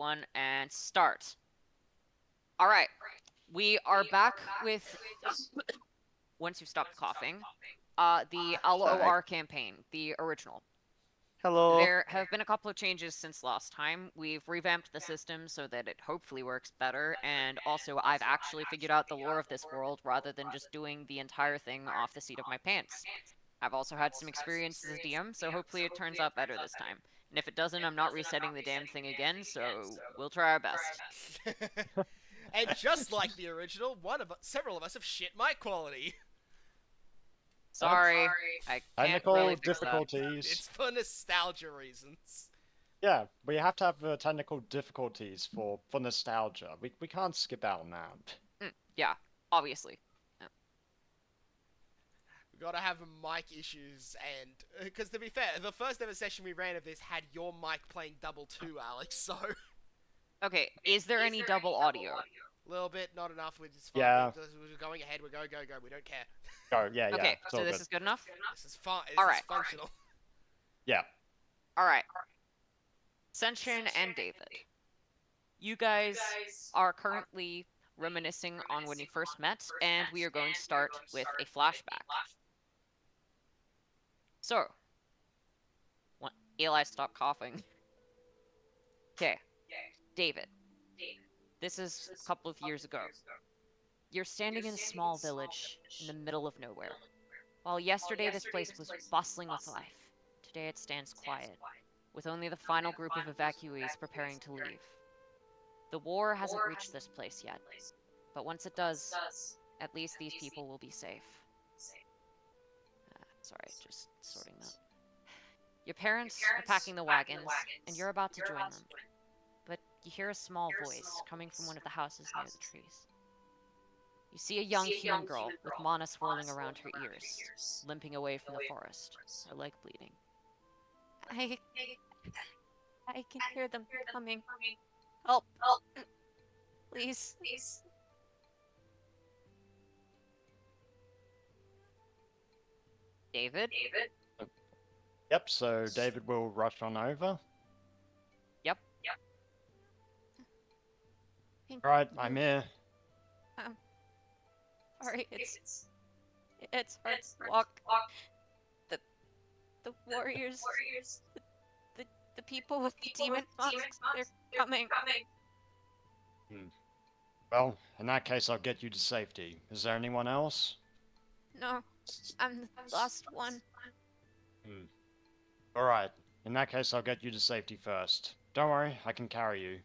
1, and start. Alright, we are back with, once you've stopped coughing, the LoR campaign, the original. Hello. There have been a couple of changes since last time. We've revamped the system so that it hopefully works better, and also I've actually figured out the lore of this world rather than just doing the entire thing off the seat of my pants. I've also had some experience as a DM, so hopefully it turns out better this time. And if it doesn't, I'm not resetting the damn thing again, so we'll try our best. And just like the original, several of us have shit mic quality. Sorry, I can't Technical really fix that. difficulties. It's for nostalgia reasons. Yeah, we have to have technical difficulties for nostalgia. We can't skip out on that. Yeah, obviously. We gotta have mic issues, and because to be fair, the first ever session we ran of this had your mic playing double too, Alex. So Okay, is there any double audio? a little bit, not enough. We're just fine. Yeah. We're going ahead. We go. We don't care. Oh yeah, yeah. Okay, it's so all this good. is good enough? This is fine. This Alright. is functional. Yeah. Alright. Sunshe and David. You guys are currently reminiscing on when you first met, and we are going to start with a flashback. So, Eli, stop coughing. Okay, David. This is a couple of years ago. You're standing in a small village in the middle of nowhere. While yesterday this place was bustling with life, today it stands quiet, with only the final group of evacuees preparing to leave. The war hasn't reached this place yet, but once it does, at least these people will be safe. Sorry, just sorting that. Your parents are packing the wagons, and you're about to join them. But you hear a small voice coming from one of the houses near the trees. You see a young human girl with mana swirling around her ears, limping away from the forest, her leg bleeding. I can hear them coming. Help! Please. David? Yep. So David will rush on over. Yep. Right, I'm here. Sorry, it's hard to walk. The warriors, the people with the demon masks, they're coming. Well, in that case, I'll get you to safety. Is there anyone else? No, I'm the last one. Alright, in that case, I'll get you to safety first. Don't worry, I can carry you.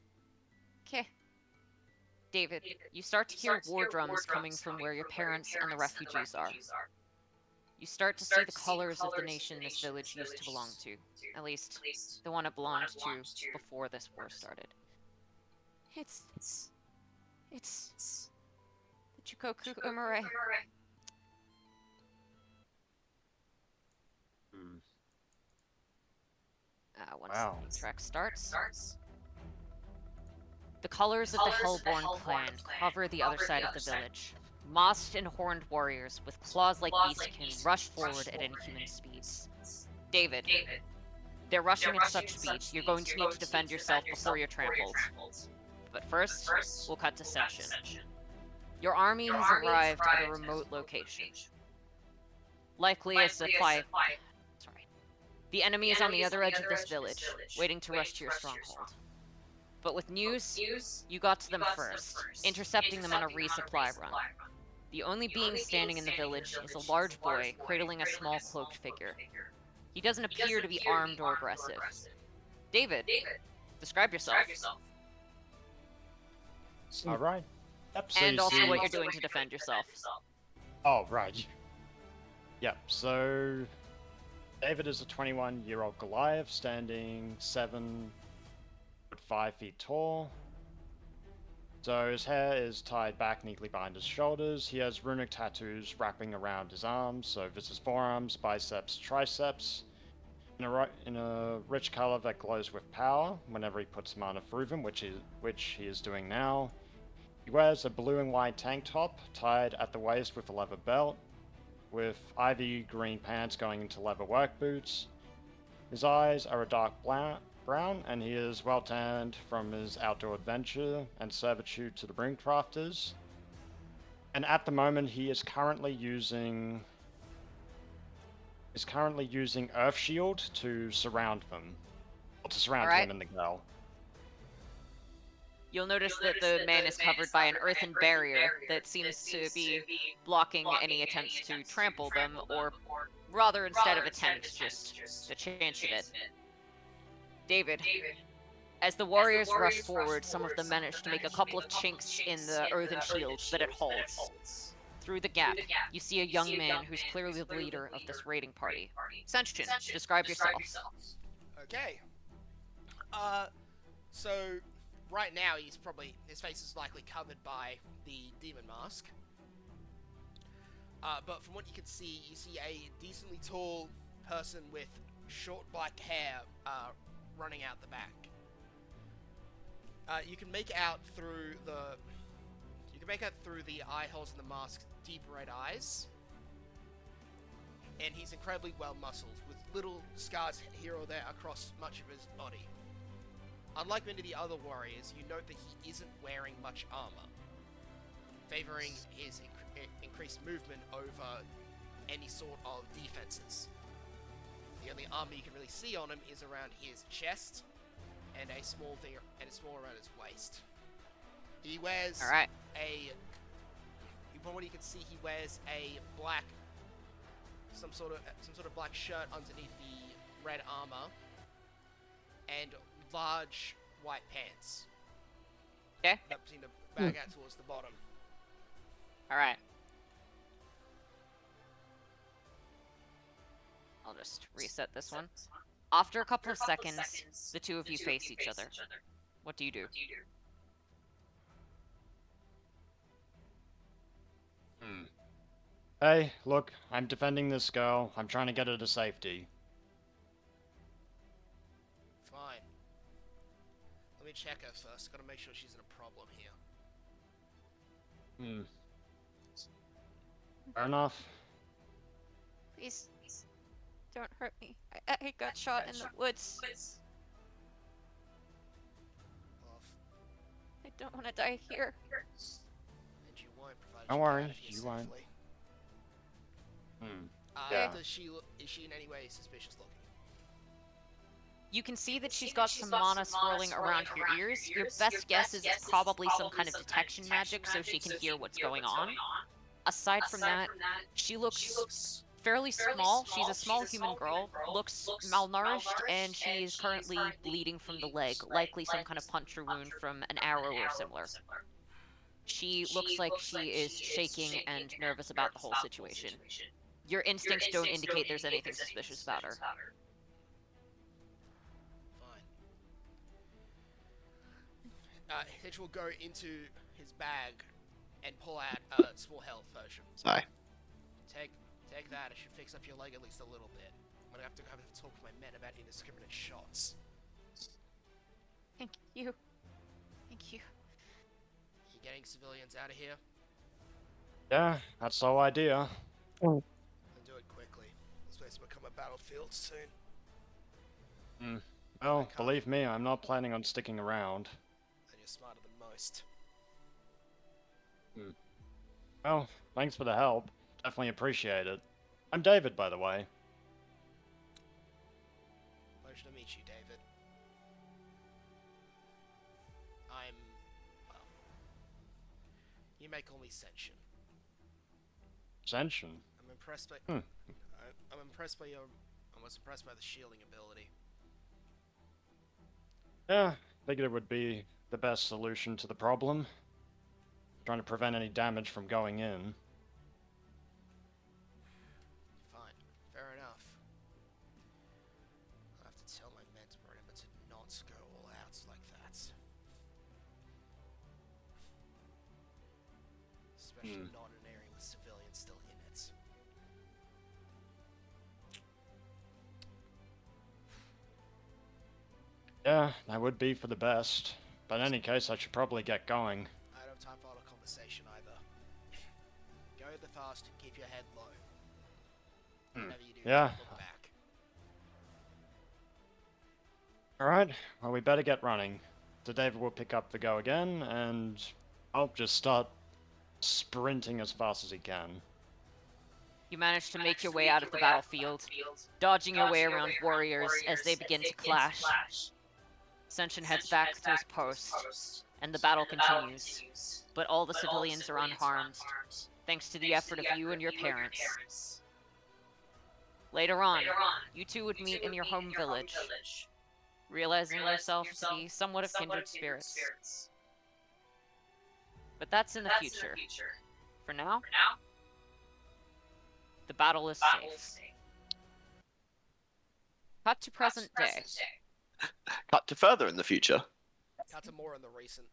Okay. David, you start to hear war drums coming from where your parents and the refugees are. You start to see the colors of the nation this village used to belong to. At least, the one it belonged to before this war started. It's the Chukoku Umare. Once the track starts. The colors of the Hellborn clan cover the other side of the village. Masked and horned warriors with claws like beastkin rush forward at inhuman speeds. David, they're rushing at such speed, you're going to need to defend yourself before you're trampled. But first, we'll cut to Sunshe. Your army has arrived at a remote location. Likely a supply... Sorry. The enemy is on the other edge of this village, waiting to rush to your stronghold. But with news, you got to them first, intercepting them on a resupply run. The only being standing in the village is a large boy cradling a small cloaked figure. He doesn't appear to be armed or aggressive. David, describe yourself. Alright. Yep, so And you also see... what you're doing to defend yourself. Oh, right. Yep, so... David is a 21-year-old Goliath, standing 7'5" tall. So his hair is tied back neatly behind his shoulders. He has runic tattoos wrapping around his arms, so this is forearms, biceps, triceps, in a rich color that glows with power whenever he puts mana through them, which he is doing now. He wears a blue and white tank top tied at the waist with a leather belt, with ivy green pants going into leather work boots. His eyes are a dark brown, and he is well tanned from his outdoor adventure and servitude to the Brimcrafters. And at the moment, he is currently using Earth Shield to surround them, or to surround Alright. him and the girl. You'll notice that the man is covered by an earthen barrier that seems to be blocking any attempts to trample them, or rather, instead of attempts, just the chance of it. David, as the warriors rush forward, some of them manage to make a couple of chinks in the earthen shield, but it holds. Through the gap, you see a young man who's clearly the leader of this raiding party. Sunshe, describe yourself. Okay. So right now his face is likely covered by the demon mask. But from what you can see, you see a decently tall person with short black hair running out the back. You can make out through the eye holes in the mask's deep red eyes, and he's incredibly well muscled, with little scars here or there across much of his body. Unlike many of the other warriors, you note that he isn't wearing much armor, favoring his increased movement over any sort of defenses. The only armor you can really see on him is around his chest, and a small around his waist. He wears from what you can see, he wears a black, some sort of black shirt underneath the red armor, and large white pants. Okay. That seem to bag out towards the bottom. Alright. I'll just reset this one. After a couple of seconds, the two of you face each other. What do you do? Hey, look, I'm defending this girl. I'm trying to get her to safety. Fine. Let me check her first. Gotta make sure she's in a problem here. Fair enough. Please, don't hurt me. I got shot in the woods. Off. I don't want to die here. And you won't, provided Don't you worry, get out of here you won't. safely. Yeah. Is she in any way suspicious looking? You can see that she's got some mana swirling around her ears. Your best guess is it's probably some kind of detection magic so she can hear what's going on. Aside from that, she looks fairly small. She's a small human girl, looks malnourished, and she is currently bleeding from the leg, likely some kind of puncture wound from an arrow or similar. She looks like she is shaking and nervous about the whole situation. Your instincts don't indicate there's anything suspicious about her. Fine. Hitch will go into his bag and pull out a small health potion. Aye. Take that. It should fix up your leg at least a little bit. I'm gonna have to talk to my men about indiscriminate shots. Thank you. Thank you. You getting civilians out of here? Yeah, that's the whole idea. And do it quickly. This place will become a battlefield soon. Well, believe me, I'm not planning on sticking around. And you're smarter than most. Well, thanks for the help. Definitely appreciate it. I'm David, by the way. Pleasure to meet you, David. Well, you may call me Senshin. Senshin? I'm impressed by. I was impressed by the shielding ability. Yeah, figured it would be the best solution to the problem. Trying to prevent any damage from going in. Fine, fair enough. I'll have to tell my men to remember to not go all out like that. Especially not in an area with civilians still in it. Yeah, that would be for the best. But in any case, I should probably get going. I don't have time for a conversation either. Go the fast, keep your head low. Whatever you do, Yeah. don't look back. Alright, well, we better get running. So David will pick up the go again, and I'll just start sprinting as fast as he can. You manage to make your way out of the battlefield, dodging your way around warriors as they begin to clash. Senshin heads back to his post, and the battle continues. But all the civilians are unharmed, thanks to the effort of you and your parents. Later on, you two would meet in your home village, realizing yourself to be somewhat of kindred spirits. But that's in the future. For now, the battle is safe. Cut to present day. Cut to further in the future. Cut to more in the recent.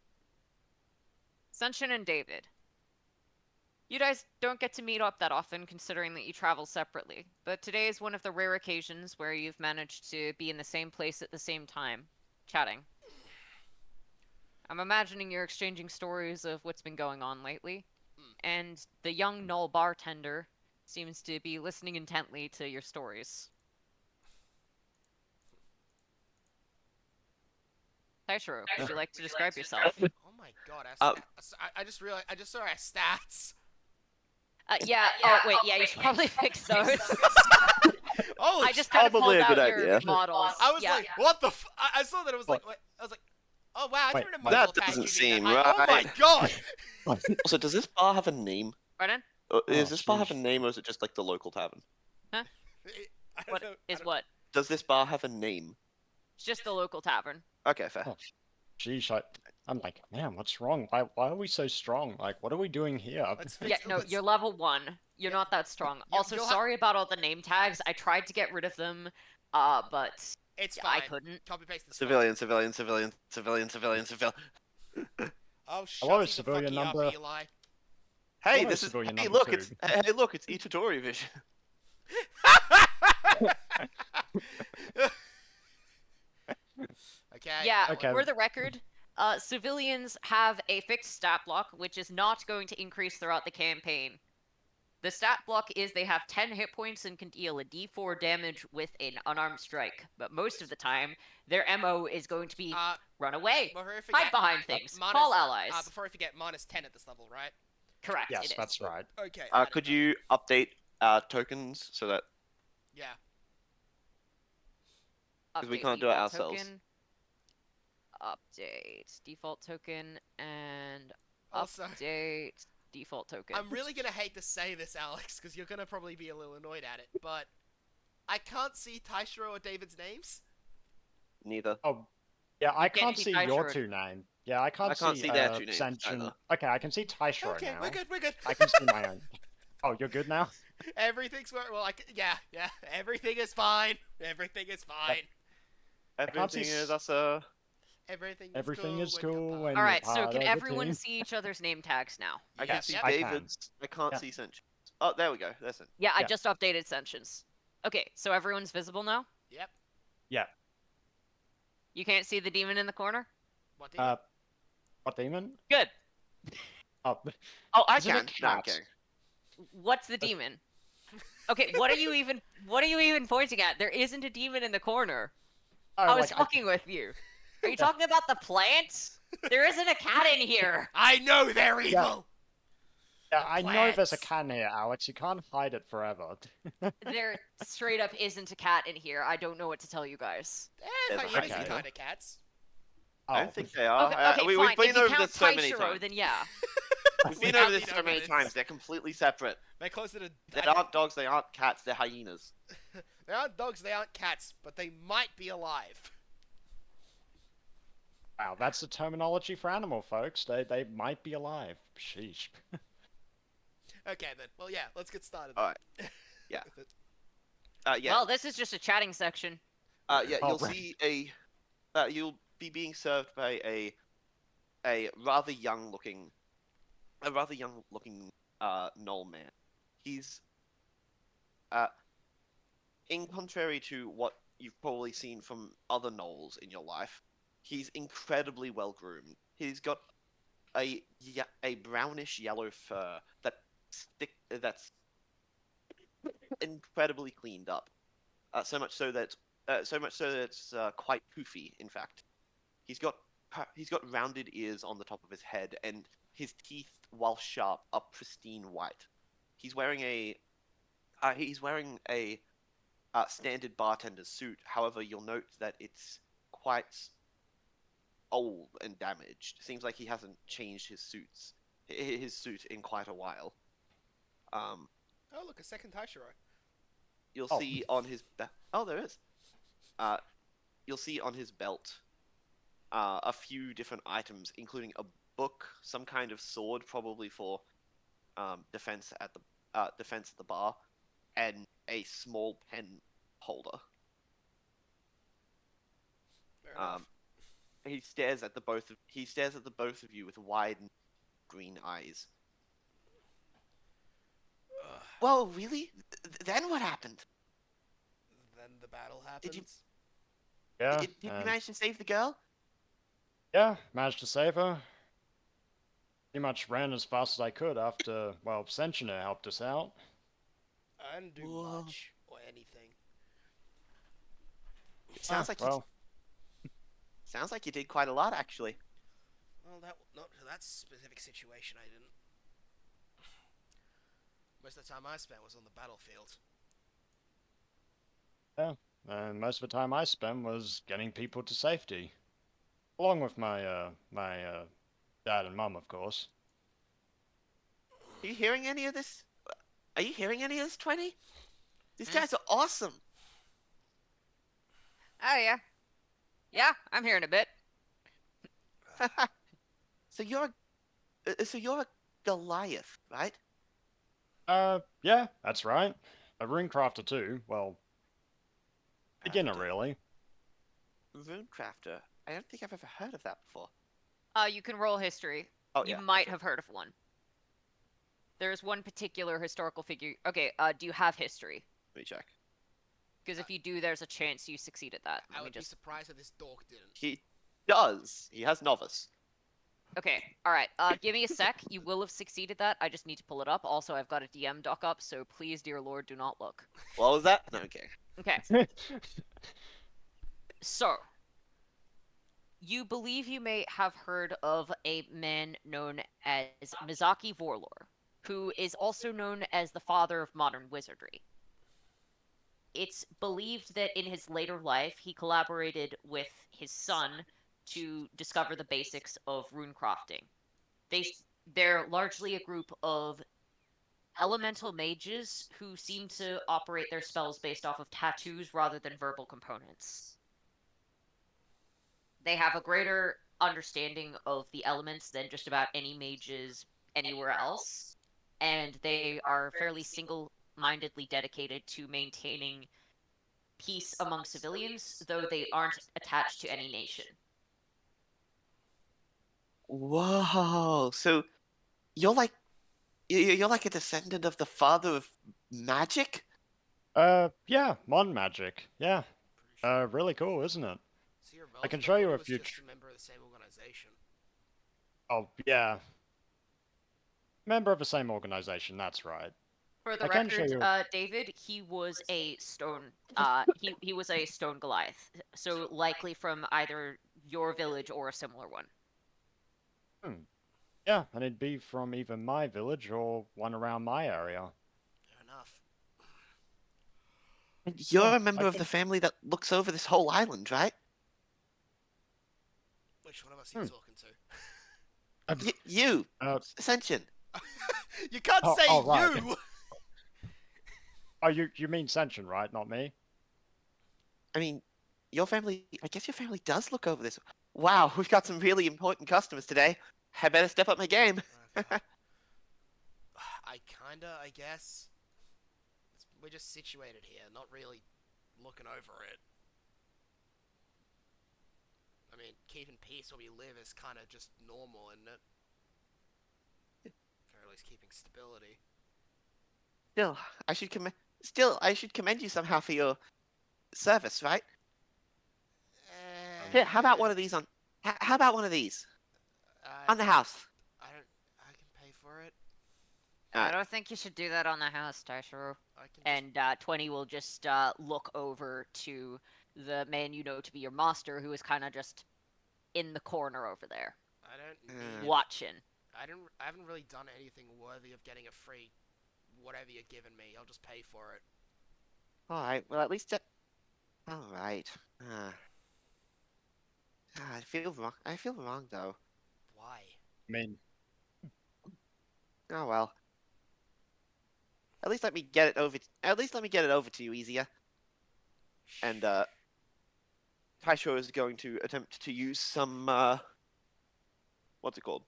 Sunshin and David. You guys don't get to meet up that often, considering that you travel separately, but today is one of the rare occasions where you've managed to be in the same place at the same time, chatting. I'm imagining you're exchanging stories of what's been going on lately, and the young Null bartender seems to be listening intently to your stories. Taishiro, would you like to describe yourself? Oh my god, I just realized, I just saw our stats. Yeah, oh wait, yeah, you should probably fix those. Oh, I just kind of probably pulled a good out your idea. models. I was yeah. like, what the I saw that, it was like, What? I was like, oh wow, I Wait, didn't remember that Metal Tag doesn't using seem that. Oh my right. god! Also, does this bar have a name? Pardon? Is Oh, this bar have a sheesh. name, or is it just like the local tavern? I don't What know, I is don't- what? Does this bar have a name? It's just the local tavern. Okay, fair. Oh. Sheesh, I'm like, man, what's wrong? Why are we so strong? Like, what are we doing here? Let's fix Yeah, no, let's- you're level 1. You're not that strong. Also, you'll sorry about all the name tags. I tried to get rid of them, but It's I fine. couldn't. Copy paste this. Civilian, civilian, civilian, civilian, civilian, civilian. Oh, Hello, shut the civilian fucky number. up, Eli. Hey, Hello, this is. civilian Hey, number look, 2. it's. Hey, look, it's Itatori Vision. Okay. Yeah, Okay. for the record, civilians have a fixed stat block, which is not going to increase throughout the campaign. The stat block is they have 10 hit points and can deal a d4 damage with an unarmed strike, but most of the time, their MO is going to be run away, Before I hide forget, behind things, minus- call allies. before I forget, minus 10 at this level, right? Correct, Yes, it is. that's right. Okay. added Could that. you update tokens so that Yeah. because we Update can't do it default ourselves? token, update default token, and Also, update default token. I'm really gonna hate to say this, Alex, because you're gonna probably be a little annoyed at it, but I can't see Taishiro or David's names. Neither. Oh, yeah, I can't can't see see your Taishiro. 2 name. Yeah, I can't see their 2 names Senshin. either. Okay, I can see Taishiro Okay, now. we're good. We're good. I can see my own. Oh, you're good now? Everything's well. Yeah. Everything is fine. Everything is fine. can't see Everything is s- us. Everything is when you're cool part- when- Alright, you're so part can of the everyone team. see each other's name tags now? I can Yes, see I can. David's. I can't Yeah. see Senshin. Oh, there we go. That's it. Yeah, I Yeah. just updated Senshin's. Okay, so everyone's visible now? Yep. Yeah. You can't see the demon in the corner? What did you? What demon? Good. Oh, Oh, I Is it a can. No, I'm cat? kidding. What's the demon? Okay, what are you even pointing at? There isn't a demon in the corner. I was fucking with you. Are you talking about the plants? There isn't a cat in here. I know they're evil. Yeah, I know there's a plants. can here, Alex. You can't hide it forever. There straight up isn't a cat in here. I don't know what to tell you guys. There's a Hyenas okay. are kind of cats. I Oh, don't think they are. Okay, okay, We've fine. been If you over count this so many Taishiro, times. then yeah. We've been Without over this the so many evidence. times. They're completely separate. They're closer to. They aren't dogs. They aren't cats. They're hyenas. They aren't dogs. They aren't cats, but they might be alive. wow, that's the terminology for animal, folks. They might be alive. Sheesh. Okay then. Well, yeah. Let's get started. Alright. Yeah. With it. Yeah. Well, this is just a chatting section. Yeah. Oh, You'll right. see a. You'll be being served by a rather young looking Knoll man. He's in contrary to what you've probably seen from other Knolls in your life, he's incredibly well groomed. He's got a brownish yellow fur that's incredibly cleaned up. So much so that So much so that it's quite poofy. In fact, he's got he's got rounded ears on the top of his head, and his teeth, while sharp, are pristine white. He's wearing a standard bartender's suit. However, you'll note that it's quite old and damaged. Seems like he hasn't changed his suit in quite a while. Um, Oh, look, a second Taishiro. you'll Oh. see on his oh, there is. Uh, you'll see on his belt a few different items, including a book, some kind of sword, probably for defense at the bar, and a small pen holder. Fair enough. Um, he stares at the both of you with wide green eyes. Ugh. Whoa, really? Then what happened? Then the battle happens. Did you Yeah, did you and manage to save the girl? yeah, managed to save her. Pretty much ran as fast as I could after, well, Sunshe helped us out. I didn't do Whoa. much or anything. It sounds like Well, sounds like you did quite a lot, actually. Well, not for that specific situation. I didn't. Most of the time I spent was on the battlefield. yeah, and most of the time I spent was getting people to safety, along with my dad and mum, of course. Are you hearing any of this? Are you hearing any of this, 20? These Hmm? guys are awesome. Oh yeah. Yeah, I'm hearing a bit. So you're a Goliath, right? Yeah, that's right. A rune crafter too. Well, beginner Crafter. really. Rune crafter. I don't think I've ever heard of that before. You can roll history. Oh You yeah. might okay. have heard of one. There's one particular historical figure. Okay, do you have history? Let me check. Because if you do, there's a chance you succeed at that. I Let me would be just. surprised if this dork didn't. He does. He has novice. Okay, alright. Give me a sec. You will have succeeded that. I just need to pull it up. Also, I've got a DM doc up, so please, dear Lord, do not look. What was that? No, okay. Okay, so. You believe you may have heard of a man known as Mizaki Vorlor, who is also known as the father of modern wizardry. It's believed that in his later life, he collaborated with his son to discover the basics of runecrafting. They're largely a group of elemental mages who seem to operate their spells based off of tattoos rather than verbal components. They have a greater understanding of the elements than just about any mages anywhere else, and they are fairly single-mindedly dedicated to maintaining peace among civilians, though they aren't attached to any nation. Whoa. So you're like you're like a descendant of the father of magic? Yeah, mon magic. Yeah, Pretty sure. really cool, isn't it? So you're a I can relative? show I you thought a he was few just a member of the same organization. Oh, yeah. Member of the same organization, that's right. For the I can show record, you. David, he was a stone. He was a stone Goliath, so likely from either your village or a similar one. Yeah, and it'd be from either my village or one around my area. Fair enough. And you're Yeah, a member I of the can. family that looks over this whole island, right? Which one of us are you talking to? You, Uh, Ascension. You can't Oh, say oh, right. you! Oh, you mean Senshin, right? Not me. I mean, I guess your family does look over this. Wow, we've got some really important customers today. I better step up my game. Okay. I guess. We're just situated here, not really looking over it. I mean, keeping peace where we live is kind of just normal, isn't it? Or at least keeping stability. Still, I should commend you somehow for your service, right? Here, how about one of these on? How about one of these on the house? I don't. I can pay for it. I don't think you should do that on the house, Taishiro. I can. And 20 will just look over to the man you know to be your master, who is kind of just in the corner over there, I don't Uh. need. watching. I haven't really done anything worthy of getting a free whatever you're giving me. I'll just pay for it. All right. Well, at least. All right. I feel wrong. I feel wrong though. Why? I mean, Oh well. At least let me get it over. At least let me get it over to you easier. And Taisho is going to attempt to use some what's it called?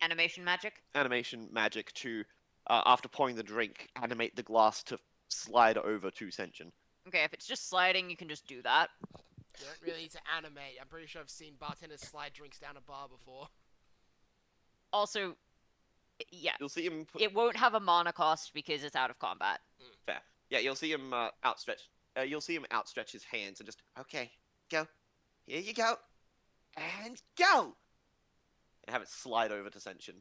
Animation magic. Animation magic to, after pouring the drink, animate the glass to slide over to Senshin. Okay, if it's just sliding, you can just do that. You don't really need to animate. I'm pretty sure I've seen bartenders slide drinks down a bar before. Also, yeah, You'll see him. it won't have a mana cost because it's out of combat. Fair. Yeah, you'll see him outstretch. You'll see him outstretch his hands and just, okay, go. Here you go. And go! And have it slide over to Senshin.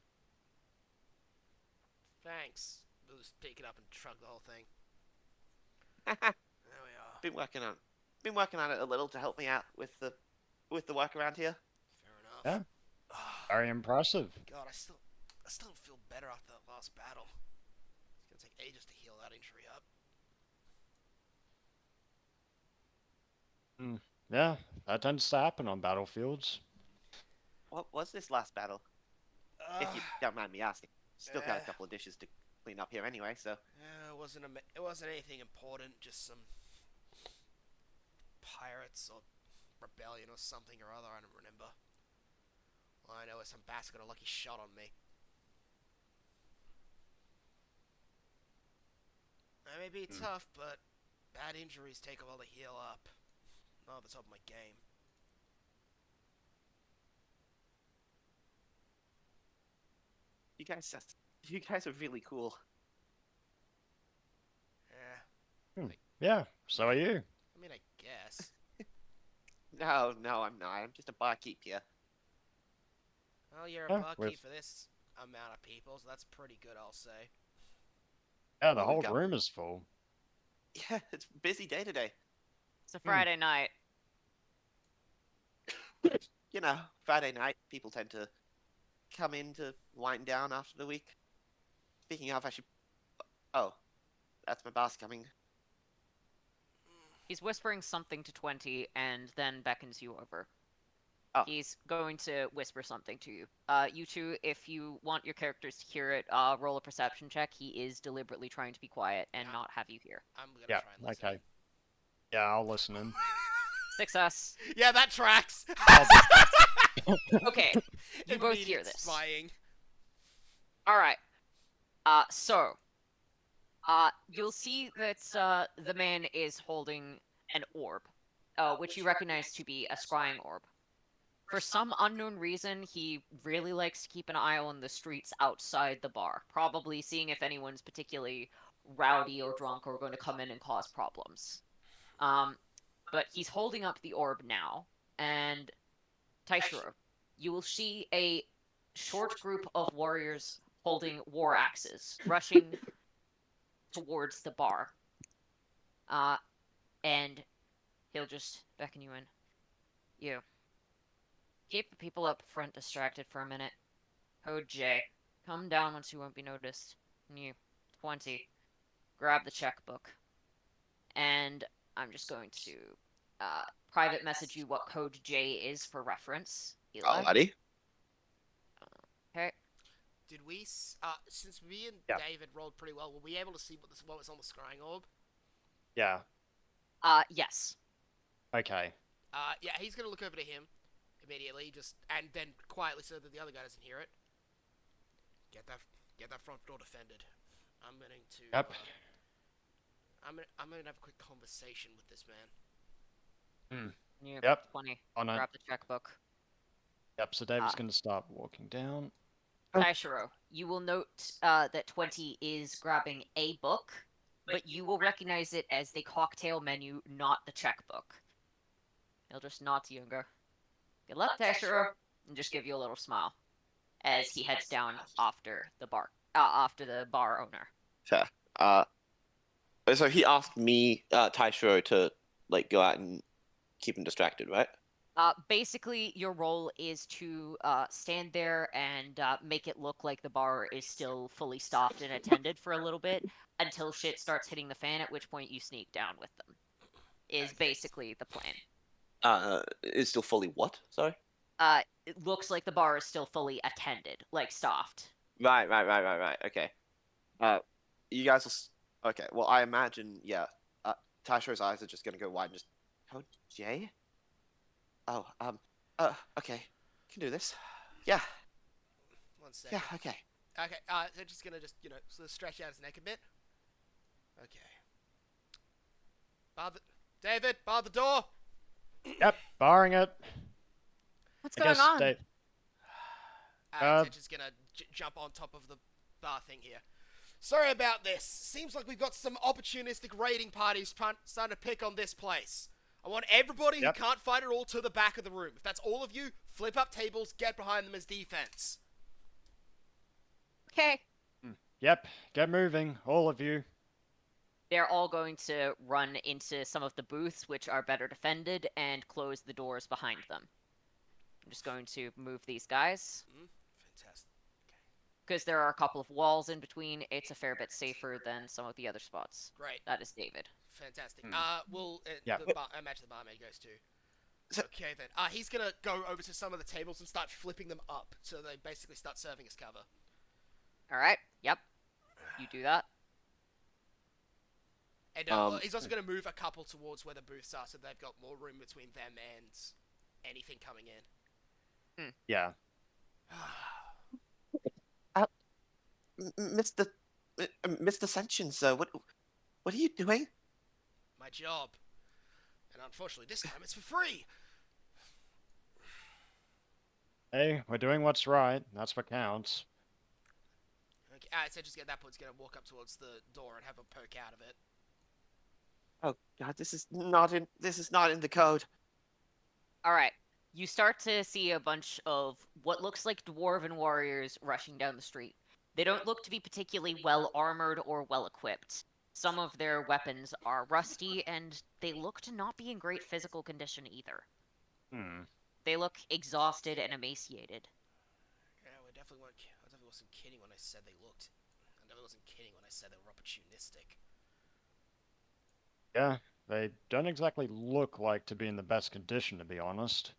Thanks. We'll just pick it up and shrug the whole thing. There we are. Been working on it a little to help me out with the work around here. Fair enough. Yeah. Very impressive. God, I still don't feel better after that last battle. It's gonna take ages to heal that injury up. Yeah, that tends to happen on battlefields. What was this last battle? If you don't mind me asking. Still got a couple of dishes to clean up here anyway, so. It wasn't anything important. Just some pirates or rebellion or something or other. I don't remember. All I know is some bastard got a lucky shot on me. That may be tough, but bad injuries take a while to heal up. Not at the top of my game. You guys are really cool. Yeah, Yeah, so are you. I mean, I guess. No, I'm not. I'm just a barkeep here. Well, you're a Yeah, barkeep with- for this amount of people, so that's pretty good, I'll say. Yeah, the Well, we whole got- room is full. Yeah, it's a busy day today. It's a Friday night. You know, Friday night, people tend to come in to wind down after the week. Speaking of, I should. Oh, that's my boss coming. He's whispering something to 20 and then beckons you over. Oh. He's going to whisper something to you. You two, if you want your characters to hear it, roll a perception check. He is deliberately trying to be quiet and Yeah. not have you hear. I'm gonna Yeah, try and listen. okay. Yeah, I'll listen in. Success. Yeah, that tracks. Okay, you both hear Immediate this. Spying. Alright. You'll see that the man is holding an orb, which you recognize to be a scrying orb. For some unknown reason, he really likes to keep an eye on the streets outside the bar, probably seeing if anyone's particularly rowdy or drunk or going to come in and cause problems. But he's holding up the orb now, and Taishiro, you will see a short group of warriors holding war axes rushing towards the bar. And he'll just beckon you in. You. Keep the people up front distracted for a minute. Code J. Come down once you won't be noticed. And you. 20. Grab the checkbook. And I'm just going to private message you what code J is for reference. Eli. Alrighty. Okay. Did we, since me and Yeah. David rolled pretty well, were we able to see what was on the scrying orb? Yeah, Yes. okay. Yeah, he's gonna look over to him immediately, and then quietly so that the other guy doesn't hear it. Get that front door defended. I'm going to. Yep. I'm gonna have a quick conversation with this man. You. Yep. 20. On it. Grab the checkbook. Yep, so David's Ah. going to start walking down. Taishiro, you will note that 20 is grabbing a book, but you will recognize it as the cocktail menu, not the checkbook. He'll just nod to you and go, "Good luck, Taishiro," and just give you a little smile as he heads down after the bar owner. Fair. So he asked me, Taishiro, to like go out and keep him distracted, right? Basically, your role is to stand there and make it look like the bar is still fully stocked and attended for a little bit until shit starts hitting the fan, at which point you sneak down with them. Is Okay. basically the plan. Is still fully what? Sorry. It looks like the bar is still fully attended, like staffed. Right. Okay. You guys will. Okay. Well, I imagine. Yeah. Tasho's eyes are just gonna go wide and just. Oh, Jay. Oh. Okay. Can do this. Yeah. 1 second. Yeah. Okay. Okay, so just gonna sort of stretch out his neck a bit. Okay. David, bar the door! Yep, barring it. What's I going guess on? Just gonna jump on top of the bar thing here. Sorry about this. Seems like we've got some opportunistic raiding parties starting to pick on this place. I want everybody Yep. who can't fight it all to the back of the room. If that's all of you, flip up tables, get behind them as defense. Okay. Yep, get moving, all of you. They're all going to run into some of the booths, which are better defended, and close the doors behind them. I'm just going to move these guys. Fantastic. Because there are a couple of walls in between, it's a fair bit safer than some of the other spots. Great. That is David. Fantastic. Yeah. I imagine the barmaid goes too. So- Okay then. He's gonna go over to some of the tables and start flipping them up, so they basically start serving as cover. Alright, yep. You do that. And he's also gonna move a couple towards where the booths are, so they've got more room between them and anything coming in. Yeah. Mr. Mr. Senshin, sir, what are you doing? My job. And unfortunately, this time it's for free. Hey, we're doing what's right. That's what counts. Okay, so just at that point, he's gonna walk up towards the door and have a poke out of it. Oh God, this is not in the code. Alright. You start to see a bunch of what looks like dwarven warriors rushing down the street. They don't look to be particularly well armored or well equipped. Some of their weapons are rusty, and they look to not be in great physical condition either. They look exhausted and emaciated. Yeah, I definitely wasn't kidding when I said they looked. I definitely wasn't kidding when I said they were opportunistic. Yeah, they don't exactly look like to be in the best condition, to be honest.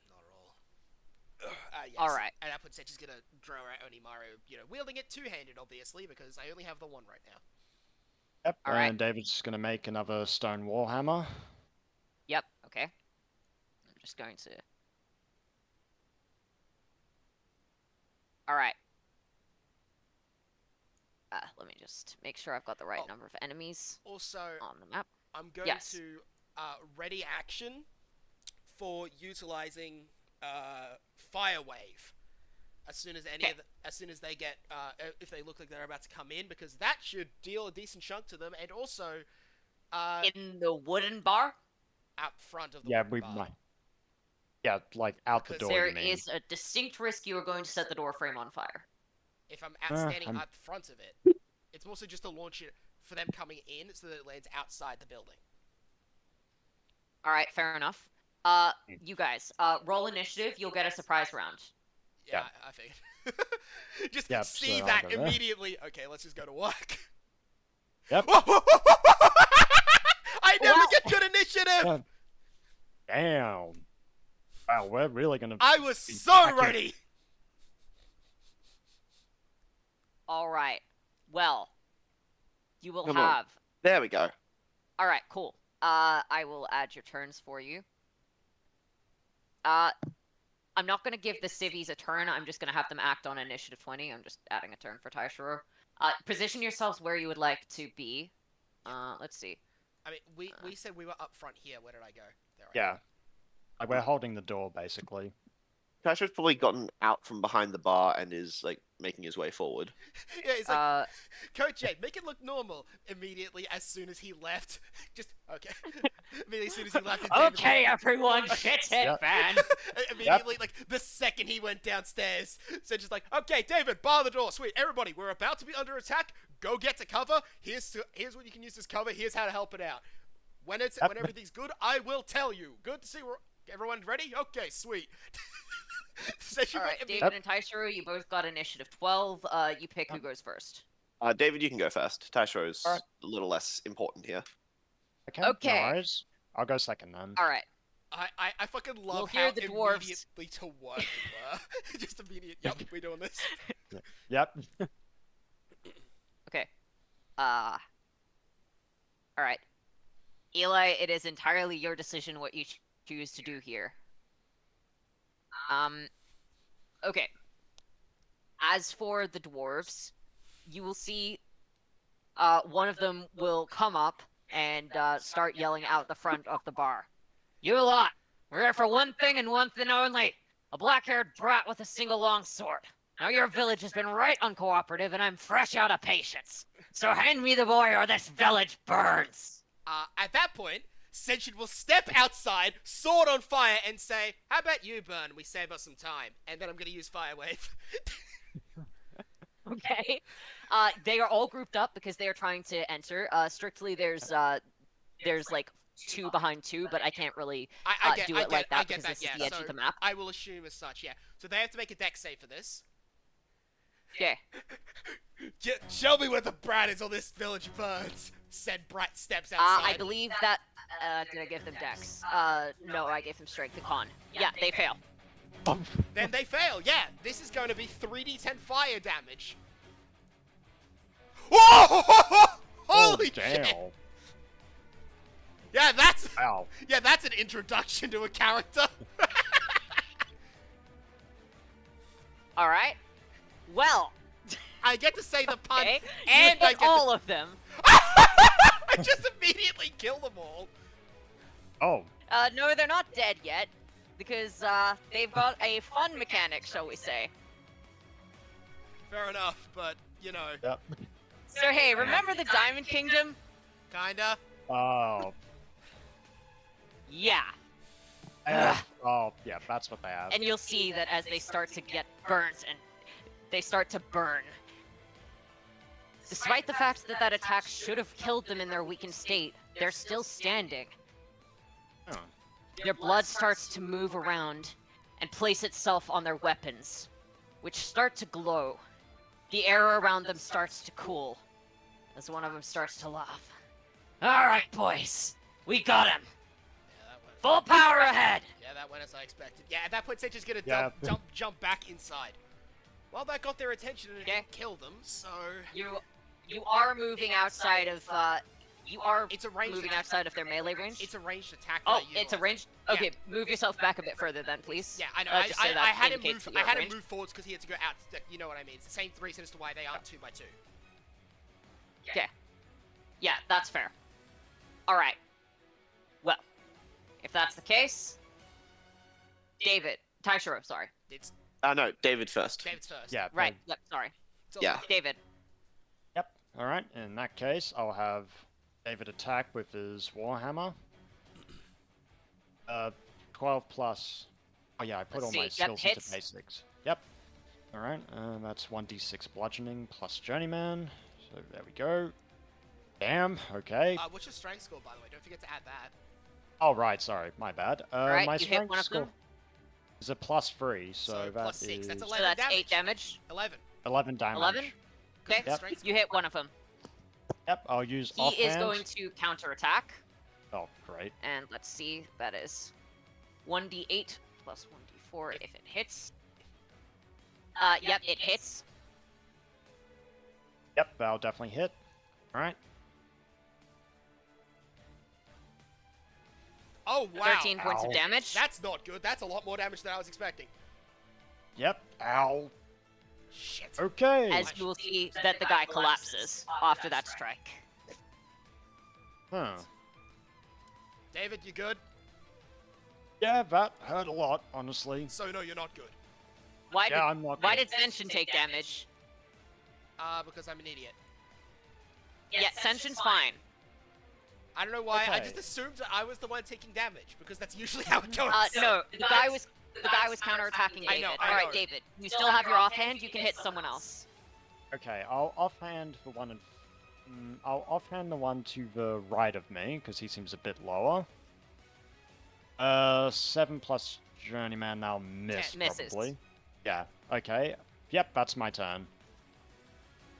Not at all. Yes. Alright. At that point, Setchi's gonna draw out Onimaru, wielding it two-handed, obviously, because I only have the one right now. Yep, Alright. and David's gonna make another stone warhammer. Yep, okay. I'm just going to... Alright. Let me just make sure I've got the right number of enemies Also, on the map. I'm going Yes. to ready action for utilizing Fire Wave as soon as they get if they look like they're about to come in, because that should deal a decent chunk to them, and also In the wooden bar, out front of the Yeah, wooden we bar. might. Yeah, like out the Because door, there you mean. is a distinct risk you are going to set the door frame on fire. If I'm standing I'm- at the front of it, it's mostly just to launch it for them coming in, so that it lands outside the building. Alright, fair enough. You guys, roll initiative, you'll get a surprise round. Yeah, Yeah. I figured. Just Yep, see so that I'll go there. immediately. Okay, let's just go to work. Yep. I never Wow. get good initiative. Yeah. Damn. Wow, we're really gonna... I was be so back in- ready. Alright. Well, you will Come on. have... There we go. Alright, cool. I will add your turns for you. I'm not going to give the civvies a turn. I'm just going to have them act on initiative 20. I'm just adding a turn for Taishiro. Position yourselves where you would like to be. Let's see. I mean, we said we were up front here. Where did I go? There I Yeah. Like, we're holding the door, basically. Tasho's probably gotten out from behind the bar and is like making his way forward. am. Yeah, he's like, Coach Jade, make it look normal. Immediately, as soon as he left, just okay. Immediately, as soon as he left, Okay, everyone, shit hit, Yep. man. Immediately, like the second he went downstairs, so just like, okay, David, bar the door. Sweet, everybody, we're about to be under attack. Go get to cover. Here's what you can use as cover. Here's how to help it out. When Yep. when everything's good, I will tell you. Good to see everyone ready. Okay, sweet. Senshin Alright, went David and Taishiro, you both got initiative 12. You pick who goes first. David, you can go first. Taishiro's Alright. a little less important here. Okay. No Okay. worries. I'll go second then. Alright. I fucking love You'll how hear the dwarves. immediately to work we were. Just immediate. Yep, we're doing this. Yep. Okay. Alright. Eli, it is entirely your decision what you choose to do here. Okay. As for the dwarves, you will see one of them will come up and start yelling out the front of the bar. You lot, we're here for one thing and one thing only. A black-haired brat with a single long sword. Now your village has been right uncooperative and I'm fresh out of patience. So hand me the boy or this village burns. At that point, Senshin will step outside, sword on fire, and say, "How about you burn? We save us some time." And then I'm gonna use Fire Wave. Okay. They are all grouped up because they are trying to enter. Strictly, there's like 2 behind 2, but I can't really do it like that because this is the edge of the map. I will assume as such, yeah. So they have to make a dex save for this. Okay. Show me where the brat is or this village burns, said Brat steps outside. I believe that, did I give them dex? No, I gave them strength to con. Yeah, they fail. Then they fail, yeah. This is going to be 3d10 fire damage. Whoa! Holy damn. shit! Yeah, that's Ow. yeah, that's an introduction to a character. Alright. Well, I get to say the pun, okay. and You I hit get all of them. I just immediately kill them all. Oh. No, they're not dead yet. Because, they've got a fun mechanic, shall we say. Fair enough, but, you know, Yep. So hey, remember the Diamond Kingdom? kinda. Oh. Yeah. Oh, yeah, that's what they have. And you'll see that as they start to get burnt and they start to burn. Despite the fact that that attack should have killed them in their weakened state, they're still standing. Oh. Their blood starts to move around and place itself on their weapons, which start to glow. The air around them starts to cool, as one of them starts to laugh. Alright, boys, we got him! Yeah, that went. Full power ahead! Yeah, that went as I expected. Yeah, at that point, Sage is gonna Yeah. jump back inside. Well, that got their attention and it Okay. didn't kill them, so You are moving outside of, you are it's a ranged moving attack. outside of their melee range? It's a ranged attack. Oh, that I it's a utilize. ranged. Okay, move yourself back a bit further then, please. Yeah, I know. Just so that I had him indicates move. that I you're had him ranged. move forwards because he had to go out. You know what I mean? It's the same reason as to why they aren't 2x2. Okay. Yeah, that's fair. Alright. Well, if that's the case... David. Taishiro, sorry. It's No, David first. David's first. Yeah. Right, yep, sorry. It's all Yeah. good. David. Yep. Alright, in that case, I'll have David attack with his Warhammer. 12 plus... Oh yeah, I put Let's all my see. Yep, skills hits. into basics. Yep. Alright, that's 1d6 bludgeoning plus journeyman. So there we go. Damn, okay. What's your strength score, by the way? Don't forget to add that. Oh right, sorry, my bad. Alright, my you hit strength one of score them. is a +3, so that plus 6, is that's So 11 that's damage. 8 damage. 11. 11 damage. 11? Okay, Yep. Strength you hit one of them. Yep, I'll use He offhand. is going to counterattack. Oh, great. And let's see, that is 1d8 plus 1d4 if it hits. Yep, it hits. Yep, that'll definitely hit. Alright. Oh wow. 13 points of Ow. damage. That's not good. That's a lot more damage than I was expecting. Yep. Ow. Shit. Okay. As you will see that the guy collapses after that strike. Huh. David, you good? Yeah, that hurt a lot, honestly. So no, you're not good. Why Yeah, I'm not why good. did Senshin take damage? Because I'm an idiot. Yeah, Senshin's fine. I don't know why. I Okay. just assumed that I was the one taking damage because that's usually how it goes. No, the guy was counterattacking David. I know, I Alright, know. David, you still have your offhand, you can hit someone else. Okay, I'll offhand for 1 and I'll offhand the one to the right of me, because he seems a bit lower. 7 plus Journeyman, now miss, Misses. probably. Yeah, okay. Yep, that's my turn.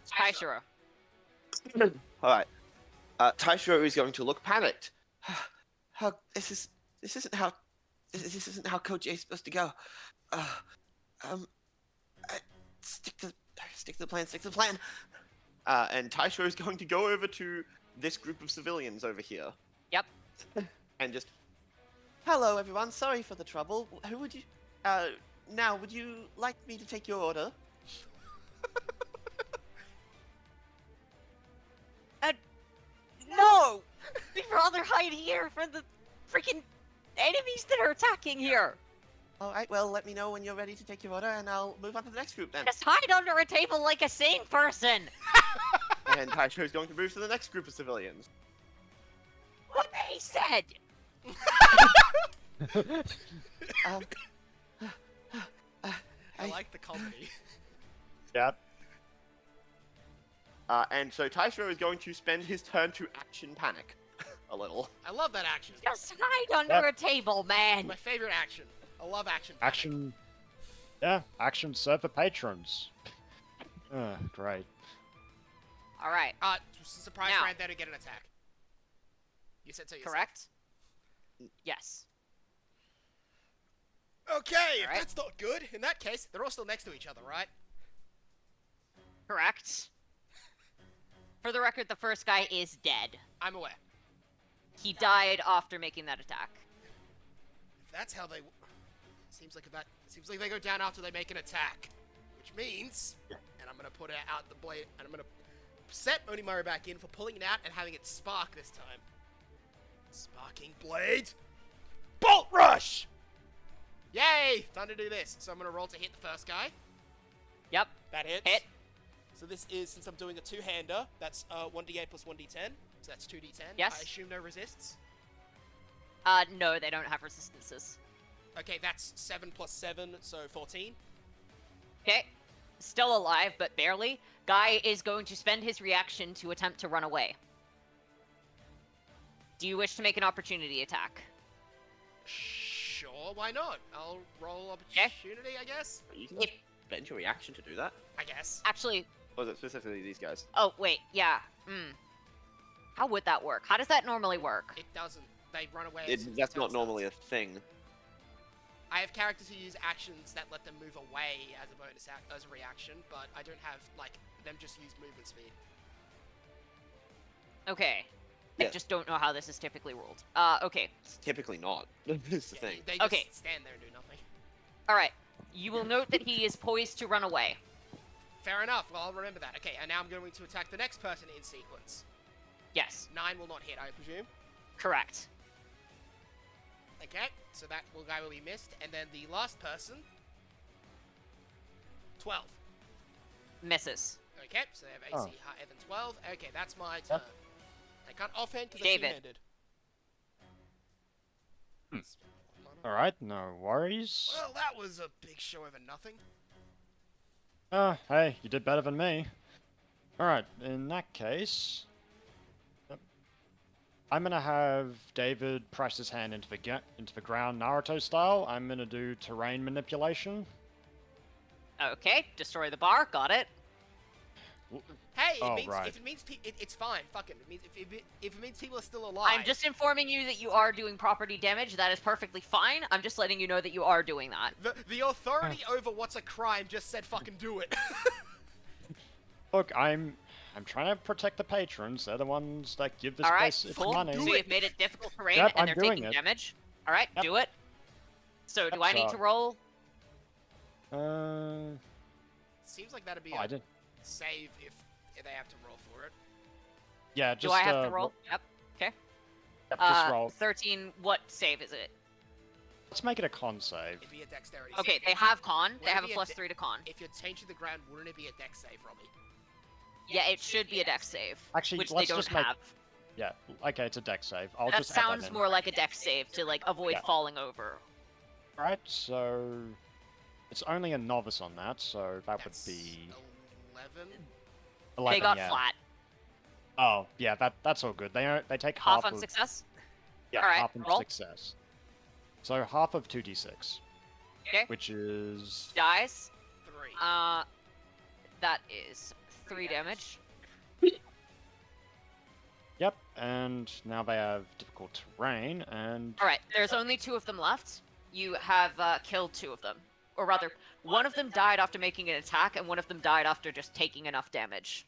Taishiro. Alright. Taishiro is going to look panicked. How this isn't how this isn't how Code J is supposed to go. Um, stick to the plan. Stick to the plan. And Taishiro is going to go over to this group of civilians over here. Yep. And just, hello everyone. Sorry for the trouble. Who would you? Now would you like me to take your order? No! We'd rather hide here from the freaking enemies that are attacking here. All right. Well, let me know when you're ready to take your order, and I'll move on to the next group then. Just hide under a table like a sane person. And Taishiro is going to move to the next group of civilians. What they said. Um, I like the comedy. Yep. And so Taishiro is going to spend his turn to action panic a little. I love that action. Just hide under a table, man. My favorite action. I love action. panic. Action. Yeah, action serve for patrons. Great. All right. Surprise Now. ran there to get an attack. You said so yourself. Correct? Yes. Okay, if Alright. that's not good, in that case, they're all still next to each other, right? Correct. For the record, the first guy is dead. I'm aware. He died after making that attack. If that's how they... Seems like they go down after they make an attack. Which means... And I'm gonna put it out the blade, and I'm gonna set Onimaru back in for pulling it out and having it spark this time. Sparking blade. Bolt rush! Yay! Time to do this. So I'm gonna roll to hit the first guy. Yep. That hits. Hit. So this is, since I'm doing a two-hander, that's 1d8 plus 1d10. So that's 2d10. Yes. I assume no resists. No, they don't have resistances. Okay, that's 7 plus 7, so 14. Okay. Still alive, but barely. Guy is going to spend his reaction to attempt to run away. Do you wish to make an opportunity attack? Sure, why not? I'll roll opportunity, I guess? You can If spend your reaction to do that. I guess. actually, Or is it specifically these guys? oh wait, yeah. How would that work? How does that normally work? It doesn't. They run away. as soon as That's the not turn normally a starts. thing. I have characters who use actions that let them move away as a bonus as a reaction, but I don't have like them just use movement speed. Okay. I Yeah. just don't know how this is typically ruled. Okay. It's typically not. It's the Yeah, thing. They just Okay. stand there and do nothing. Alright. You will note that he is poised to run away. Fair enough. Well, I'll remember that. Okay, and now I'm going to attack the next person in sequence. Yes. 9 will not hit, I presume. Correct. Okay, so that guy will be missed, and then the last person, 12. Misses. Okay, so they have AC Oh. higher than 12. Okay, that's my turn. Yep. I can't offhand because I'm David. two-handed. Alright, no worries. Well, that was a big show over nothing. Hey, you did better than me. Alright, in that case... Yep. I'm gonna have David press his hand into the ground Naruto style. I'm gonna do terrain manipulation. Okay. Destroy the bar. Got it. Hey, Oh, means, right. if it means it's fine. Fuck it. It means if it means people are still alive. I'm just informing you that you are doing property damage. That is perfectly fine. I'm just letting you know that you are doing that. The authority over what's a crime just said fucking do it. Look, I'm trying to protect the patrons. They're the ones that give this All right, place its cool. money. So Do it. you've made it difficult terrain, Yep, and I'm they're doing taking it. damage. All right, Yep. do it. So do Yep, I need so- to roll? Seems like that'd be Oh, I a did. save if they have to roll for it. Yeah, just Do I have to roll? Yep. Yep, just roll. 13. What save is it? Let's make it a con save. It'd be a dexterity. Okay, save. they have con. They Would it have a be plus de- 3 to con. If you're changed to the ground, wouldn't it be a dex save, Robbie? Yeah, it should be a dex save. Actually, which they let's don't just make- have. Yeah, okay, it's a deck save. I'll That just add sounds in. more like a dex save to like avoid Yeah. falling over. Right, so it's only a novice on that, so that That's would be 11. 11. They got yeah. flat. Oh, yeah, that's all good. They take Half half on of success. yeah, Alright, half of roll. success. So half of 2d6, Okay. which is Dies. 3. That is 3 damage. yep. And now they have difficult terrain, and Alright, there's only 2 of them left. You have killed 2 of them. Or rather, one of them died after making an attack, and one of them died after just taking enough damage.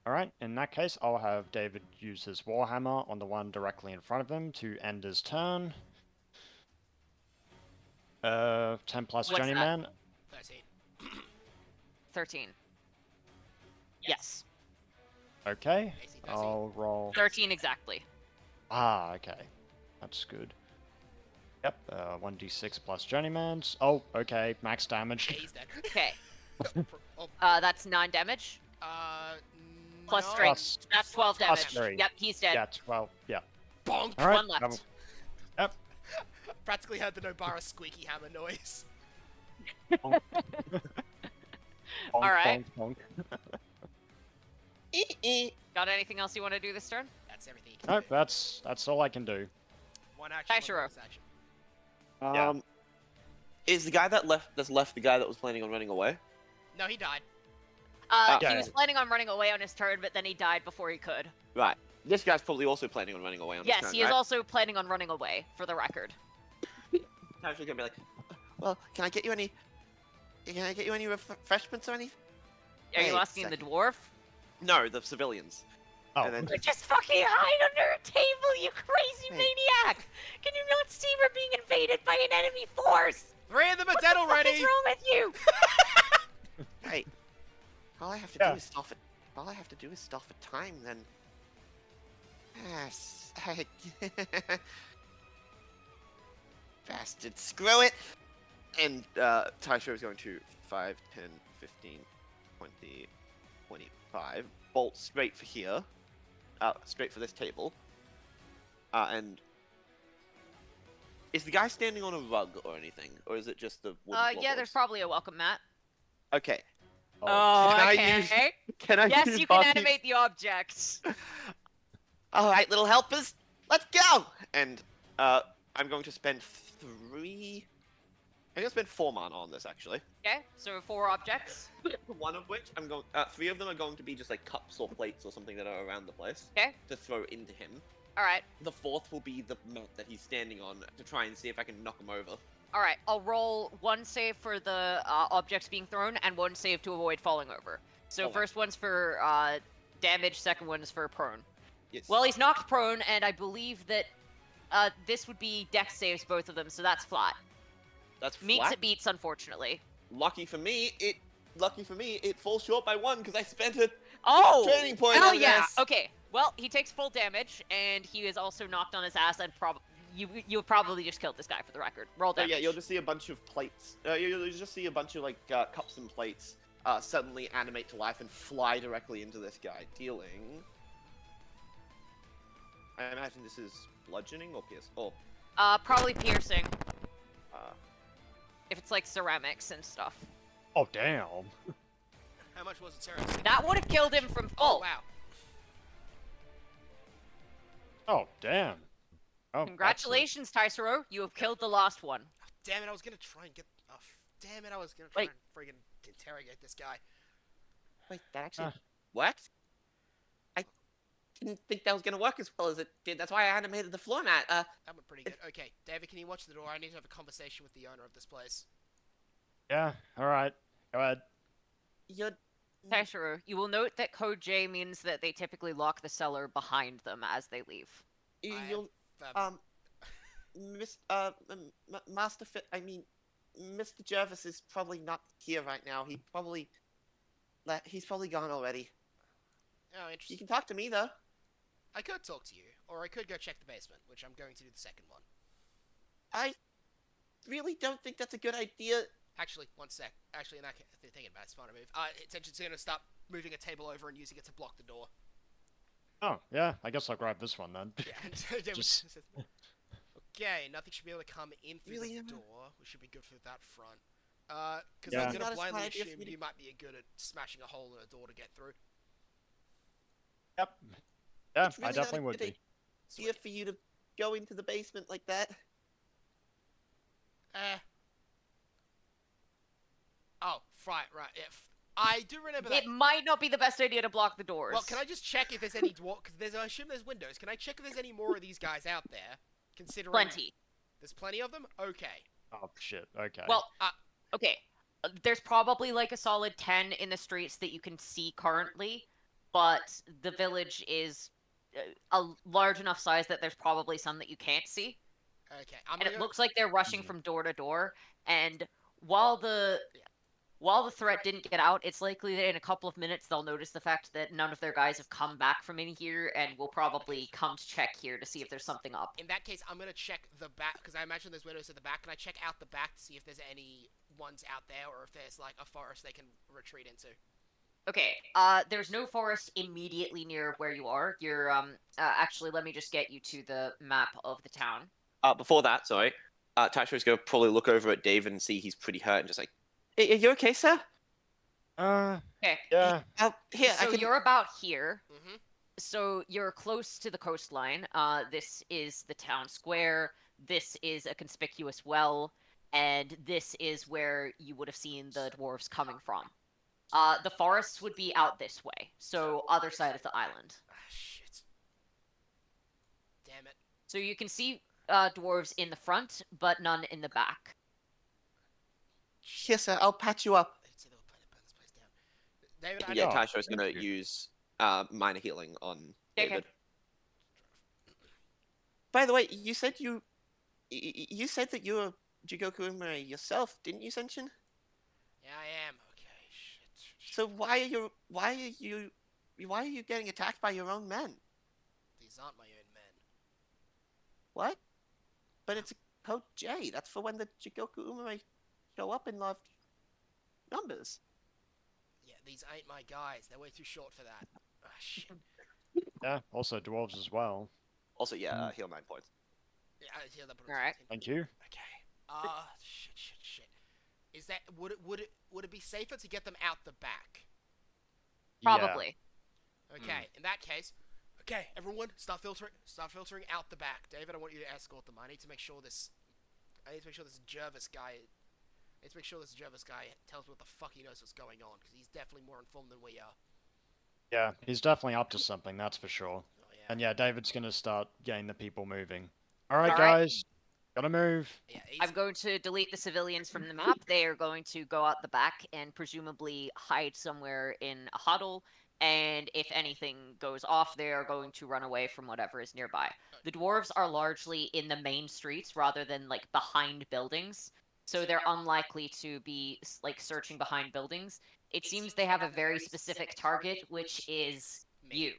all right. In that case, I'll have David use his warhammer on the one directly in front of him to end his turn. 10 plus What's that? Journeyman. 13. 13. Yes. Okay. AC 13. I'll roll. 13 exactly. Ah, okay. That's good. Yep. 1d6 plus Journeyman's. Oh, okay. Max damage. Yeah, he's dead. Okay. Oh, That's 9 damage. Plus no. strength. Plus- That's 12 plus damage. three. Yep, he's dead. Yeah, 12. Yeah. Bonk! All right. One left. Yep. Practically heard the Nobara squeaky hammer noise. Bonk, All right. bonk, Got anything else you want to do this turn? That's everything you can Nope, do. that's all I can do. One action, one Taishiro. bonus action. Yeah. Is the guy that's left the guy that was planning on running away? No, he died. He Yeah. was planning on running away on his turn, but then he died before he could. Right. This guy's probably also planning on running away on his Yes, turn, he is right? also planning on running away, for the record. Taishiro's gonna be like, well, can I get you any refreshments or anything? Are you Wait a asking the second. dwarf? No, the civilians. Oh, And then But just fucking hide under a table, you crazy Hey. maniac! Can you not see we're being invaded by an enemy force? 3 of them are What dead the fuck already! is wrong with you? hey, all I have to Yeah. do is stop at time. Then, yes, bastard, screw it. And Taisho is going to 5, 10, 15, 20, 25. Bolt straight for here. Straight for this table. And is the guy standing on a rug or anything, or is it just the wooden Yeah, floorboards? there's probably a welcome mat. Okay. Oh, Can I okay. use- Can I? Yes, use you can Barkeep- animate the objects. All right, little helpers, let's go! And I'm going to spend 3. I'm gonna spend 4 mana on this actually. Okay, so 4 objects. One of which I'm going. 3 of them are going to be just like cups or plates or something that are around the place. Okay. To throw into him. Alright, The 4th will be the mat that he's standing on to try and see if I can knock him over. alright. I'll roll 1 save for the objects being thrown and 1 save to avoid falling over. So Okay. first one's for damage, second one's for prone. Yes. Well, he's knocked prone, and I believe that this would be dex saves, both of them, so that's flat. that's Meets flat. it beats, unfortunately. Lucky for me, it falls short by 1 because I spent a Oh! training point Hell on yeah! this. Okay, well, he takes full damage, and he is also knocked on his ass, and you probably just killed this guy, for the record. Roll So damage. yeah, you'll just see a bunch of plates. You'll just see a bunch of like cups and plates suddenly animate to life and fly directly into this guy, dealing. I imagine this is bludgeoning or pierce. Oh, Probably piercing, uh, if it's like ceramics and stuff. oh, damn. How much was it, seriously? That would have killed him from Oh, full. wow. Oh, damn. Oh, Congratulations, Taisaro. You have killed the last one. Damn it, I was gonna try and get... Oh, damn it, I was gonna try Wait. and friggin' interrogate this guy. wait, that actually Ah. worked? I didn't think that was gonna work as well as it did. That's why I animated the floor mat. That went pretty good. Okay, David, can you watch the door? I need to have a conversation with the owner of this place. Yeah, alright. Go ahead. You're... Taisaro, you will note that code J means that they typically lock the cellar behind them as they leave. You'll... Um, Master Fit... I mean, Mr. Jervis is probably not here right now. He's probably gone already. oh, You interesting. can talk to me, though. I could talk to you, or I could go check the basement, which I'm going to do the second one. I really don't think that's a good idea. Actually, one sec. Actually, in that case, thinking about it, smarter move. It's gonna start moving a table over and using it to block the door. Oh, yeah, I guess I'll grab this one then. Yeah. and David Just- says, okay, nothing should be able to come in through Really, the Emma? door. We should be good for that front. Because Yeah. I'm gonna Not a smart blindly idea for assume me to- you might be good at smashing a hole in a door to get through. Yep. Yeah, It's I really not a definitely would good be. idea for you to go into the basement like that. Uh. Oh, right. Yeah, I do remember that. It might not be the best idea to block the doors. Well, can I just check if there's any dwarf? Because I assume there's windows. Can I check if there's any more of these guys out there? Considering Plenty. there's plenty of them. Okay. Oh shit. Okay. Well, Uh, okay. There's probably like a solid 10 in the streets that you can see currently, but the village is a large enough size that there's probably some that you can't see. okay. And it looks like they're rushing from door to door. And while the threat didn't get out, it's likely that in a couple of minutes they'll notice the fact that none of their guys have come back from in here and will probably come to check here to see if there's something up. In that case, I'm gonna check the back because I imagine there's windows at the back. Can I check out the back to see if there's any ones out there or if there's like a forest they can retreat into? Okay, there's no forest immediately near where you are. You're, actually, let me just get you to the map of the town. Before that, sorry, Tasha's gonna probably look over at David and see he's pretty hurt and just like, are you okay, sir? Okay. Yeah. Here, So I can. you're about here. Mm-hmm. So you're close to the coastline. This is the town square. This is a conspicuous well, and this is where you would have seen the dwarves coming from. The forests would be out this way, so other side of the island. Ah, shit. Damn it. So you can see dwarves in the front, but none in the back. Here, sir, I'll patch you up. I did say they were planning to burn this place down. David, I Yeah, know. Oh, Tasha's gonna thank you. use minor healing on Okay. David. By the way, you said you said that you were Jigoku Umare yourself, didn't you, Senshin? Yeah, I am. Okay, shit. So why are you getting attacked by your own men? These aren't my own men. What? But it's a code J. That's for when the Jigoku Umare show up in large numbers. Yeah, these ain't my guys. They're way too short for that. Ah, shit. Yeah. Also dwarves as well. Also, yeah, heal 9 points. Yeah, I hear that. All right. Thank you. Okay. Shit. Is that would it be safer to get them out the back? Probably. Okay. In that case, okay, everyone, start filtering out the back. David, I want you to escort them. I need to make sure this Jervis guy. Tells me what the fuck he knows what's going on, because he's definitely more informed than we are. Yeah. He's definitely up to something. That's for sure. Oh yeah. And yeah, David's gonna start getting the people moving. All right, All right. guys. Gotta move. Yeah. I'm going to delete the civilians from the map. They are going to go out the back and presumably hide somewhere in a huddle. And if anything goes off, they are going to run away from whatever is nearby. The dwarves are largely in the main streets rather than like behind buildings, so they're unlikely to be like searching behind buildings. It seems they have a very specific target, which is you.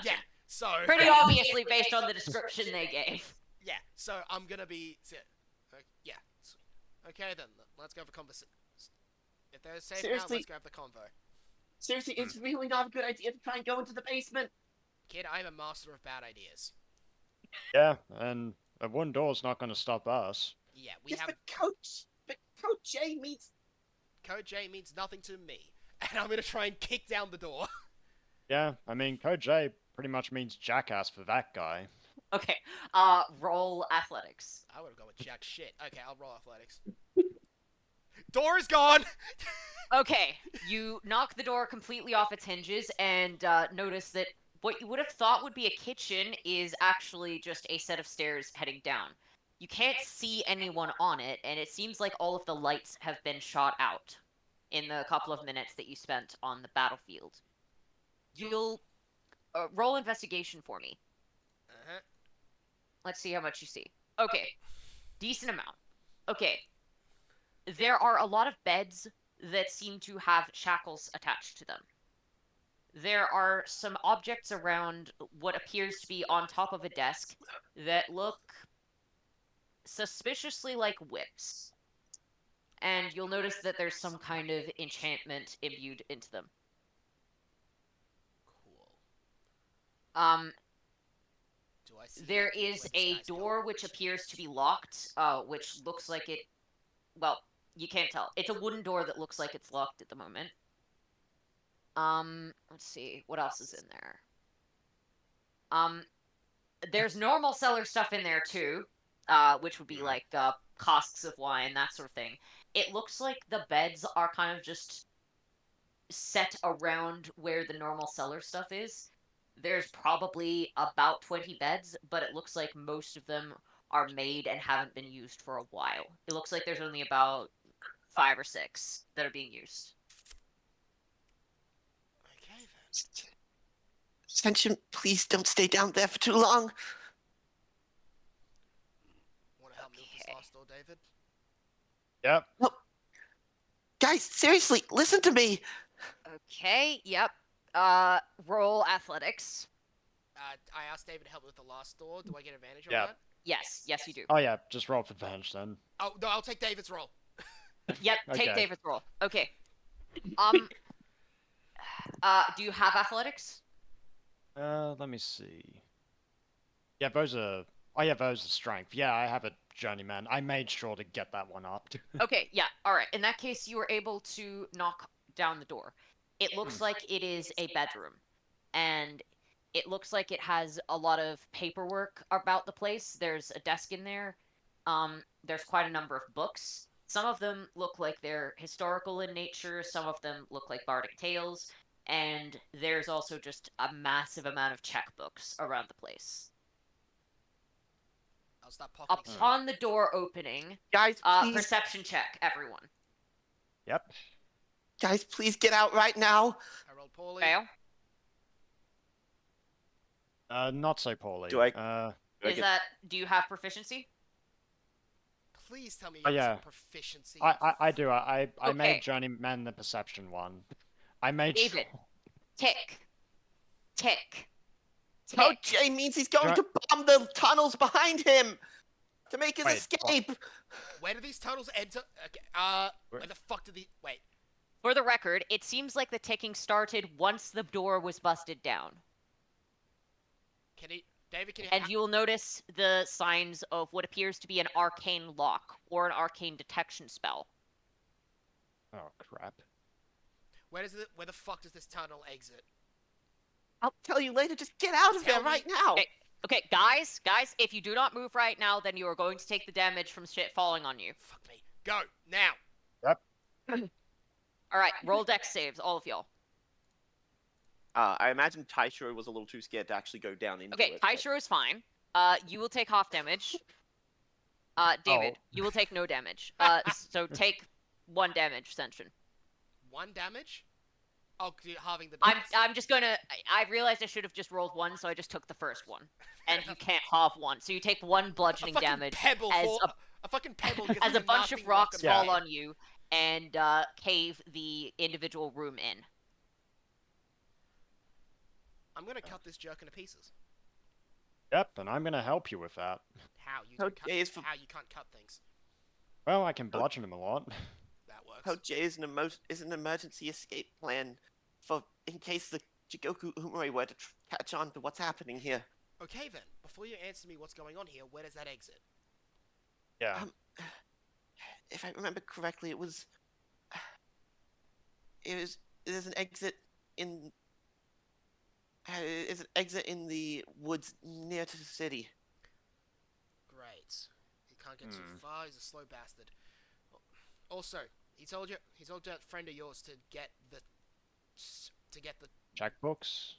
Yeah. So Pretty obviously based on the description they gave. Yeah. So I'm gonna be. Yeah. Sweet. Okay then. Let's go for conversation. If they're safe now, Seriously? let's go for the convo. Seriously, it's really not a good idea to try and go into the basement. Kid, I'm a master of bad ideas. Yeah, and a wooden door's not gonna stop us. Yeah, we Yes, have. but Code J means. Code J means nothing to me, and I'm gonna try and kick down the door. Yeah, I mean, Code J pretty much means jackass for that guy. Okay. Roll athletics. I would have gone with jack shit. Okay, I'll roll athletics. Door is gone. Okay, you knock the door completely off its hinges and notice that what you would have thought would be a kitchen is actually just a set of stairs heading down. You can't see anyone on it, and it seems like all of the lights have been shot out in the couple of minutes that you spent on the battlefield. You'll roll investigation for me. Uh-huh. Let's see how much you see. Okay, decent amount. Okay, there are a lot of beds that seem to have shackles attached to them. There are some objects around what appears to be on top of a desk that look suspiciously like whips. And you'll notice that there's some kind of enchantment imbued into them. Cool. Do I see There any is whips, a guys? door which appears to be locked, which looks like it... Well, you can't tell. It's a wooden door that looks like it's locked at the moment. Let's see. What else is in there? Um, there's normal cellar stuff in there too, which would be like casks of wine, that sort of thing. It looks like the beds are kind of just set around where the normal cellar stuff is. There's probably about 20 beds, but it looks like most of them are made and haven't been used for a while. It looks like there's only about 5 or 6 that are being used. Okay then. Ascension, please don't stay down there for too long. Want to help me with this Okay. last door, David? Yep. No. Guys, seriously, listen to me. Okay, yep. Roll athletics. I asked David to help me with the last door. Do I get advantage on Yeah. that? Yes, yes, you do. Oh yeah, just roll for advantage then. Oh no, I'll take David's roll. Yep, take Okay. David's roll. Okay. Do you have athletics? Let me see. Yeah, those are. Oh yeah, those are strength. Yeah, I have a journeyman. I made sure to get that one up. Okay, yeah, alright. In that case, you were able to knock down the door. It looks like it is a bedroom. And it looks like it has a lot of paperwork about the place. There's a desk in there. There's quite a number of books. Some of them look like they're historical in nature, some of them look like bardic tales, and there's also just a massive amount of checkbooks around the place. I'll start pocketing some. Upon the door opening, Guys, please. perception check, everyone. Yep. Guys, please get out right now. I rolled poorly. Fail. Not so poorly. Do I- Is that, do you have proficiency? Please tell me Oh, you have yeah. some proficiency. I do. I Okay. made journeyman the perception one. I made David. sure. Tick. Tick. Oh, Tick. Jay means he's going Do to bomb the tunnels behind him to make his Wait, escape. Where do these tunnels enter? Okay, where the fuck do the... Wait. For the record, it seems like the ticking started once the door was busted down. Can he... David, can you... And you will notice the signs of what appears to be an arcane lock or an arcane detection spell. Oh crap. Where the fuck does this tunnel exit? I'll tell you later. Just get out of Tell there me. right now. Okay, guys, if you do not move right now, then you are going to take the damage from shit falling on you. Fuck me. Go, now. Alright, roll dex saves, all of y'all. I imagine Taiyo was a little too scared to actually go down into Okay, it. but- Taishiro is fine. You will take half damage. David, Oh. you will take no damage. So take 1 damage, Senshin. 1 damage? Oh, 'cause you're halving the I'm dice. I'm just gonna. I realized I should have just rolled 1, so I just took the first one, and you can't halve 1, so you take 1 a bludgeoning fucking damage pebble as for... A fucking pebble because as a there's bunch nothing of rocks rock fall on on you and cave the individual room in. I'm gonna cut this jerk into pieces. Yep, and I'm gonna help you with that. How you How can cut, Jay is for- how you can't cut things. Well, I can bludgeon him a lot. That works. Oh, Jay is an emergency escape plan for in case the Jigoku Umari were to catch on to what's happening here. Okay then, before you answer me what's going on here, where does that exit? Yeah. If I remember correctly, there's an exit in the woods near to the city. Great. He can't get too far, he's a slow bastard. Also, he told that friend of yours to get the Checkbooks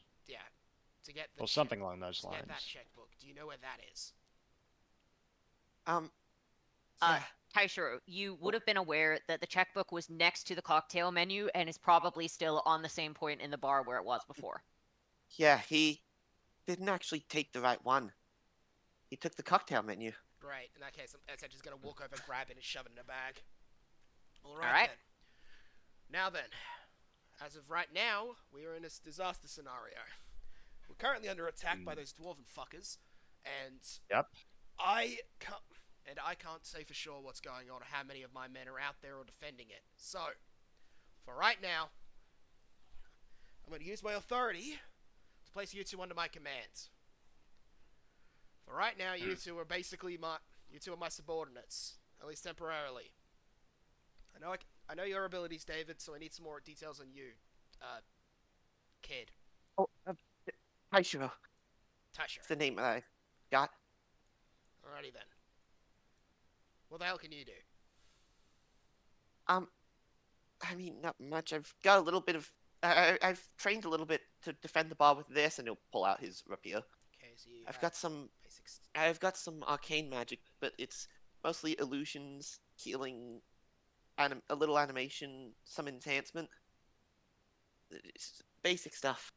to or something along those get that lines. checkbook. Do you know where that is? Yeah. Taishiro, you would have been aware that the checkbook was next to the cocktail menu and is probably still on the same point in the bar where it was before. Yeah, he didn't actually take the right one. He took the cocktail menu. Great. In that case, I'm just gonna walk over, grab it, and shove it in a bag. All Alright. right. Then. Now then, as of right now, we are in this disaster scenario. We're currently under attack by those dwarven fuckers, and Yep. I can't say for sure what's going on or how many of my men are out there or defending it. So, for right now, I'm going to use my authority to place you two under my command. For right now, you two are basically my subordinates, at least temporarily. I know your abilities, David, so I need some more details on you, kid. Oh, Taishiro. Tasha. It's the name that I got. Alrighty then. What the hell can you do? I mean, not much. I've got a little bit of. I've trained a little bit to defend the bar with this, and he'll pull out his rapier. Okay, so you I've have got some. basics. I've got some arcane magic, but it's mostly illusions, healing, a little animation, some enhancement. It's basic stuff.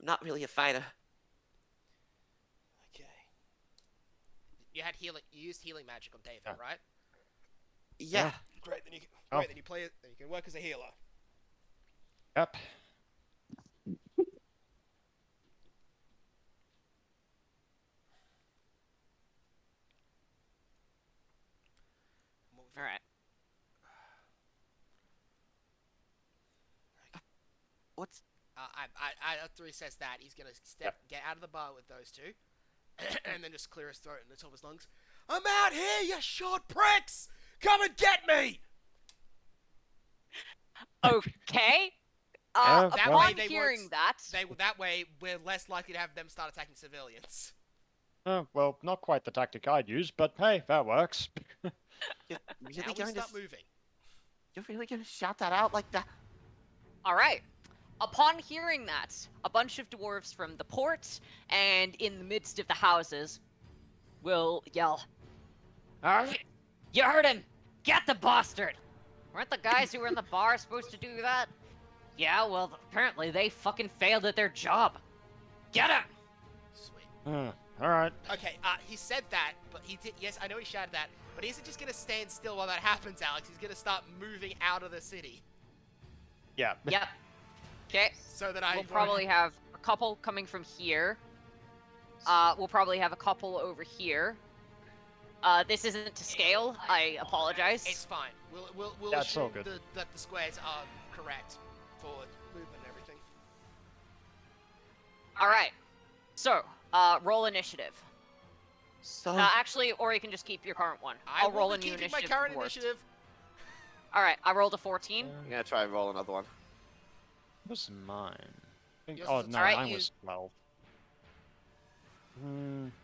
I'm not really a fighter. Okay. You had healing. You used healing magic on David, Yeah. right? Yeah. Great. Then you can. Oh. Great. Then you play it. Then you can work as a healer. Yep. What we've- All right. What's After he says that, he's gonna Yep. get out of the bar with those two, and then just clear his throat and the top of his lungs. I'm out here, you short pricks! Come and get me! Okay. Yeah, That well- way Upon they hearing won't. that, That way we're less likely to have them start attacking civilians. Well, not quite the tactic I'd use, but hey, that works. you're Now really we going to? start moving. You're really going to shout that out like that? all right. Upon hearing that, a bunch of dwarves from the port and in the midst of the houses will yell, "All right, you heard him! Get the bastard! Weren't the guys who were in the bar supposed to do that? Yeah, well, apparently they fucking failed at their job. Get him!" Sweet. All right. Okay, he said that, but he did. Yes, I know he shouted that, but he isn't just gonna stand still while that happens, Alex. He's gonna start moving out of the city, Yeah. Yep. Okay. so that I We'll probably have a couple coming from here. We'll probably have a couple over here. This isn't to scale. I apologize. It's fine. We'll Yeah, it's all assume good. that the squares are correct for movement and everything. All right. So, roll initiative. So Actually, or you can just keep your current one. I'll will roll be a new keeping initiative. my current dwarves. initiative. All right. I rolled a 14. I'm gonna try and roll another one. What's mine? Yours Oh is a no, Alright, mine you- was 12.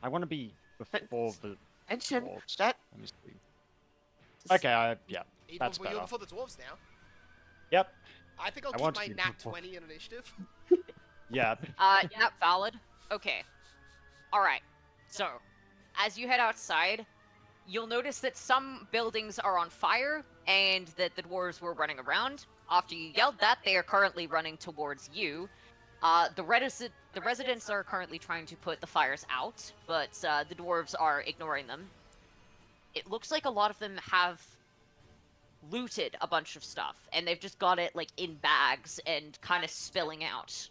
I want to be before the Mention dwarves. that. Let me see. Okay, yeah, that's You're better. before the dwarves now. Yep. I think I'll I keep want to my be nat before- 20 in initiative. Yeah. Yeah, valid. Okay. All right. So, as you head outside, you'll notice that some buildings are on fire and that the dwarves were running around. After you yelled that, they are currently running towards you. The residents are currently trying to put the fires out, but the dwarves are ignoring them. It looks like a lot of them have looted a bunch of stuff, and they've just got it like in bags and kind of spilling out.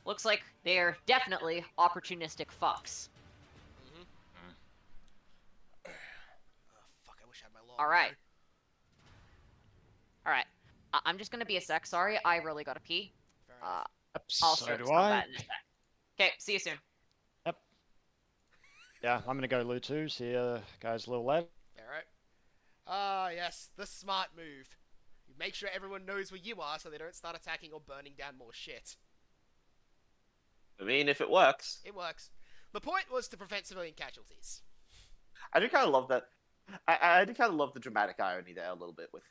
Looks like they're definitely opportunistic fucks. Oh, fuck, I wish I had my long All right. bow. All right. I'm just gonna be a sec. Sorry, I really gotta pee. Fair enough. Yep, I'll so start do this I. combat in a sec. Okay, see you soon. Yeah, I'm gonna go loot too. See you guys a little later. Alright. Ah, yes, the smart move. You make sure everyone knows where you are so they don't start attacking or burning down more shit. I mean, if it works. It works. The point was to prevent civilian casualties. I do kind of love that. I do kind of love the dramatic irony there a little bit with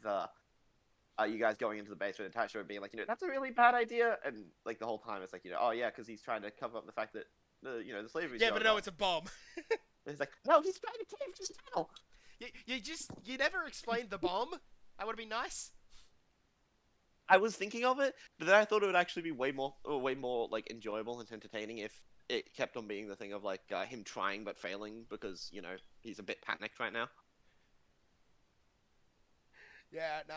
you guys going into the basement and Taiyo being like, that's a really bad idea, and like the whole time it's like, oh yeah, because he's trying to cover up the fact that the slavery. Yeah, but no, it's a bomb. It's like, no, he's trying to cave his tunnel. You never explained the bomb? That would be nice. I was thinking of it, but then I thought it would actually be way more like enjoyable and entertaining if it kept on being the thing of like him trying but failing because he's a bit panicked right now. Yeah, nah,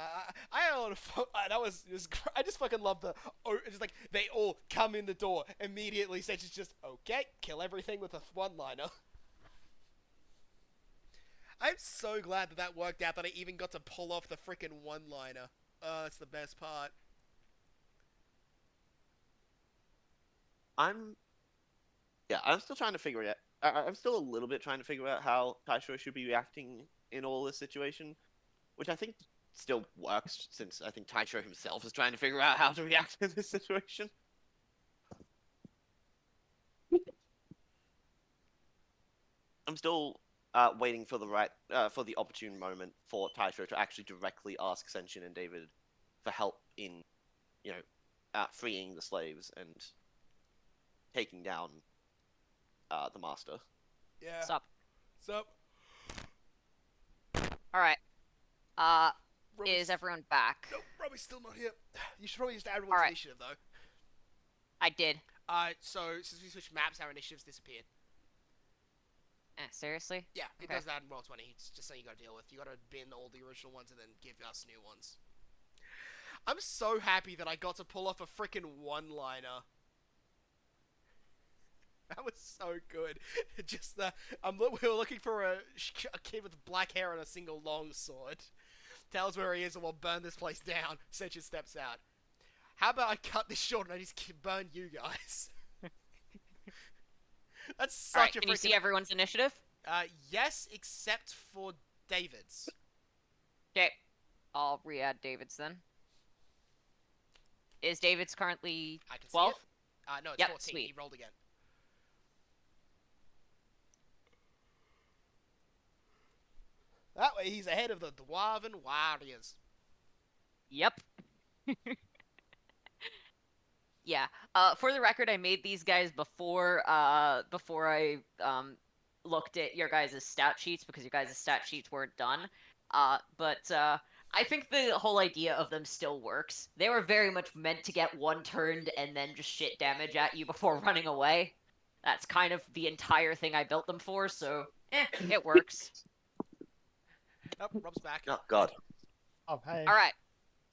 I had a lot of fun. That was just, I just fucking love just like, they all come in the door immediately, Sage is just, okay, kill everything with a one-liner. I'm so glad that worked out, that I even got to pull off the frickin' one-liner. Oh, that's the best part. I'm still trying to figure it out. I'm still a little bit trying to figure out how Taiyo should be reacting in all this situation, which I think still works, since I think Taiyo himself is trying to figure out how to react in this situation. waiting for the opportune moment for Taiyo to actually directly ask Senshin and David for help in, freeing the slaves and taking down the master. Yeah. Sup. Sup? All right. Robbie's- Is everyone back? Nope, Robbie's still not here. You should probably just add everyone's Alright. initiative, though. I did. So, since we switched maps, our initiatives disappeared. Seriously? Yeah, it Okay. does that in Roll20. It's just something you gotta deal with. You gotta bin all the original ones and then give us new ones. I'm so happy that I got to pull off a freaking one-liner. That was so good. Just we were looking for a kid with black hair and a single long sword. Tells where he is and we'll burn this place down. Sencha steps out. How about I cut this short and I just burn you guys? That's such All right. a Can you freaking... see everyone's initiative? Yes, except for David's. Okay. I'll re-add David's then. Is David's currently I can 12? see it. No, it's Yep, 14. sweet. He rolled again. That way he's ahead of the Dwarven Warriors. Yep. Yeah. For the record, I made these guys before I looked at your guys' stat sheets because your guys' stat sheets weren't done. But I think the whole idea of them still works. They were very much meant to get one turned and then just shit damage at you before running away. That's kind of the entire thing I built them for, so it works. Oh, Rob's back. Oh God. Oh, hey. All right,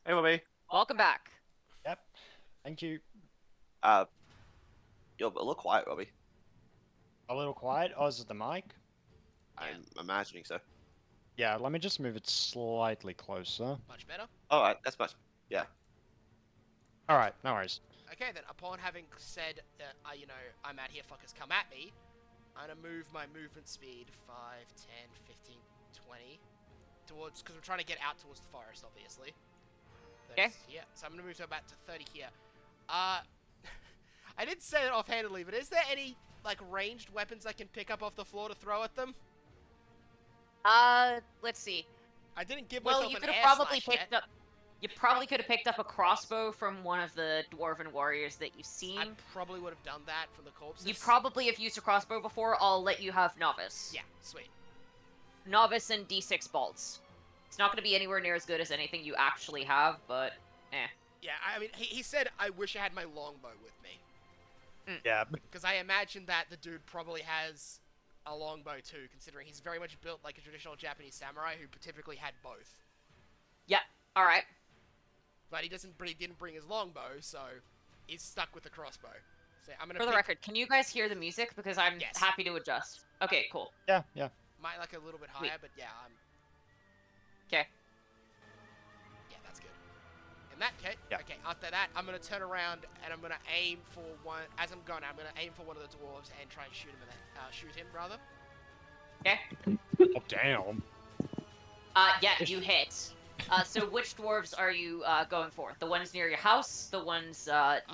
Hey, Bobby. welcome back. Yep. Thank you. You're a little quiet, Robbie. A little quiet. Oh, is it the mic? I'm imagining so. Yeah, let me just move it slightly closer. Much better. All right, that's much. Yeah. Alright, no worries. Okay, then, upon having said that, I'm out here, fuckers, come at me, I'm gonna move my movement speed 5, 10, 15, 20 towards, because we're trying to get out towards the forest, obviously. Okay. Yeah, so I'm gonna move to about to 30 here. I didn't say it offhandedly, but is there any, like, ranged weapons I can pick up off the floor to throw at them? Let's see. I didn't give Well, myself you an could air have probably slash picked yet. up. You probably could have picked up a crossbow from one of the dwarven warriors that you've seen. I probably would have done that from the corpses. You probably have used a crossbow before. I'll let you have novice. Yeah, sweet. Novice and D6 bolts. It's not going to be anywhere near as good as anything you actually have, but Yeah, I mean, he said, I wish I had my longbow with me. Yeah. Because I imagine that the dude probably has a longbow too, considering he's very much built like a traditional Japanese samurai who typically had both. yeah. All right. But he didn't bring his longbow, so he's stuck with the crossbow. So I'm gonna For the pick, record, can you guys hear the music? Because I'm Yes. happy to adjust. Okay, cool. Yeah, yeah. might like a little bit higher, but yeah, Okay. yeah, that's good. In that case, Yeah. okay, after that, I'm gonna turn around and I'm gonna aim for one. As I'm going, I'm gonna aim for one of the dwarves and try and shoot him. Shoot him rather. Okay. Oh, damn. Yeah, you hit. So which dwarves are you going for? The ones near your house? The ones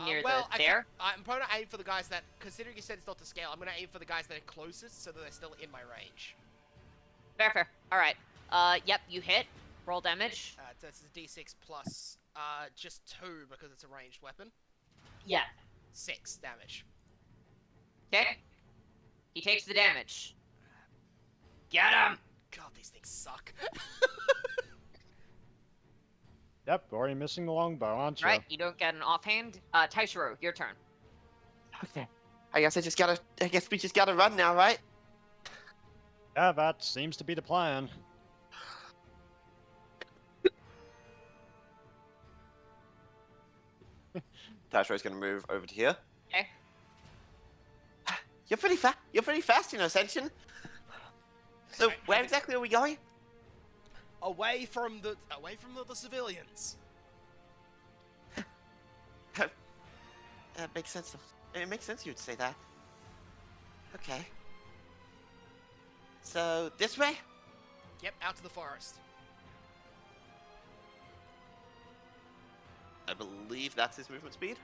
near there? I'm probably gonna aim for the guys that, considering you said it's not to scale, I'm gonna aim for the guys that are closest so that they're still in my range. Fair. All right. Yep, you hit. Roll damage. This is D6 plus just 2 because it's a ranged weapon. Yeah. 6 damage. Okay. He takes the damage. Get him! God, these things suck. Yep, already missing the longbow, aren't you? Right, you don't get an offhand. Taishiro, your turn. Okay. I guess we just gotta run now, right? Yeah, that seems to be the plan. Tashiro's gonna move over to here. Okay. You're pretty fast. You're pretty fast, Senshin. So I where think- exactly are we going? away from the civilians. That makes sense. It makes sense you'd say that. Okay. So this way? Yep, out to the forest. I believe that's his movement speed.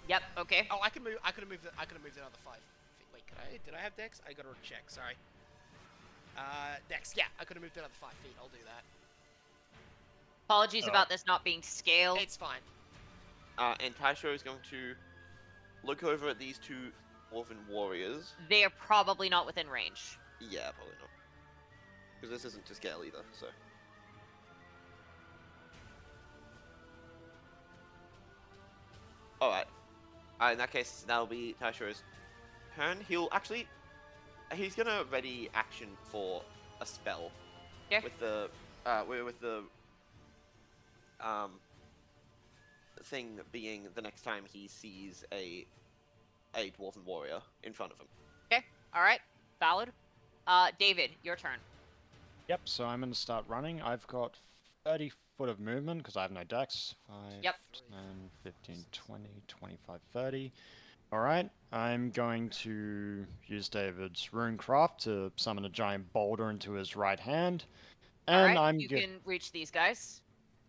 Yep. Okay. Oh, I could have moved another 5 feet. Wait, Did I have Dex? I gotta check, sorry. Dex, yeah, I could have moved another 5 feet, I'll do that. Apologies Oh. about this not being scaled. It's fine. And Taisho is going to look over at these two Dwarven warriors. They are probably not within range. Yeah, probably not. Because this isn't to scale either, so. Alright. In that case, that'll be Taisho's turn. He's gonna ready action for a spell. Yeah. With the thing being the next time he sees a Dwarven warrior in front of him. Okay, alright. Valid. David, your turn. Yep, so I'm going to start running. I've got 30 foot of movement because I have no dex. 5, Yep. 10, 15, 20, 25, 30. Alright, I'm going to use David's runecraft to summon a giant boulder into his right hand. And Alright, you can reach these guys.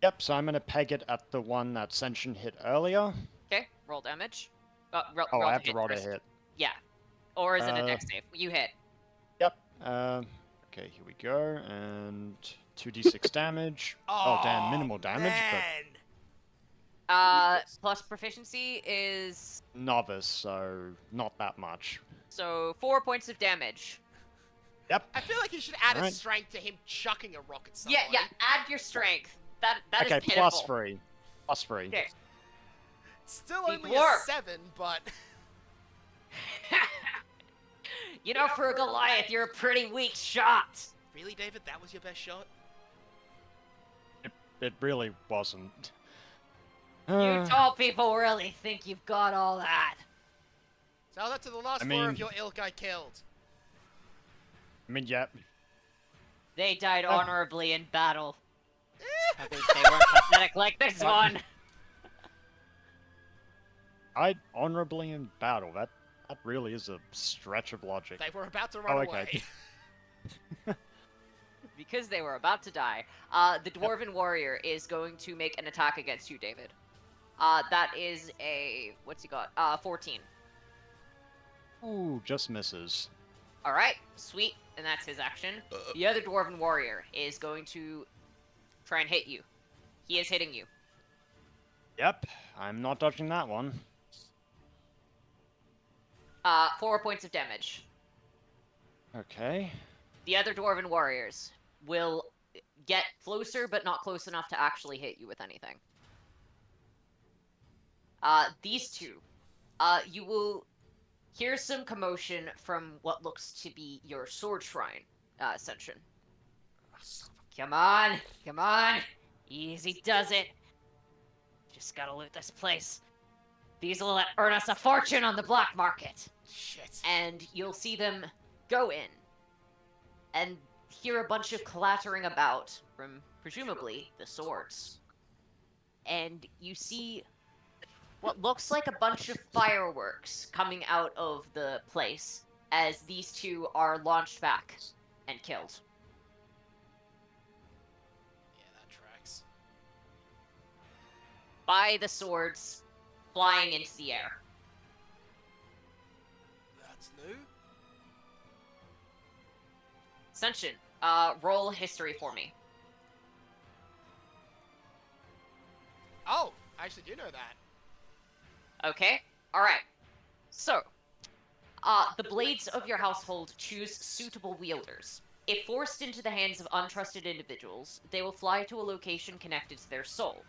Yep, so I'm going to peg it at the one that Sunshe hit earlier. Okay, roll damage. Oh, roll I have to roll first. to hit. Yeah. Or is it a dex save? You hit. Yep. Okay, here we go. And 2d6 damage. Oh, damn, minimal damage, Man. Plus proficiency is... but novice, so not that much. So, 4 points of damage. Yep. I feel like you should add a Alright. strength to him chucking a rock at somebody. Yeah, add your strength. That is Okay, pitiful. +3. +3. Okay. Still The only dwarf. a 7, but... You know, for a Goliath, you're a pretty weak shot. Really, David? That was your best shot? It really wasn't. You tall people really think you've got all that. Tell that to the last I 4 of mean- your ilk I killed. I mean, yep. They died honorably in battle. At least they weren't pathetic like this one. Died honorably in battle. That really is a stretch of logic. They were about to run okay. away. Because they were about to die. The Dwarven Warrior is going to make an attack against you, David. That is a... What's he got? 14. Ooh, just misses. Alright, sweet. And that's his action. The other Dwarven Warrior is going to try and hit you. He is hitting you. Yep, I'm not dodging that one. 4 points of damage. Okay. The other Dwarven Warriors will get closer, but not close enough to actually hit you with anything. These two. You will hear some commotion from what looks to be your sword shrine, Sunshe. Come on, come on. Easy does it. Just gotta loot this place. These will earn us a fortune on the black market. Shit. And you'll see them go in and hear a bunch of clattering about from, presumably, the swords. And you see what looks like a bunch of fireworks coming out of the place as these two are launched back and killed. Yeah, that tracks. By the swords flying into the air. That's new. Sunshe, roll history for me. Oh, I actually do know that. Okay, alright. So, the blades of your household choose suitable wielders. If forced into the hands of untrusted individuals, they will fly to a location connected to their soul.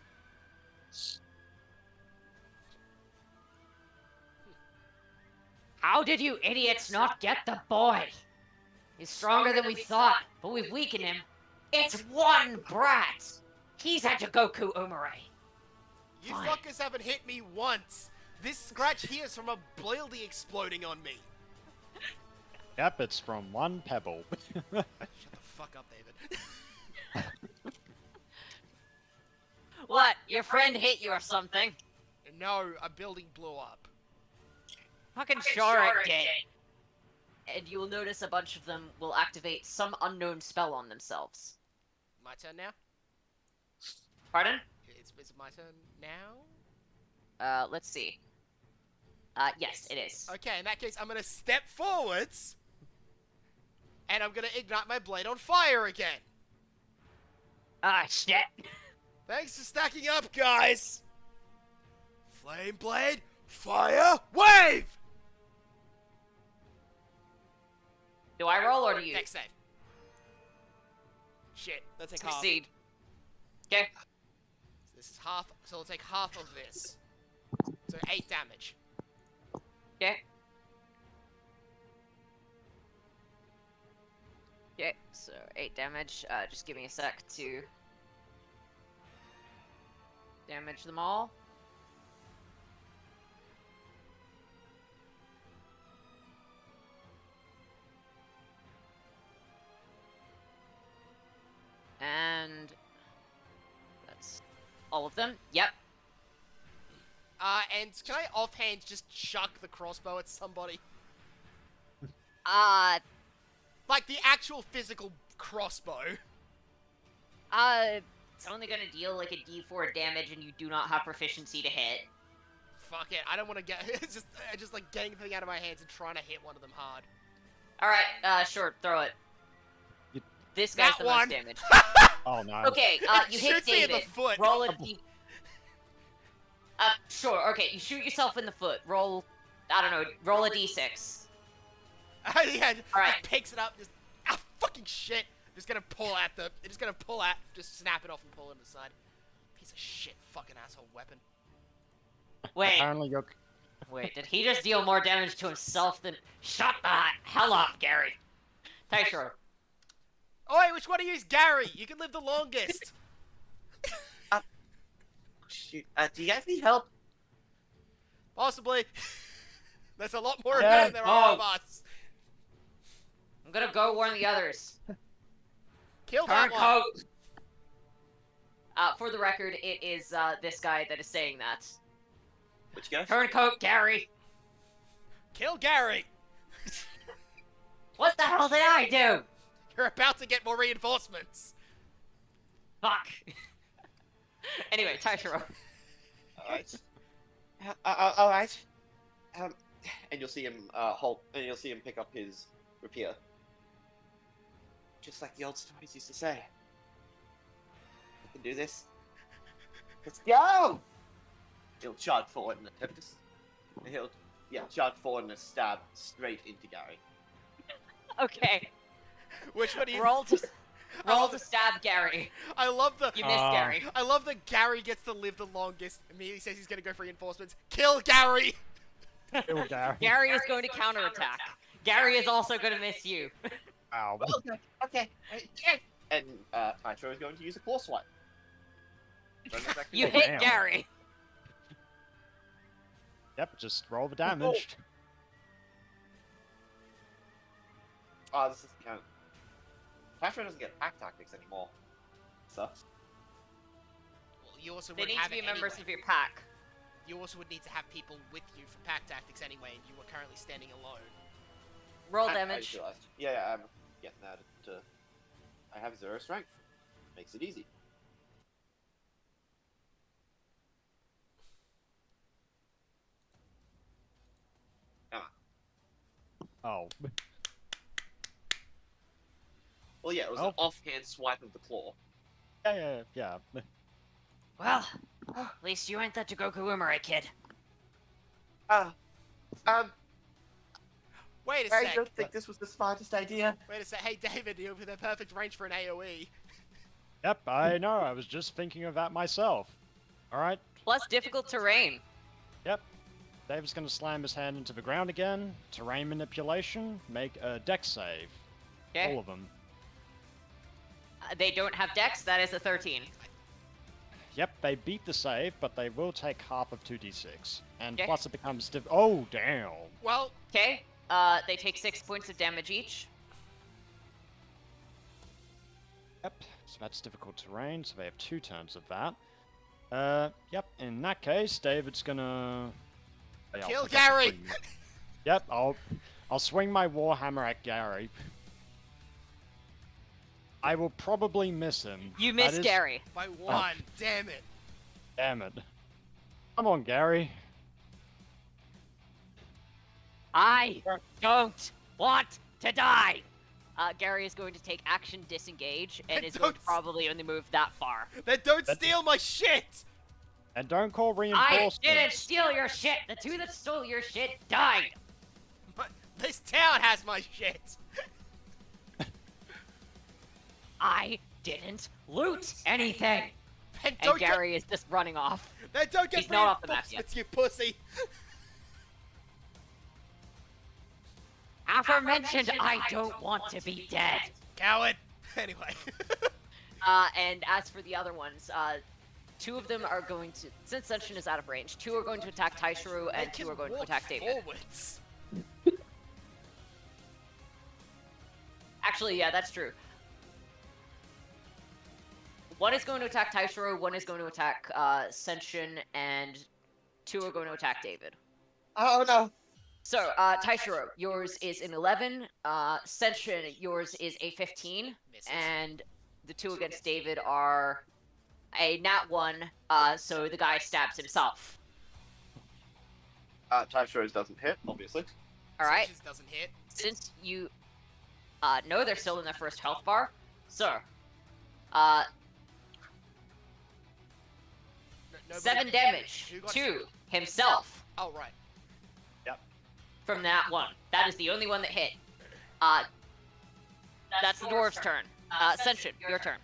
How did you idiots not get the boy? He's stronger than we thought, but we've weakened him. It's one brat! He's at Goku Umare. You Fine. fuckers haven't hit me once. This scratch here is from a blildy exploding on me. Yep, it's from one pebble. Shut the fuck up, David. What? Your friend hit you or something? No, a building blew up. Fucking sure it did. And you will notice a bunch of them will activate some unknown spell on themselves. My turn now? Pardon? Is it my turn now? Let's see. Yes, it is. Okay, in that case, I'm gonna step forwards, and I'm gonna ignite my blade on fire again. Ah, shit. Thanks for stacking up, guys. Flame blade, fire, wave. Do I roll or do you? Dex save. Shit, let's take half. Succeed. Okay. So this is half, so we'll take half of this. So 8 damage. Okay. Okay, so 8 damage. Just give me a sec to damage them all. And that's all of them. Yep. And can I offhand just chuck the crossbow at somebody? Like the actual physical crossbow. It's only gonna deal like a D4 damage, and you do not have proficiency to hit. Fuck it, I don't want to get just like getting the thing out of my hands and trying to hit one of them hard. All right, sure, throw it. This guy's That the one. most damage. Oh no. Okay, you hit Shoots me in David. the foot. Roll a D. Sure. Okay, you shoot yourself in the foot. Roll. I don't know. Roll a D6. Yeah, Alright. just picks it up, just fucking shit. Just gonna pull at just snap it off and pull it aside. Piece of shit, fucking asshole weapon. Wait. Apparently you're... Wait. Did he just deal more damage to himself than? Shut the hell up, Gary. Taiyo. Oi, which one of you is Gary? You can live the longest. Shoot. Do you guys need help? Possibly. There's a lot more of Yeah. them than there are of Oh. us. I'm gonna go warn the others. Kill that one. Turncoat. For the record, it is this guy that is saying that. Which guy? Turncoat, Gary. Kill Gary. What the hell did I do? You're about to get more reinforcements. Fuck. Anyway, Taiyo. Alright. Alright. And you'll see him and you'll see him pick up his rapier. Just like the old stories used to say. I can do this. Let's go! He'll charge forward and attempt to... charge forward and a stab straight into Gary. Okay. Which one do you... Roll to stab Gary. I love the... You missed Gary. I love that Gary gets to live the longest. Immediately says he's gonna go for reinforcements. Kill Gary! Kill Gary. Gary is going to counterattack. Gary is also going to miss you. Ow. Okay. And Taiyo is going to use a claw swipe. You Oh, hit damn. Gary. Yep, just roll the damage. Oh, this doesn't count. Taiyo doesn't get pack tactics anymore. Sucks. Well, you also They would need have to be it members anyway. of your pack. You also would need to have people with you for pack tactics anyway, and you were currently standing alone. Roll I damage. just realized. Yeah, I'm getting that to... I have 0 strength. Makes it easy. Oh. Well, yeah, it was Oh. an offhand swipe of the claw. Yeah. Well, at least you ain't that Goku Umarai kid. Wait a I sec. don't think this was the smartest idea. Wait a sec. Hey, David, you're within perfect range for an AoE. Yep, I know. I was just thinking of that myself. Alright. Plus difficult terrain. Yep. David's gonna slam his hand into the ground again. Terrain manipulation. Make a dex save. Okay. All of them. They don't have dex. That is a 13. Yep, they beat the save, but they will take half of 2d6. And Okay. plus it becomes... Oh, damn. Well, Okay. They take 6 points of damage each. Yep, so that's difficult terrain, so they have 2 turns of that. Yep, in that case, David's gonna... Yeah, I'll Kill pick up the Gary! 3. Yep, I'll swing my Warhammer at Gary. I will probably miss him. You That missed is- Gary. by one. Damn it. Damn it. Come on, Gary. I don't want to die. Gary is going to take action disengage and is going to probably only move that far. Then don't steal my shit! And don't call I reinforcements. didn't steal your shit. The two that stole your shit died. This town has my shit! I didn't loot anything. Then And don't Gary is just running off. Then don't get He's not off the map yet. reinforcements, you pussy! Aforementioned, I don't want to be dead. Coward! Anyway. And as for the other ones, two of them are going to, since Sunshe is out of range, two are going to attack Taishiru and two are going to attack David. Forwards. Actually, yeah, that's true. One is going to attack Taishiru, one is going to attack Senshin, and two are going to attack David. Oh no. So, Taishiru, yours is an 11, Senshin, yours is a 15, Misses. and the two against David are a nat 1, so the guy stabs himself. Type doesn't hit, obviously. Alright? Just doesn't hit. Since you know they're still in their first health bar, so, Nobody- 7 damage Who got- to himself Oh, right. from that one. That is the only one that hit. That's the dwarf's turn. Senshin, your turn.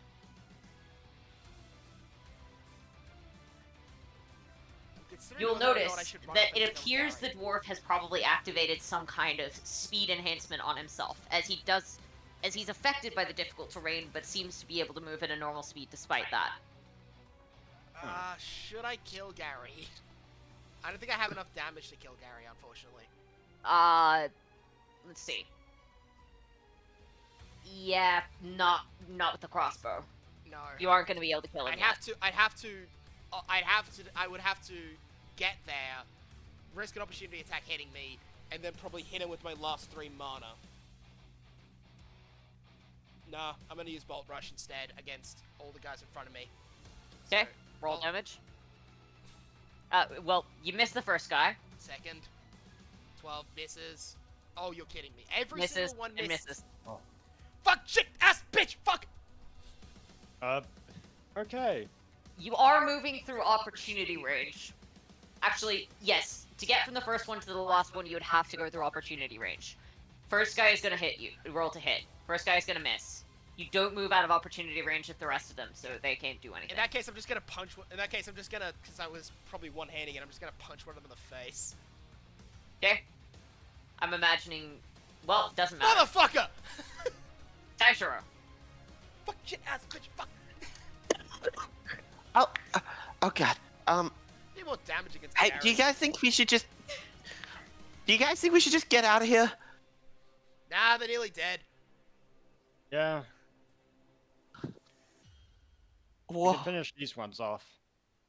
Considering You'll whether or not I notice should run that up and it kill appears the Gary. dwarf has probably activated some kind of speed enhancement on himself, as he's affected by the difficult terrain, but seems to be able to move at a normal speed despite that. Should I kill Gary? I don't think I have enough damage to kill Gary, unfortunately. Let's see. Yeah, not with the crossbow. No. You aren't going to be able to kill him I'd yet. I would have to get there, risk an opportunity attack hitting me, and then probably hit him with my last 3 mana. Nah, I'm gonna use Bolt Rush instead against all the guys in front of me. Okay, So, roll I'll- damage. Well, you missed the first guy. Second. 12 misses. Oh, you're kidding me. Every Misses single one and misses. misses. Fuck, shit, ass, bitch, fuck! Okay. You are moving through opportunity range. Actually, yes. To get from the first one to the last one, you would have to go through opportunity range. First guy is gonna hit you. Roll to hit. First guy is gonna miss. You don't move out of opportunity range with the rest of them, so they can't do anything. In that case, I'm just gonna punch. In that case, I'm just gonna, because I was probably one-handing it. I'm just gonna punch one of them in the face. Okay. I'm imagining. Well, doesn't matter. Motherfucker! Taishiro. Fuck, shit, ass, bitch, fuck. Oh god. Need more damage against Hey, Gary. do you guys think we should just? Do you guys think we should just get out of here? Nah, they're nearly dead. Yeah. We Whoa. can finish these ones off.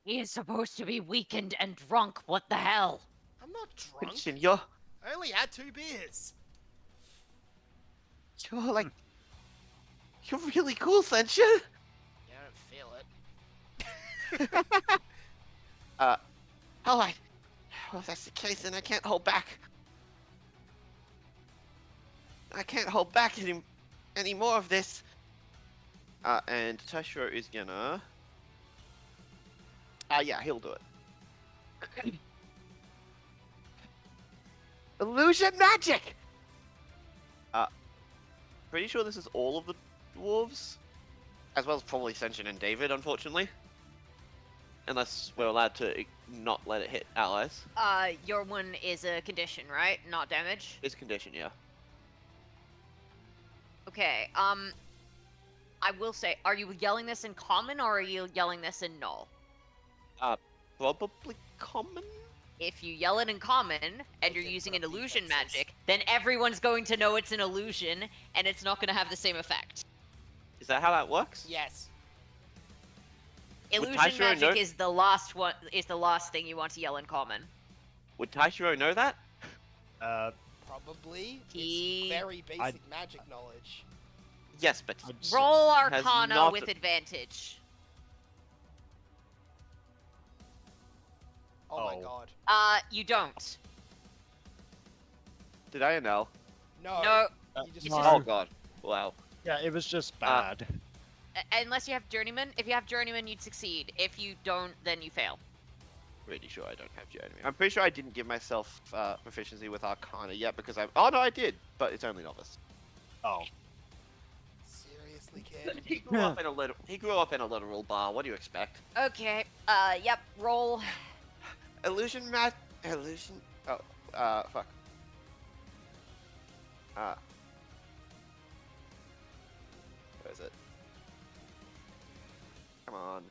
He is supposed to be weakened and drunk. What the hell? I'm not drunk. Christian, you're I only had 2 beers. like you're really cool, Sunshe. Yeah, I don't feel it. Alright. Well, if that's the case, then I can't hold back. I can't hold back any more of this. And Tashiro is gonna. Yeah, he'll do it. Illusion magic! Pretty sure this is all of the dwarves. As well as probably Senshin and David, unfortunately. Unless we're allowed to not let it hit allies. Your one is a condition, right? Not damage? It's condition, yeah. Okay, I will say, are you yelling this in common or are you yelling this in null? Probably common? If you yell it in common and you're Okay, using put an up illusion defenses. magic, then everyone's going to know it's an illusion and it's not going to have the same effect. Is that how that works? Yes. Would Illusion Taishiro magic know- is the last one. Is the last thing you want to yell in common. Would Taishiro know that? Probably. He- It's very basic magic knowledge. Yes, but Roll has Arcana not- with advantage. Oh my Oh. god. You don't. Did I or no? No. No, You just it's no. just- Oh god. Wow. Yeah, it was just bad. unless you have journeyman. If you have journeyman, you'd succeed. If you don't, then you fail. Pretty sure I don't have journey. I'm pretty sure I didn't give myself proficiency with Arcana yet because I. Oh no, I did, but it's only novice. Oh. Seriously, kid. He grew up in a little. He grew up in a literal bar. What do you expect? Okay. Yep. Roll. Illusion. Oh. Fuck. Where is it? Come on.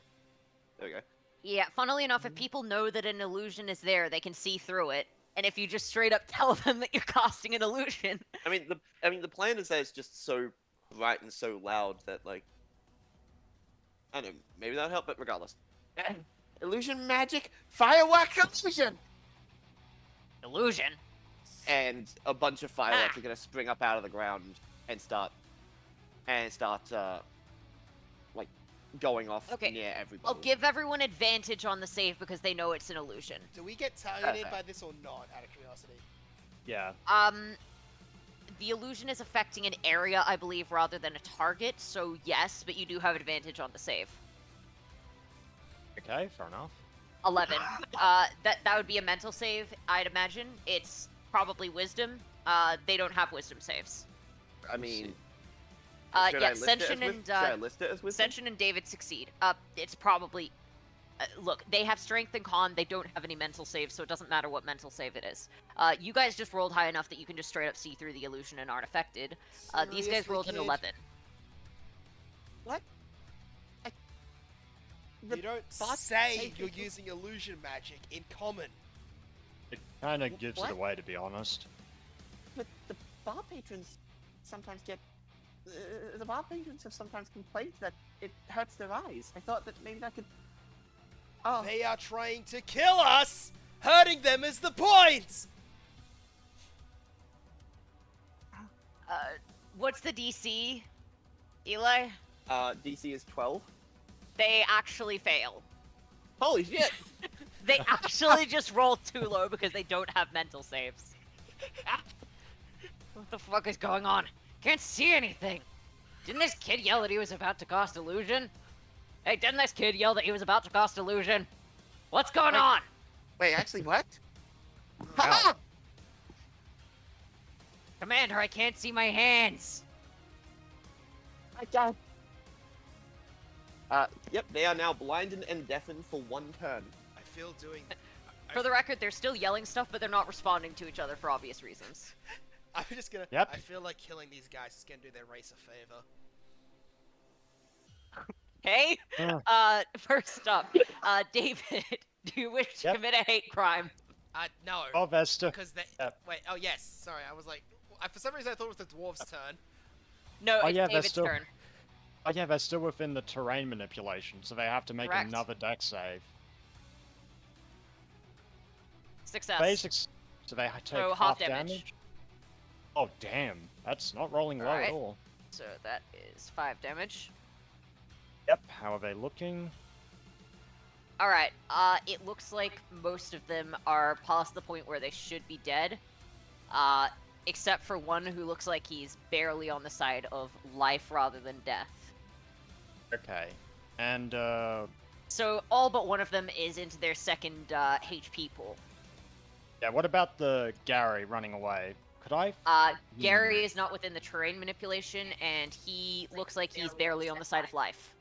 There we go. Yeah. Funnily enough, if people know that an illusion is there, they can see through it. And if you just straight up tell them that you're casting an illusion, I mean, the plan is that it's just so bright and so loud that like. I don't know. Maybe that'll help, but regardless. Illusion magic firework illusion. illusion. And a bunch of fireworks are gonna spring up out of the ground and start like going off Okay, near everybody. I'll give everyone advantage on the save because they know it's an illusion. Do we get targeted by this or not, out of curiosity? Yeah. The illusion is affecting an area, I believe, rather than a target. So yes, but you do have advantage on the save. Okay, fair enough. 11. That would be a mental save, I'd imagine. It's probably wisdom. They don't have wisdom saves. I mean, Yeah, Senshin and should I list it as wisdom? Senshin and David succeed. It's probably. Look, they have strength and con. They don't have any mental saves, so it doesn't matter what mental save it is. You guys just rolled high enough that you can just straight up see through the illusion and aren't affected. These guys Seriously, rolled an kid? 11. What? You don't say you're using illusion magic in common. It kind of gives What? it away, to be honest. But the bar patrons sometimes get. The bar patrons have sometimes complained that it hurts their eyes. I thought that maybe that could. Oh. They are trying to kill us! Hurting them is the point! What's the DC, Eli? DC is 12. They actually fail. Holy shit! They actually just roll too low because they don't have mental saves. What the fuck is going on? Can't see anything. Didn't this kid yell that he was about to cast illusion? Hey, didn't this kid yell that he was about to cast illusion? What's going Wait. on? Wait, actually, what? Ow. Commander, I can't see my hands. My god. Yep, they are now blinded and deafened for one turn. I feel doing... For the record, they're still yelling stuff, but they're not responding to each other for obvious reasons. I'm just gonna... Yep. I feel like killing these guys is gonna do their race a favor. Okay? Yeah. First up, David, do you wish to Yep. commit a hate crime? No. Oh, Vesta. Because they... Yep. Wait, oh yes, sorry, I was like... for some reason I thought it was the dwarves' turn. No, Oh, it's yeah, that's David's still- turn. Oh yeah, they're still within the terrain manipulation, so they have to make Correct. another deck save. Success. Basics. So they take So, half half damage. damage. Oh damn, that's not rolling low Alright. at all. So that is 5 damage. Yep. How are they looking? Alright, it looks like most of them are past the point where they should be dead. Except for one who looks like he's barely on the side of life rather than death. Okay. And So all but one of them is into their second HP pool. yeah, what about the Gary running away? Could I? Gary is not within the terrain manipulation, and he looks like he's barely on the side of life.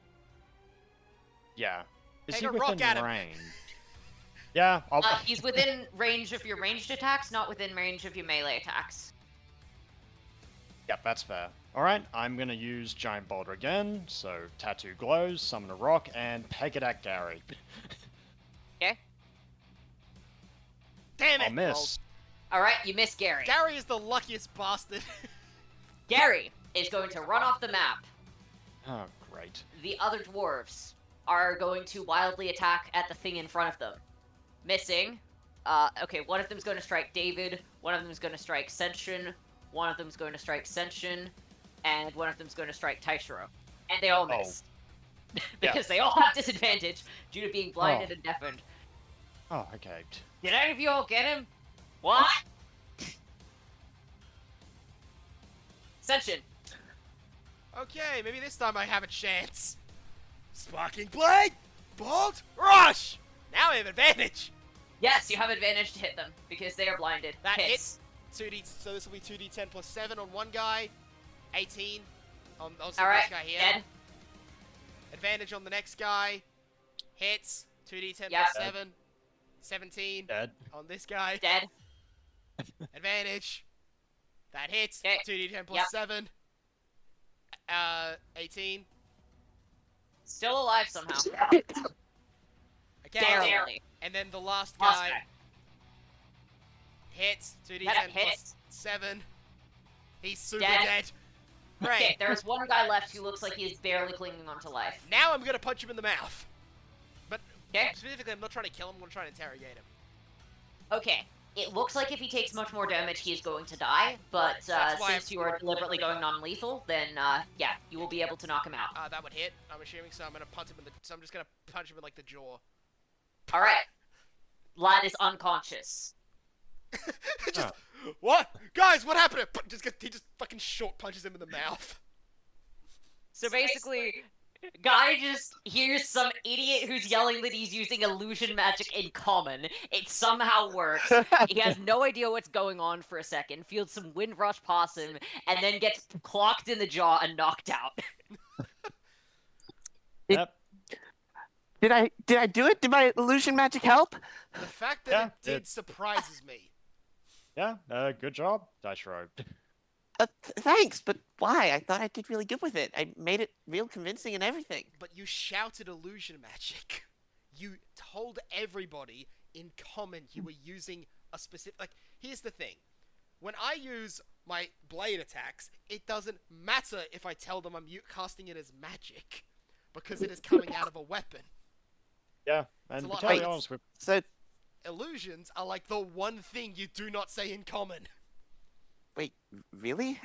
Yeah. Is Take he a rock within at him. range? Yeah, I'll. He's within range of your ranged attacks, not within range of your melee attacks. Yep, that's fair. Alright, I'm gonna use Giant Boulder again, so Tattoo Glows, Summon a Rock, and peg it at Gary. Okay? Damn it! I'll miss. Alright, you miss Gary. Gary is the luckiest bastard. Gary is going to run off the map. Oh, great. The other dwarves are going to wildly attack at the thing in front of them. Missing. Okay, one of them's going to strike David, one of them's going to strike Senshin, one of them's going to strike Senshin, and one of them's going to strike Taishiro. And they all Oh. miss. because Yes. they all have disadvantage due to being blinded Oh. and deafened. Oh, okay. Did any of you all get him? What? Senshin. Okay, maybe this time I have a chance. Sparking Blade! Bolt! Rush! Now I have advantage! Yes, you have advantage to hit them because they are blinded. That hits. 2d, so this will be 2d10 plus 7 on one guy. 18 on this Alright, guy here. dead. Advantage on the next guy. Hits. 2d10 Yep. plus 7. 17 Dead. on this guy. Dead. Advantage. That hits. Okay. 2d10 plus Yep. 7. 18. Still alive somehow. Okay. Barely. And then the last Last guy guy. hits. 2d10 That plus hits. 7. He's super Dead. dead. Okay, Great. there's one guy left who looks like he is barely clinging onto life. Now I'm gonna punch him in the mouth. But Okay. specifically, I'm not trying to kill him. I'm gonna try and interrogate him. Okay. It looks like if he takes much more damage, he is going to die, but That's why since you are deliberately going non-lethal, then, yeah, you will be able to knock him out. That would hit. I'm assuming, so I'm gonna punch him in the. So I'm just gonna punch him in like the jaw. Alright. Lad is unconscious. Just what, guys? What happened? He just fucking short punches him in the mouth. So basically, guy just hears some idiot who's yelling that he's using illusion magic in common. It somehow works. He has no idea what's going on for a second, feels some wind rush past him, and then gets clocked in the jaw and knocked out. Yep. Did I do it? Did my illusion magic help? The fact that Yeah, it did it- surprises me. Yeah, good job, Dice Rogue. Thanks, but why? I thought I did really good with it. I made it real convincing and everything. But you shouted illusion magic. You told everybody in common you were using a specific. Like, here's the thing: when I use my blade attacks, it doesn't matter if I tell them I'm casting it as magic, because it is coming out of a weapon. Yeah, a and to be lot totally harder. honest with So, Illusions are like the one thing you do not say in common. wait, really?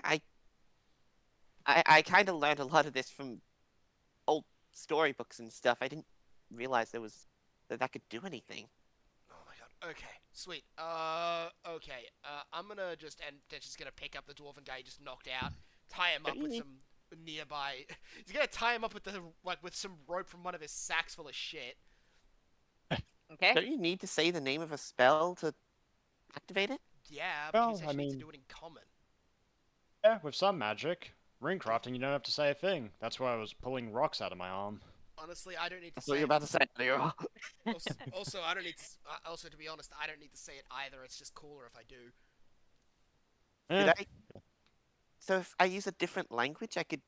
I kind of learned a lot of this from old storybooks and stuff. I didn't realize that could do anything. Oh my god. Okay. Sweet. Okay. I'm gonna just gonna pick up the dwarven guy he just knocked out, tie him up with some nearby. He's gonna tie him up with some rope from one of his sacks full of shit. Okay? Don't you need to say the name of a spell to activate it? Yeah, but you Well, I essentially need to mean- do it in common. yeah, with some magic, ring crafting, you don't have to say a thing. That's why I was pulling rocks out of my arm. Honestly, I don't need to That's what say you're it. about to say. Leo. Also, I don't need to. Also, to be honest, I don't need to say it either. It's just cooler if I do. Eh, Did I? So if I use a different language, I could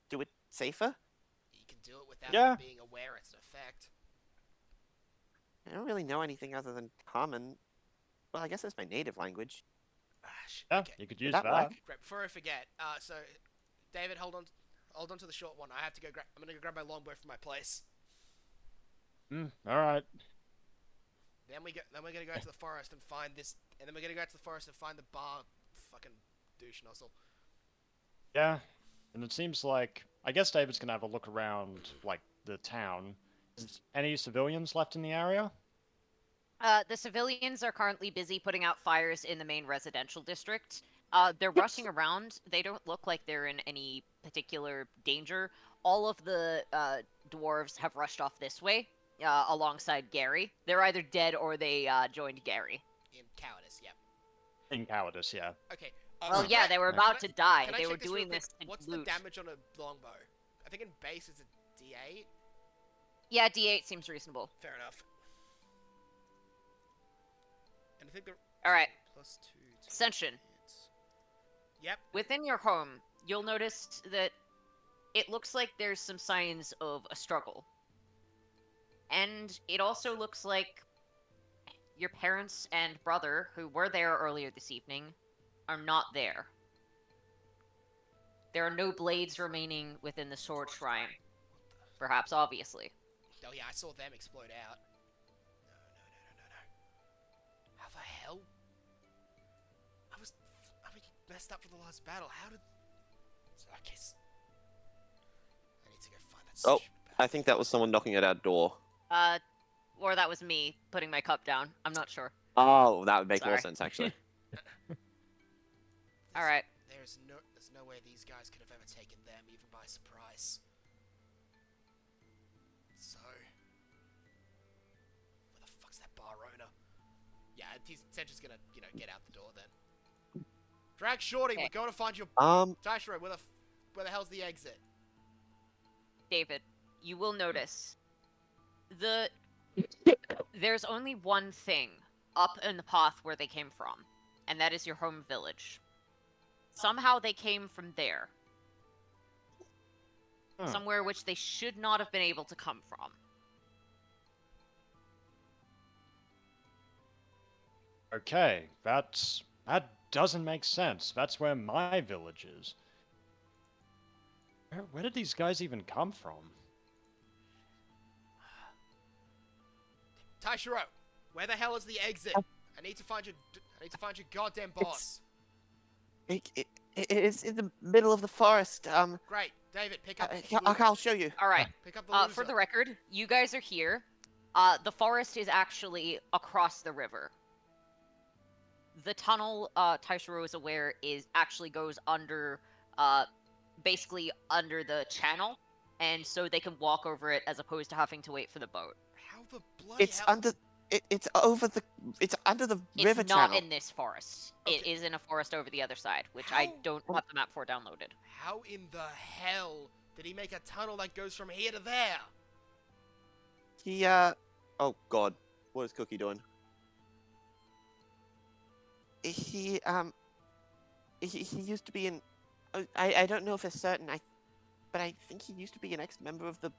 do it safer. You can do it without Yeah. being aware it's an effect. I don't really know anything other than common. Well, I guess that's my native language. yeah, Okay. you could use that that. work? Great. Before I forget, so David, hold on to the short one. I have to go. I'm gonna go grab my longbow from my place. Alright. Then we're gonna go to the forest and find this. And then we're gonna go to the forest and find the bar. Fucking douche nozzle. Yeah, and it seems like I guess David's gonna have a look around, like the town. Is any civilians left in the area? The civilians are currently busy putting out fires in the main residential district. They're rushing around. They don't look like they're in any particular danger. All of the dwarves have rushed off this way, alongside Gary. They're either dead or they joined Gary. In cowardice. Yep. In cowardice, yeah. Okay. Well, can yeah, I- they were can about I- to die. can I They check were this real doing quick? this to What's loot. the damage on a longbow? I think in base it's a D8. Yeah, D8 seems reasonable. Fair enough. And I think the Alright, plus 2 to Senshin. hits. Yep. Within your home, you'll notice that it looks like there's some signs of a struggle. And it also looks like your parents and brother, who were there earlier this evening, are not there. There are no blades remaining within the sword shrine. Perhaps obviously. Oh yeah, I saw them explode out. No. How the hell? I messed up for the last battle. How did? I guess I need to go find that. Oh, stupid I think that was someone knocking at our door. Or that was me putting my cup down. I'm not sure. Oh, that would make more Sorry. sense, actually. There's- Alright. There's no way these guys could have ever taken them, even by surprise. So... Where the fuck's that bar owner? Yeah, he's essentially gonna, you know, get out the door then. Drag Shorty, Okay. we're going to find your... Taishiro, where the hell's the exit? David, you will notice there's only one thing up in the path where they came from, and that is your home village. Somehow they came from there. Huh. Somewhere which they should not have been able to come from. Okay, that doesn't make sense. That's where my village is. Where did these guys even come from? Taishiro, where the hell is the exit? I need to find your goddamn boss. It's in the middle of the forest. Great, David, pick up. I'll show you. Alright, Pick up the loser. for the record, you guys are here. The forest is actually across the river. The tunnel, Taishiro is aware, actually goes under, basically under the channel, and so they can walk over it as opposed to having to wait for the boat. How the bloody It's hell? it's under the It's river not channel. in this forest. Okay. It is in a forest over the other side, which I How? don't have the map for downloaded. How in the hell did he make a tunnel that goes from here to there? He oh god, what is Cookie doing? He used to be an I don't know if it's certain, but I think he used to be an ex-member of the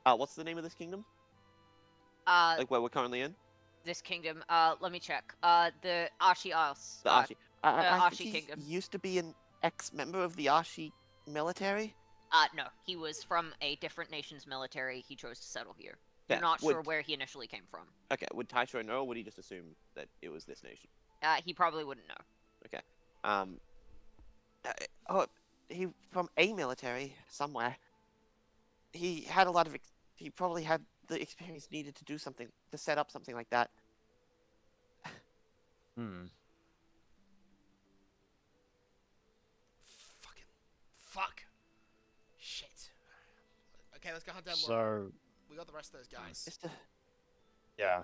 what's the name of this kingdom? Like where we're currently in? This kingdom, let me check. The Ashi Isles. The Ashi. I Ashi think he kingdom. used to be an ex-member of the Ashi military. No, he was from a different nation's military. He chose to settle here. Yeah, You're not would- sure where he initially came from. Okay, would Taishiro know, or would he just assume that it was this nation? He probably wouldn't know. He from a military somewhere. He had a lot of. He probably had the experience needed to do something to set up something like that. Fuck. Shit. Okay, let's go hunt down more. So, We got the rest of those guys. Just to, yeah.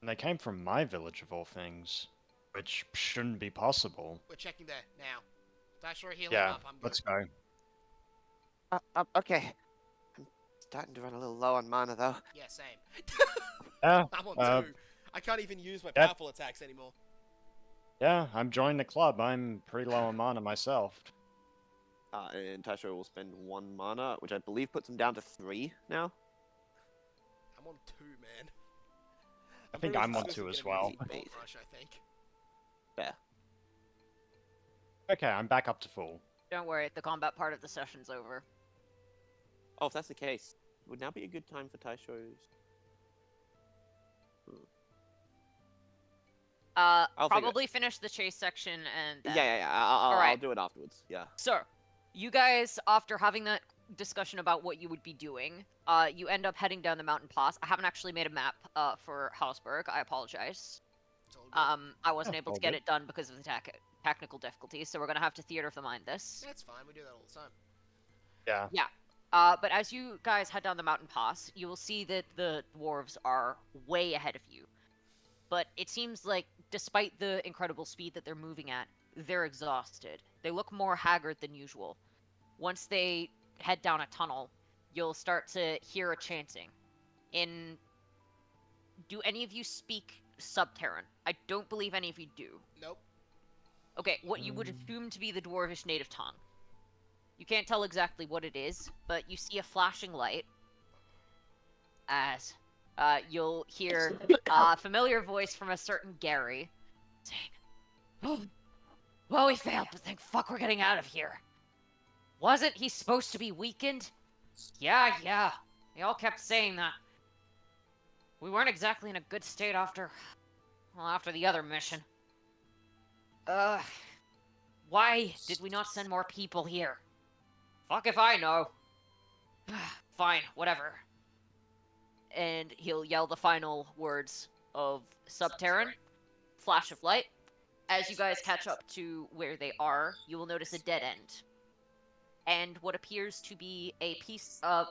And they came from my village of all things, which shouldn't be possible. We're checking there now. Taishiro, heal him Yeah, up. I'm good. let's go. okay. I'm starting to run a little low on mana though. Yeah, same. Yeah, I'm on 2. I can't even use my Yep. powerful attacks anymore. yeah, I'm joining the club. I'm pretty low on mana myself. And Taishiro will spend 1 mana, which I believe puts him down to 3 now. I'm on 2, man. I think pretty I'm much on just 2 gonna as be well. easy bolt rush, I think. Fair. Okay, I'm back up to full. Don't worry, the combat part of the session's over. Oh, if that's the case, would now be a good time for Taishiro's. I'll figure it. Probably finish the chase section and then... Yeah. I'll Alright. do it afterwards. Yeah. So, you guys, after having that discussion about what you would be doing, you end up heading down the mountain pass. I haven't actually made a map for Hausberg. I apologize. It's all good. I wasn't Yeah, able to all get good. it done because of the technical difficulties, so we're gonna have to theater of the mind this. That's fine. We do that all the time. Yeah. But as you guys head down the mountain pass, you will see that the dwarves are way ahead of you. But it seems like, despite the incredible speed that they're moving at, they're exhausted. They look more haggard than usual. Once they head down a tunnel, you'll start to hear a chanting. Do any of you speak Subterran? I don't believe any of you do. Nope. Okay, what you would assume to be the dwarvish native tongue. You can't tell exactly what it is, but you see a flashing light as you'll hear a familiar voice from a certain Gary saying, "Well, we failed, but thank fuck we're getting out of here. Wasn't he supposed to be weakened? Yeah. They all kept saying that. We weren't exactly in a good state after the other mission. Why did we not send more people here? Fuck if I know. Fine, whatever." And he'll yell the final words of Subterran, flash of light, as you guys catch up to where they are, you will notice a dead end. And what appears to be a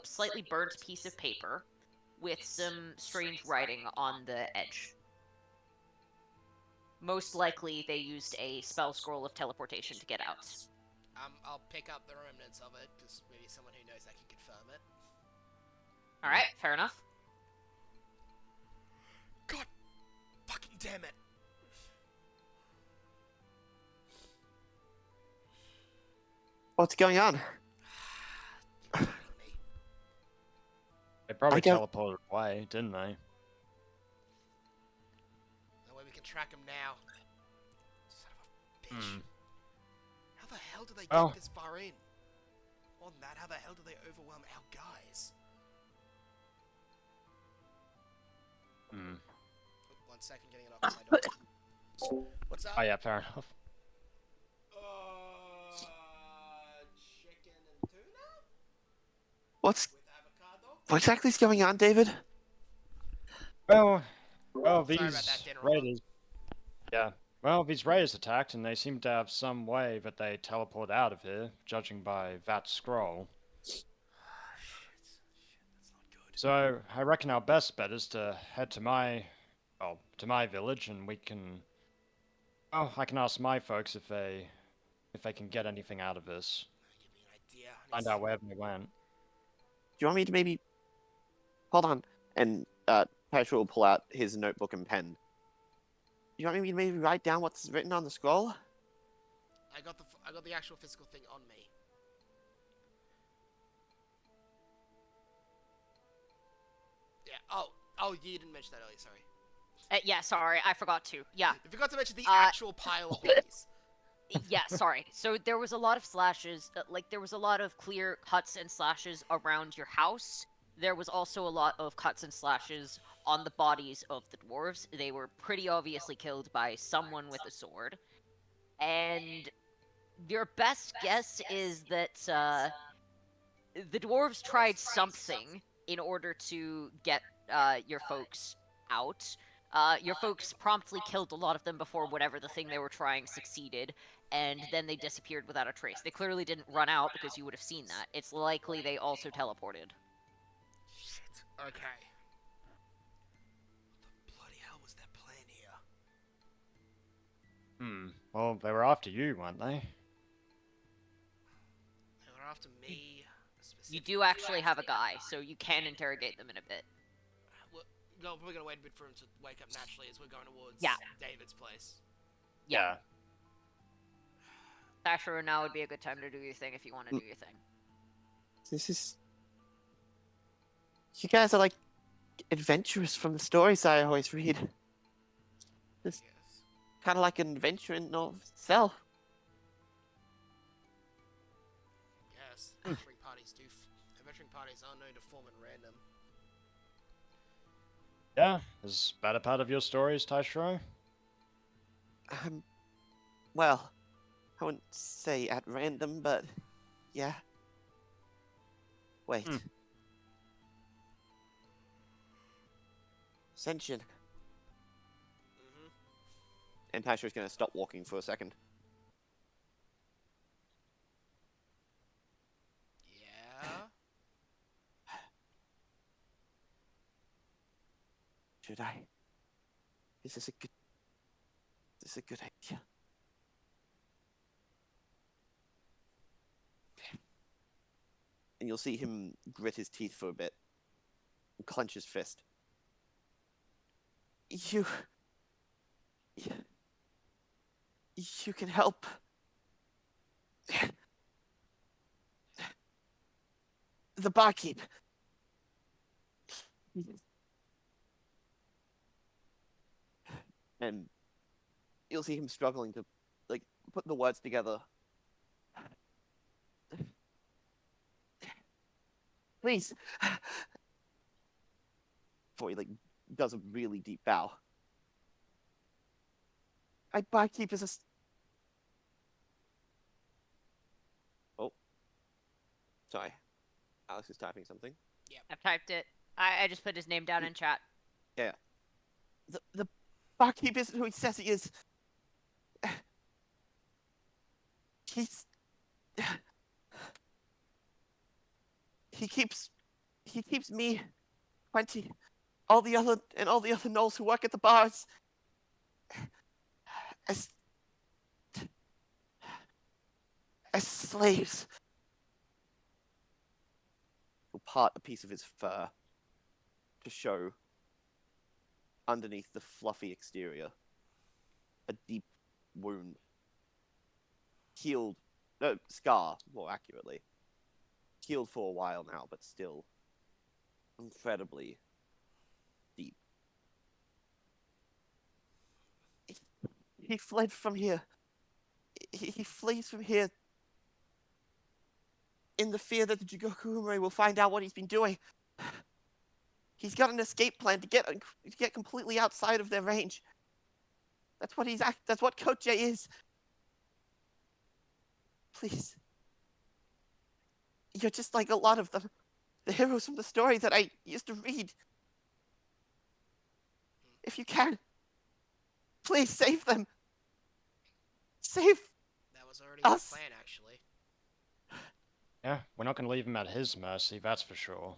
slightly burnt piece of paper with some strange writing on the edge. Most likely, they used a spell scroll of teleportation to get out. I'll pick up the remnants of it, because maybe someone who knows that can confirm it. Alright, fair enough. God fucking damn it! What's going on? You're kidding me. They probably I don't- teleported away, didn't they? No way we can track him now. Son of a bitch. Hmm. How the hell do they Well- get this far in? More than that, how the hell do they overwhelm our guys? Hmm. Oh, 1 second, getting it off my door. What's up? Oh yeah, fair enough. Chicken and tuna What's with avocado. what exactly is going on, David? Well, Sorry these about that, dinner raiders. Yeah. Well, these raiders attacked, and they seem to have some way that they teleport out of here, judging by that scroll. Shit, that's not good. So I reckon our best bet is to head to my village, and we can. Oh, I can ask my folks if they can get anything out of this. Give me an idea. Find out where they went. Do you want me to maybe hold on? And Petra will pull out his notebook and pen. Do you want me to maybe write down what's written on the scroll? I got the actual physical thing on me. Yeah. Oh, you didn't mention that earlier. Sorry. Yeah, sorry, I forgot to. Yeah, You forgot to mention the actual pile of bodies. yeah, sorry. So there was a lot of slashes, there was a lot of clear cuts and slashes around your house. There was also a lot of cuts and slashes on the bodies of the dwarves. They were pretty obviously killed by someone with a sword. And your best guess is that the dwarves tried something in order to get your folks out. Your folks promptly killed a lot of them before whatever the thing they were trying succeeded, and then they disappeared without a trace. They clearly didn't run out because you would have seen that. It's likely they also teleported. Shit. Okay. What the bloody hell was their plan here? Well, they were after you, weren't they? They were after me. You do actually have a guy, so you can interrogate them in a bit. We're gonna wait a bit for him to wake up naturally as we're going towards Yeah. David's place. Yeah. Thatcher, now would be a good time to do your thing if you want to do your thing. This is. You guys are like adventurous from the stories I always read. This Yes. kind of like an adventure in of itself. Yes. Adventuring parties adventuring parties are known to form at random. Yeah. Is that a part of your stories, Taishiro? Well, I wouldn't say at random, but yeah. Wait. Senshin. Mm-hmm. And Tasha's gonna stop walking for a second. Yeah. Should I? Is this a good idea? And you'll see him grit his teeth for a bit and clench his fist. You can help. The barkeep. And you'll see him struggling to, like, put the words together. Please. Before he, like, does a really deep bow. My barkeep is a... Oh. Sorry. Alex is typing something. I've typed it. I just put his name down in chat. The barkeep isn't who he says he is. He's he keeps me, 20, all the other gnolls who work at the bars as slaves. He'll part a piece of his fur to show underneath the fluffy exterior a deep wound. Healed, no, scar, more accurately. Healed for a while now, but still incredibly deep. He fled from here. He flees from here in the fear that the Jigoku Umare will find out what he's been doing. He's got an escape plan to get completely outside of their range. That's what Coach J is. Please. You're just like a lot of them. The heroes from the story that I used to read. If you can, please save them. Save That was already us. the plan, actually. Yeah, we're not going to leave him at his mercy, that's for sure.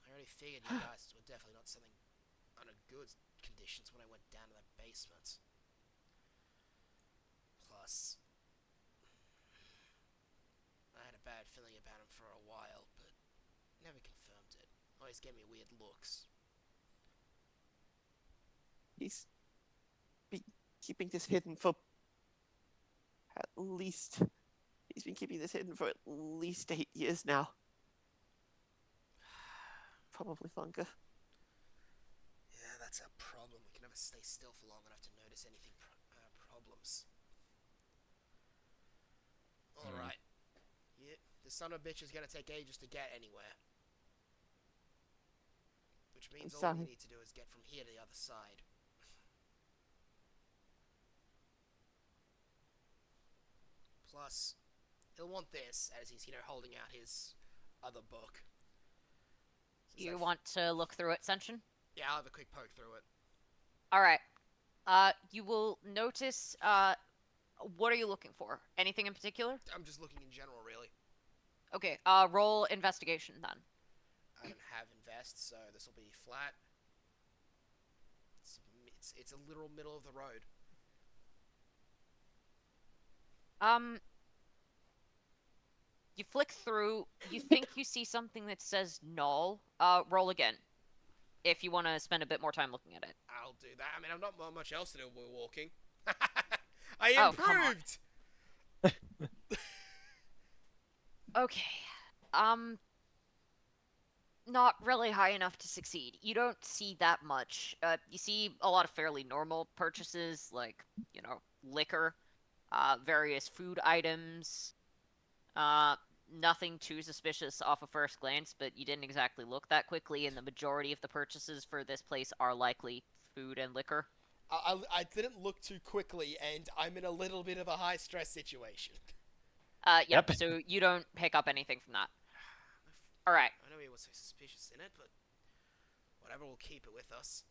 I already figured you guys were definitely not something under good conditions when I went down to that basement. Plus, I had a bad feeling about him for a while, but never confirmed it. Always gave me weird looks. He's been keeping this hidden for at least... He's been keeping this hidden for at least 8 years now. Probably longer. Yeah, that's our problem. We can never stay still for long enough to notice anything problems. Alright. Yeah, the son of a bitch is gonna take ages to get anywhere. Which means all we need to do is get from here to the other side. Plus, he'll want this as he's, holding out his other book. You want to look through it, Sunshe? Yeah, I'll have a quick poke through it. Alright. You will notice, what are you looking for? Anything in particular? I'm just looking in general, really. Okay, roll investigation then. I don't have invest, so this will be flat. It's a literal middle of the road. You flick through, you think you see something that says null. Roll again. If you want to spend a bit more time looking at it. I'll do that. I mean, I've not much else to do while we're walking. I improved! Okay. Not really high enough to succeed. You don't see that much. You see a lot of fairly normal purchases, like, liquor, various food items, nothing too suspicious off a first glance, but you didn't exactly look that quickly, and the majority of the purchases for this place are likely food and liquor. I didn't look too quickly, and I'm in a little bit of a high-stress situation. Yep, so you don't pick up anything from that. Alright. I know he was so suspicious in it, but whatever, we'll keep it with us.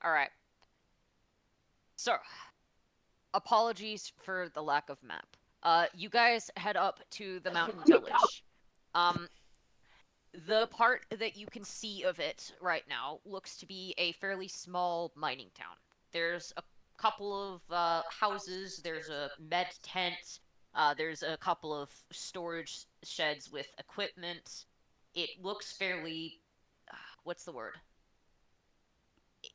Alright. So, apologies for the lack of map. You guys head up to the mountain village. The part that you can see of it right now looks to be a fairly small mining town. There's a couple of houses, there's a med tent, there's a couple of storage sheds with equipment. It looks fairly... what's the word?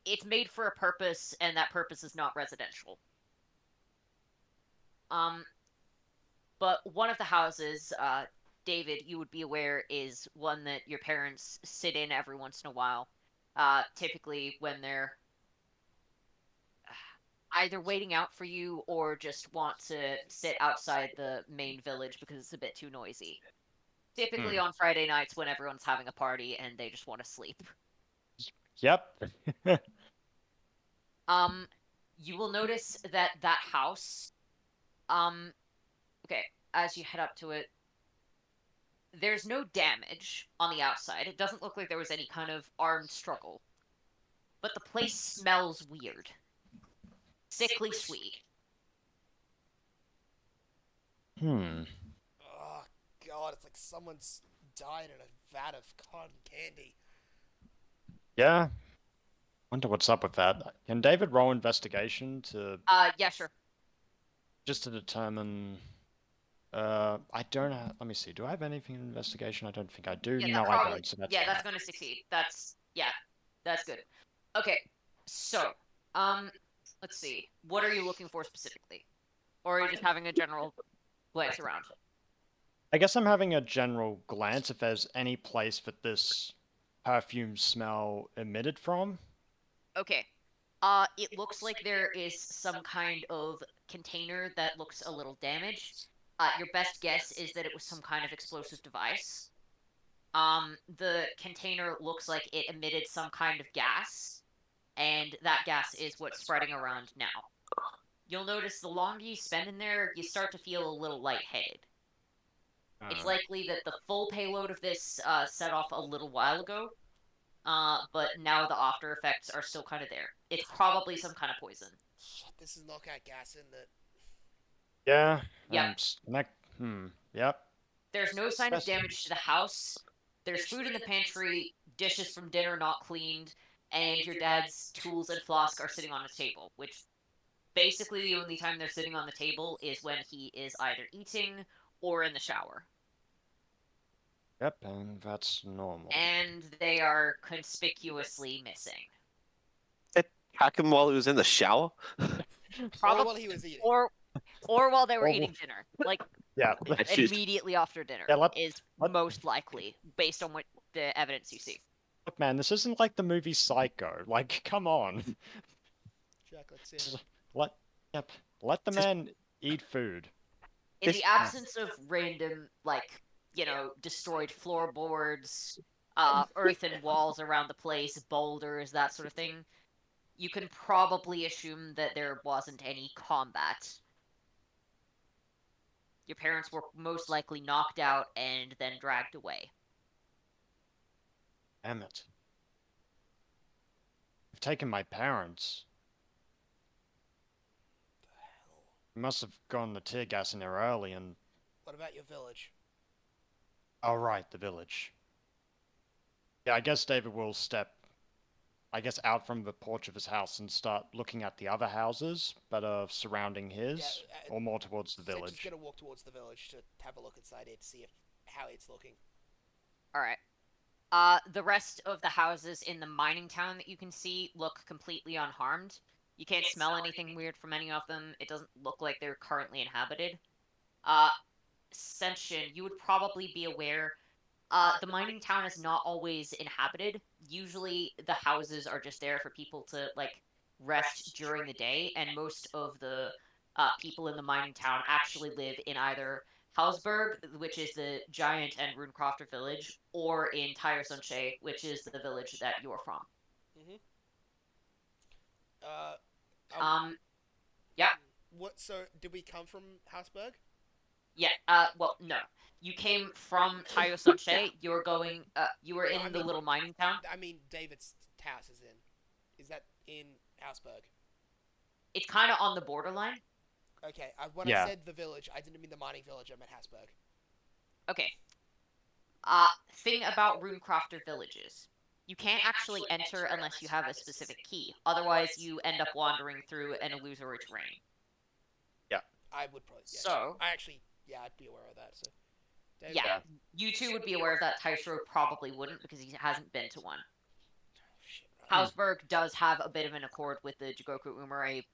It's made for a purpose, and that purpose is not residential. But one of the houses, David, you would be aware, is one that your parents sit in every once in a while. Typically when they're either waiting out for you or just want to sit outside the main village because it's a bit too noisy. Typically on Friday nights when everyone's having a party and they just want to sleep. Yep. You will notice that house, okay, as you head up to it, there's no damage on the outside. It doesn't look like there was any kind of armed struggle. But the place smells weird. sickly sweet. Hmm. Oh god, it's like someone's died in a vat of cotton candy. Yeah. Wonder what's up with that. Can David roll investigation to Yeah, sure. just to determine? I don't have. Let me see. Do I have anything in investigation? I don't think I do. Yeah, No, that I probably. don't. So that's Yeah, that's fine. going to succeed. That's good. Okay, so, um, let's see. What are you looking for specifically? Or are you just having a general glance around? I guess I'm having a general glance if there's any place that this perfume smell emitted from. Okay. It looks like there is some kind of container that looks a little damaged. Your best guess is that it was some kind of explosive device. The container looks like it emitted some kind of gas, and that gas is what's spreading around now. You'll notice the longer you spend in there, you start to feel a little lightheaded. It's likely that the full payload of this set off a little while ago, but now the after effects are still kind of there. It's probably some kind of poison. Shit, this is knockout gas, isn't it? Yeah. Yep. Yep. There's no sign of Best. damage to the house. There's food in the pantry, dishes from dinner not cleaned, and your dad's tools and flask are sitting on a table, which basically the only time they're sitting on the table is when he is either eating or in the shower. Yep, and that's normal. And they are conspicuously missing. Attack him while he was in the shower. Or while he was eating. or while they were Or- eating dinner. Like Yeah. immediately after dinner Yeah, is let- most likely based on what the evidence you see. Look, man, this isn't like the movie Psycho. Like, come on. Jack, let's see. Let, yep, let the This- man eat food. In This- the absence of random, like, destroyed floorboards, earthen walls around the place, boulders, that sort of thing, you can probably assume that there wasn't any combat. Your parents were most likely knocked out and then dragged away. Damn it. I've taken my parents. We must have gone the tear gas in there early and... What about your village? Oh, right, the village. Yeah, I guess David will step, out from the porch of his house and start looking at the other houses that are surrounding his, or more towards the Sench is village. gonna walk towards the village to have a look inside it to see how it's looking. Alright. The rest of the houses in the mining town that you can see look completely unharmed. You can't smell anything weird from any of them. It doesn't look like they're currently inhabited. Senshin, you would probably be aware, the mining town is not always inhabited. Usually the houses are just there for people to, like, rest during the day, and most of the people in the mining town actually live in either Hausberg, which is the giant and runecrofter village, or in Taiyo Sunshe, which is the village that you're from. Mm-hmm. Yeah. What? So, did we come from Hausberg? Yeah, well, no. You came from Taiyo Sunshe, you're going, you were in the little mining town. I mean, David's house is in. Is that in Hausberg? It's kind of on the borderline. Okay, when Yeah. I said the village, I didn't mean the mining village, I meant Hausberg. Okay. Thing about runecrofter villages. You can't actually enter unless you have a specific key. Otherwise, you end up wandering through an illusory terrain. I would probably. Yeah, So- I actually, I'd be aware of that. So, David, Yeah, you two would be aware of that. Taishiro probably wouldn't because he hasn't been to one. Shit, right. Hausberg does have a bit of an accord with the Jigoku Umare.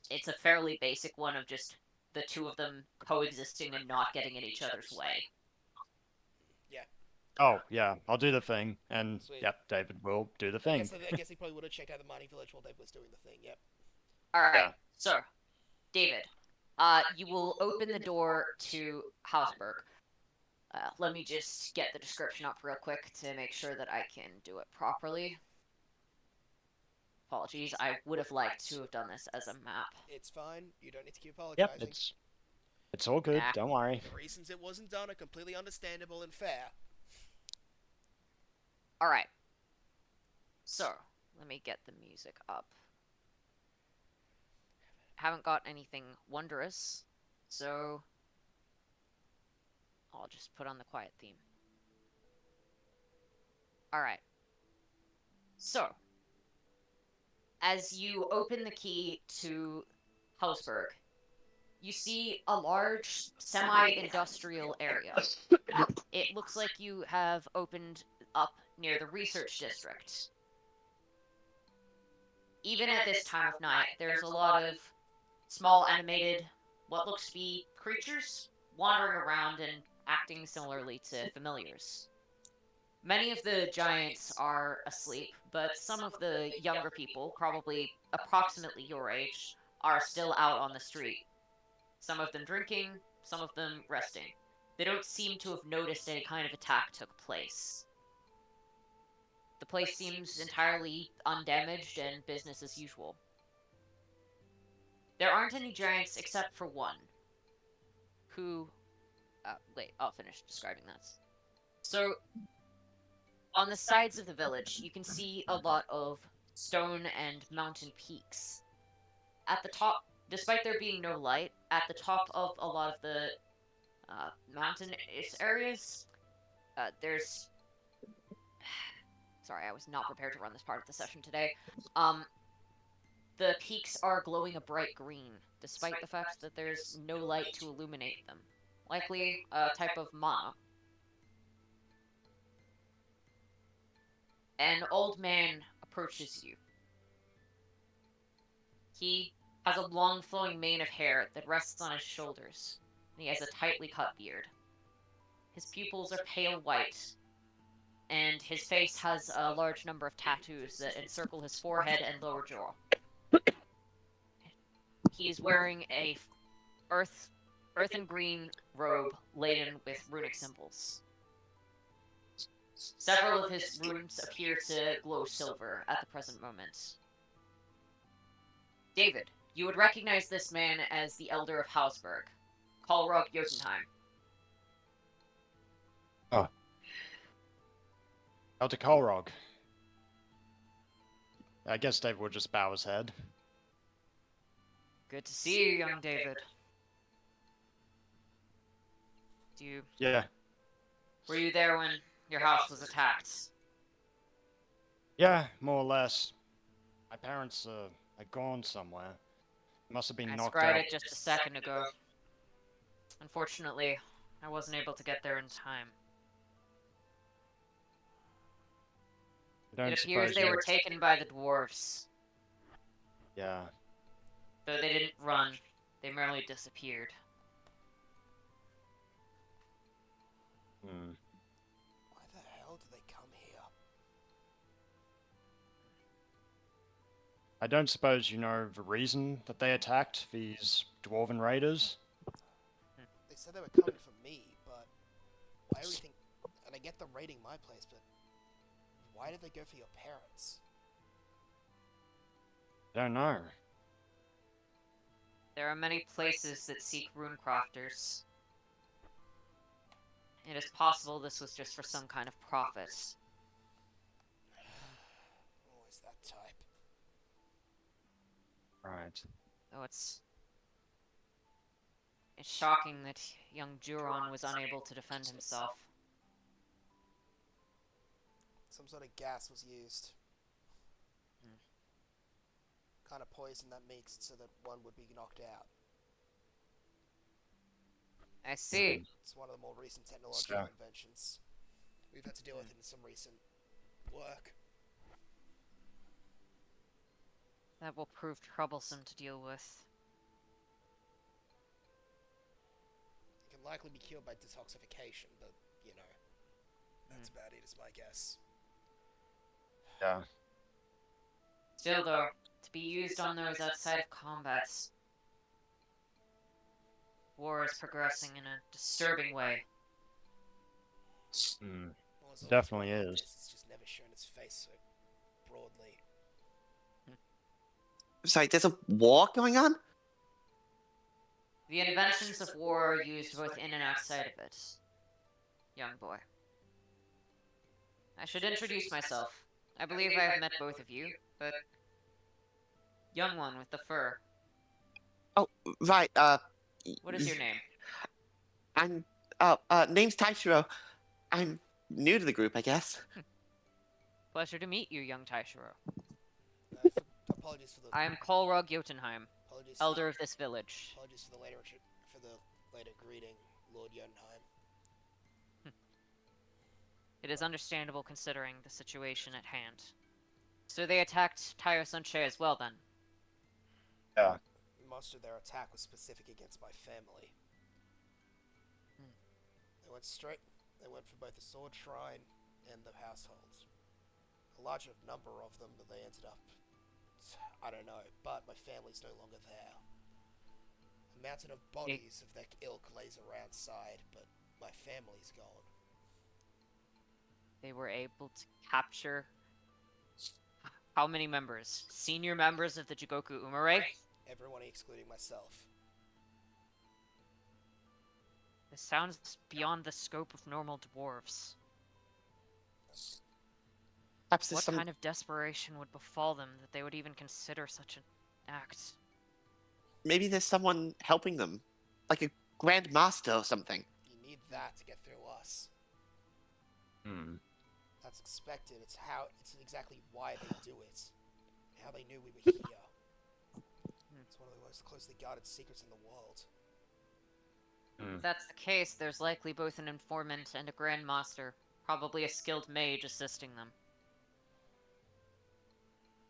It's a fairly basic one of just the two of them coexisting and not getting in each other's way. Oh, yeah, I'll do the thing. And, Sweet. yep, David will do the I thing. guess he probably would have checked out the mining village while David was doing the thing. Yep. Alright, Yeah. so, David, you will open the door to Hausberg. Let me just get the description up real quick to make sure that I can do it properly. Apologies, I would have liked to have done this as a map. It's fine. You don't need to keep Yep, apologizing. it's all good, Ah. don't worry. The reasons it wasn't done are completely understandable and fair. Alright. So, let me get the music up. haven't got anything wondrous, so I'll just put on the quiet theme. Alright. So, as you open the key to Hausberg, you see a large semi-industrial area. It looks like you have opened up near the research district. Even at this time of night, there's a lot of small animated, what looks to be creatures, wandering around and acting similarly to familiars. Many of the giants are asleep, but some of the younger people, probably approximately your age, are still out on the street. Some of them drinking, some of them resting. They don't seem to have noticed any kind of attack took place. The place seems entirely undamaged and business as usual. There aren't any giants except for one, who... wait, I'll finish describing that. So, on the sides of the village, you can see a lot of stone and mountain peaks. At the top, despite there being no light, at the top of a lot of the mountainous areas, there's... Sorry, I was not prepared to run this part of the session today. The peaks are glowing a bright green, despite the fact that there's no light to illuminate them. Likely a type of mana. An old man approaches you. He has a long flowing mane of hair that rests on his shoulders, and he has a tightly cut beard. His pupils are pale white, and his face has a large number of tattoos that encircle his forehead and lower jaw. He is wearing a earth and green robe laden with runic symbols. Several of his runes appear to glow silver at the present moment. David, you would recognize this man as the Elder of Hausberg, Kalrog Jotunheim. Oh. Elder Kolrog. I guess David would just bow his head. Good to see you, young David. Yeah. Were you there when your house was attacked? Yeah, more or less. My parents had gone somewhere. Must have been I knocked scryed out. it just a second ago. Unfortunately, I wasn't able to get there in time. It appears they were taken by the dwarves. Yeah. Though they didn't run, they merely disappeared. Hmm. Why the hell do they come here? I don't suppose you know the reason that they attacked these dwarven raiders? They said they were coming for me, but why everything... And I get them raiding my place, but why did they go for your parents? I don't know. There are many places that seek runecrafters. It is possible this was just for some kind of profit. Always that type. Right. Though it's shocking that young Juron was unable to defend himself. Some sort of gas was used. Kind of poison that mixed so that one would be knocked out. I see. It's one of the more recent technological inventions. We've had to deal with it in some recent work. That will prove troublesome to deal with. It can likely be cured by detoxification, but, you know, that's about it, is my guess. Yeah. Still, though, to be used on those outside of combat, war is progressing in a disturbing way. Definitely is. It's just never shown its face so broadly. Sorry, there's a war going on? The inventions of war are used both in and outside of it, young boy. I should introduce myself. I believe I have met both of you, but... Young one with the fur. Oh, right. What is your name? I'm. Name's Taiyo. I'm new to the group, I guess. Pleasure to meet you, young Taishiro. Apologies for the I am Kolrog Jotunheim, apologies elder of this village. apologies for the later greeting, Lord Jotunheim. It is understandable considering the situation at hand. So they attacked Taiyo Sunshe as well, then? Yeah. Most of their attack was specific against my family. Hmm. They went straight. They went for both the sword shrine and the households. A large number of them, but they ended up. I don't know, but my family's no longer there. A mountain of bodies of their ilk lays around side, but my family's gone. They were able to capture how many members? Senior members of the Jigoku Umare? Everyone excluding myself. This sounds beyond the scope of normal dwarves. Perhaps there's What some. kind of desperation would befall them that they would even consider such an act? Maybe there's someone helping them, like a Grand Master or something. You need that to get through us. Hmm. That's expected. It's exactly why they do it. How they knew we were here. It's one of the most closely guarded secrets in the world. If that's the case, there's likely both an informant and a Grand Master, probably a skilled mage assisting them.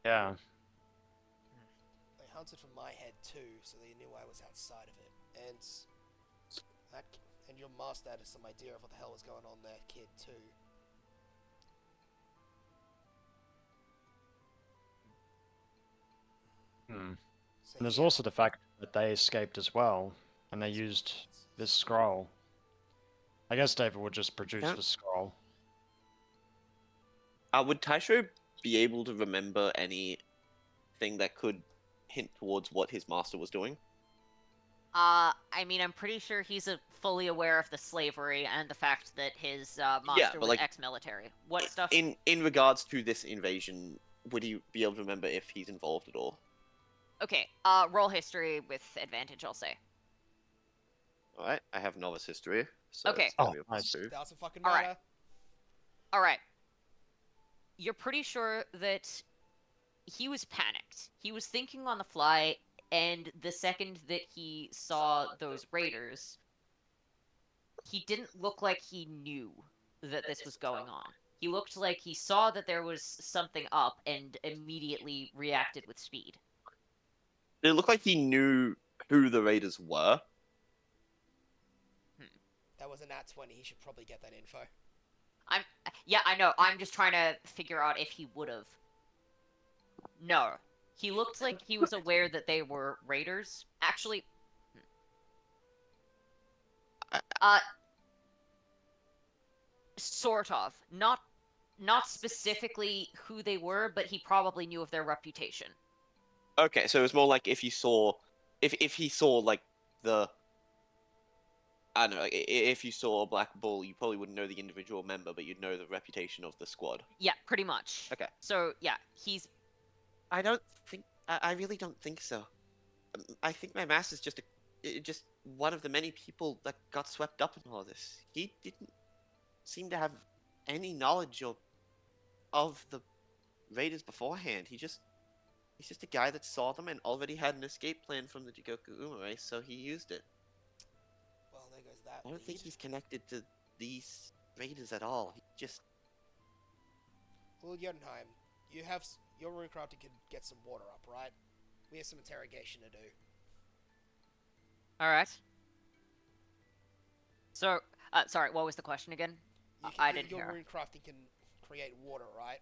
Yeah. They hunted for my head too, so they knew I was outside of it. And your master had some idea of what the hell was going on there, kid, too. Hmm. So And there's yeah, also the fact that they escaped as well, and they used this scroll. I guess David would just produce Yeah. the scroll. Would Taisho be able to remember anything that could hint towards what his master was doing? I mean, I'm pretty sure he's fully aware of the slavery and the fact that his master but was like, ex-military. What stuff? In regards to this invasion, would he be able to remember if he's involved at all? Okay, roll history with advantage, I'll say. All right, I have novice history, so Okay. it's gonna Oh, be a nice. +2. doesn't fucking All right. matter. Alright. You're pretty sure that he was panicked. He was thinking on the fly, and the second that he saw those raiders, he didn't look like he knew that this was going on. He looked like he saw that there was something up and immediately reacted with speed. It looked like he knew who the raiders were. That was a nat 20. He should probably get that info. Yeah, I know. I'm just trying to figure out if he would have. No. He looked like he was aware that they were raiders. Actually, sort of. Not specifically who they were, but he probably knew of their reputation. Okay, so it was more like if you saw, if he saw like the, I don't know, if you saw a black bull, you probably wouldn't know the individual member, but you'd know the reputation of the squad. Yeah, pretty much. Okay. So, yeah, he's... I don't think, I really don't think so. I think my master's just one of the many people that got swept up in all this. He didn't seem to have any knowledge of the raiders beforehand. He's just a guy that saw them and already had an escape plan from the Jigoku Umare, so he used it. Well, there goes that. I don't think lead. he's connected to these raiders at all. He just Lord Jotunheim, you have your runecrafter can get some water up, right? We have some interrogation to do. Alright. So, sorry, what was the question again? I didn't your hear. runecrafting can create water, right?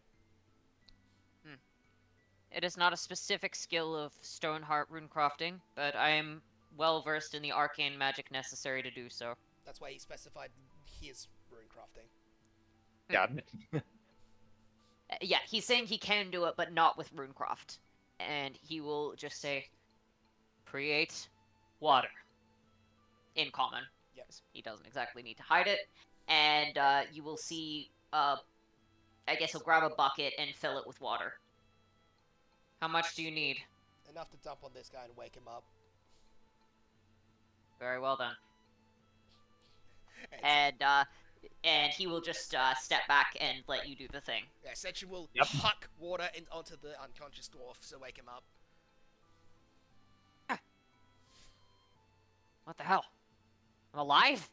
It is not a specific skill of Stoneheart runecrafting, but I am well versed in the arcane magic necessary to do so. That's why he specified his runecrafting. Yeah. Yeah, he's saying he can do it, but not with runecraft. And he will just say, create water. In common. Yep. He doesn't exactly need to hide it. And you will see, I guess he'll grab a bucket and fill it with water. How much do you need? Enough to dump on this guy and wake him up. Very well then. And And he will just step back and let you do the thing. yeah, Senshin will Yep. huck water onto the unconscious dwarf to wake him up. What the hell? I'm alive?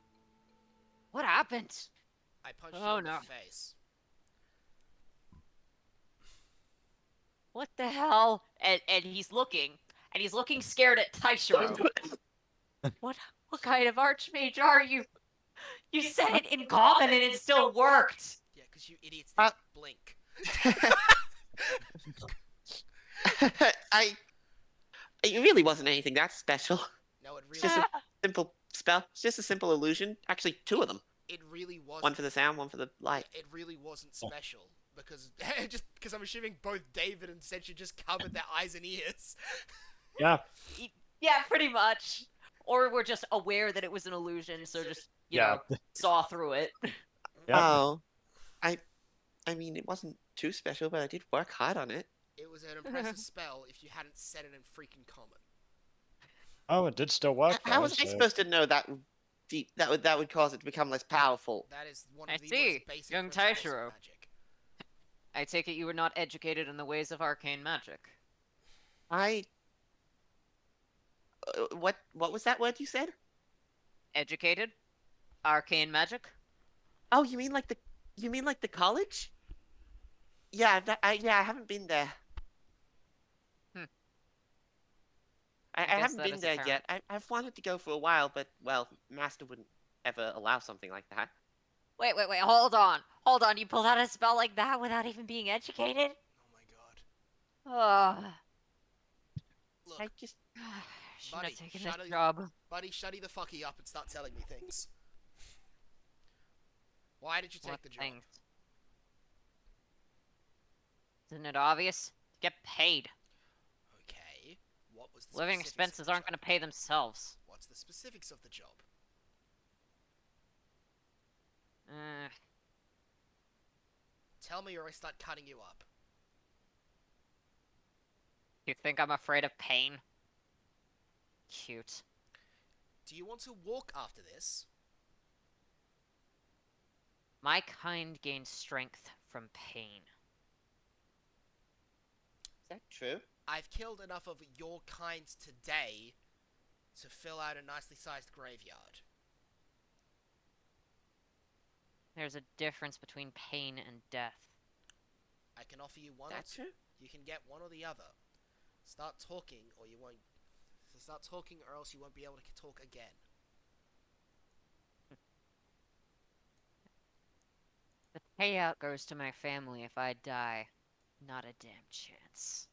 What happened? I punched Oh, you in no. the face. What the hell? And he's looking scared at Taishiro. What kind of archmage are you? You said it in common and it still worked. Yeah, because you idiots didn't blink. It really wasn't anything that special. No, it It's really, just a simple spell. It's just a simple illusion. Actually, two of them. it really wasn't. One for the sound, one for the light. It really wasn't special because just because I'm assuming both David and Senshin just covered their eyes and ears. Yeah. Yeah, pretty much. Or we're just aware that it was an illusion, so just, you know, saw through it. Yep. Oh, I mean, it wasn't too special, but I did work hard on it. It was an impressive spell if you hadn't said it in freaking common. Oh, it did still work. How though, was I so- supposed to know that that would cause it to become less powerful? That is one I of the see. most basic Young principles of Taishiro. magic. I take it you were not educated in the ways of arcane magic. I. What was that word you said? Educated? Arcane magic? Oh, you mean like the college? Yeah, I haven't been there. Hmm. I I guess haven't that been is there apparent. yet. I've wanted to go for a while, but well, Master wouldn't ever allow something like that. Wait, hold on. Hold on, you pulled out a spell like that without even being educated? Oh my god. Ugh. Look, I just Shouldn't Buddy, have taken shut this it- job. buddy, shutty the fucky up and start telling me things. Why did you take What the job? things? Isn't it obvious? Get paid. Okay. What was the Living specifics of expenses the aren't job? going to pay themselves. What's the specifics of the job? Uh, Tell me or I start cutting you up. you think I'm afraid of pain? Cute. Do you want to walk after this? My kind gains strength from pain. is that true? I've killed enough of your kind today to fill out a nicely sized graveyard. There's a difference between pain and death. I can offer you one. That's true. You can get one or the other. Start talking, or you won't. So start talking, or else you won't be able to talk again. The payout goes to my family if I die. Not a damn chance.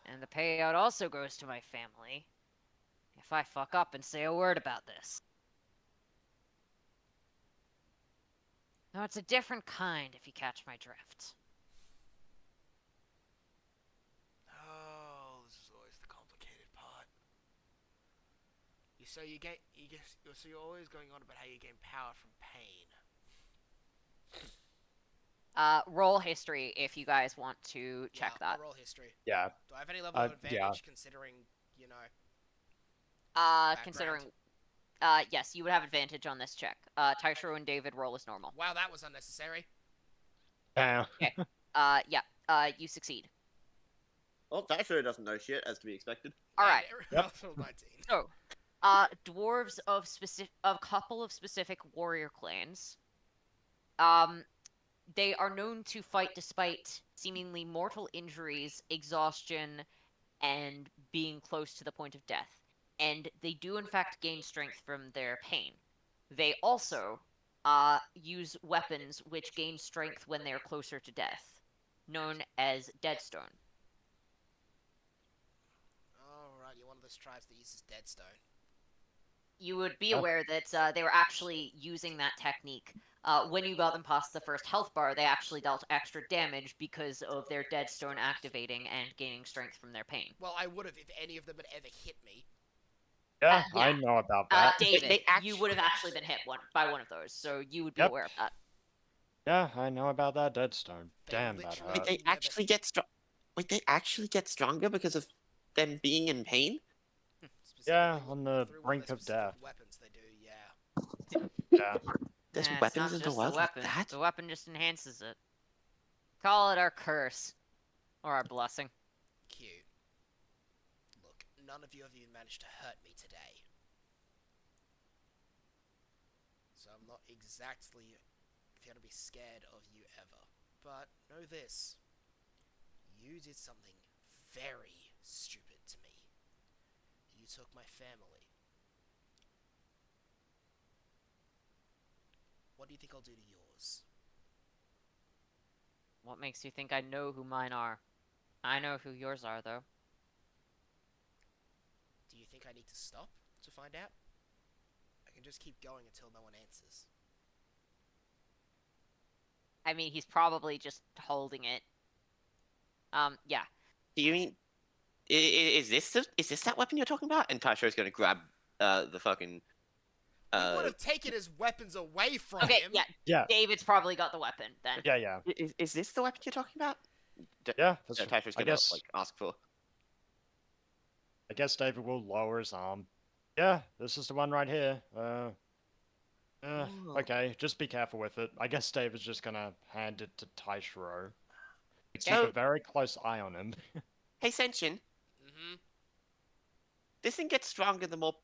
And the payout also goes to my family if I fuck up and say a word about this. Now, it's a different kind if you catch my drift. Oh, this is always the complicated part. So you're always going on about how you gain power from pain. Roll history if you guys want to check Yeah, that. I'll roll history. Yeah. Do I have any level of advantage yeah. considering, you know? Considering, yes, you would have advantage on this check. Taishiro and David roll as normal. Wow, that was unnecessary. Damn. Yeah, you succeed. Well, that sure doesn't know shit, as to be expected. Alright. Yep. 19. So, dwarves of a couple of specific warrior clans, they are known to fight despite seemingly mortal injuries, exhaustion, and being close to the point of death. And they do in fact gain strength from their pain. They also use weapons which gain strength when they are closer to death, known as Deadstone. Alright, you're one of those tribes that uses Deadstone. You would be Oh. aware that they were actually using that technique. When you got them past the first health bar, they actually dealt extra damage because of their Deadstone activating and gaining strength from their pain. Well, I would have if any of them had ever hit me. Yeah, yeah. I know about that. David, they you would have actually been hit by one of those, so you would be Yep. aware of that. Yeah, I know about that Deadstone. They Damn, that literally hurt. did- Wait, they actually get stronger because of them being in pain? Yeah, Specifically on the through one brink their of specific death. weapons they do, yeah. Yeah. There's It's weapons not in the just the world like weapon. that? The weapon just enhances it. Call it our curse. Or our blessing. Cute. Look, none of you have even managed to hurt me today. So I'm not exactly gonna be scared of you ever. But know this. You did something very stupid to me. You took my family. What do you think I'll do to yours? What makes you think I know who mine are? I know who yours are, though. Do you think I need to stop to find out? I can just keep going until no one answers. I mean, he's probably just holding it. Yeah. Do you mean is this that weapon you're talking about? And Taisho's gonna grab the fucking We would have taken his weapons away from Okay, him. yeah. Yeah. David's probably got the weapon, then. Yeah. is this the weapon you're talking about? Yeah. That's, Taisho's I gonna guess. like ask for. I guess David will lower his arm. Yeah, this is the one right here. Oh. Okay, just be careful with it. I guess David's just gonna hand it to Taishiro. Keep So- a very close eye on him. Hey Senshin, Mm-hmm. this thing gets stronger the more.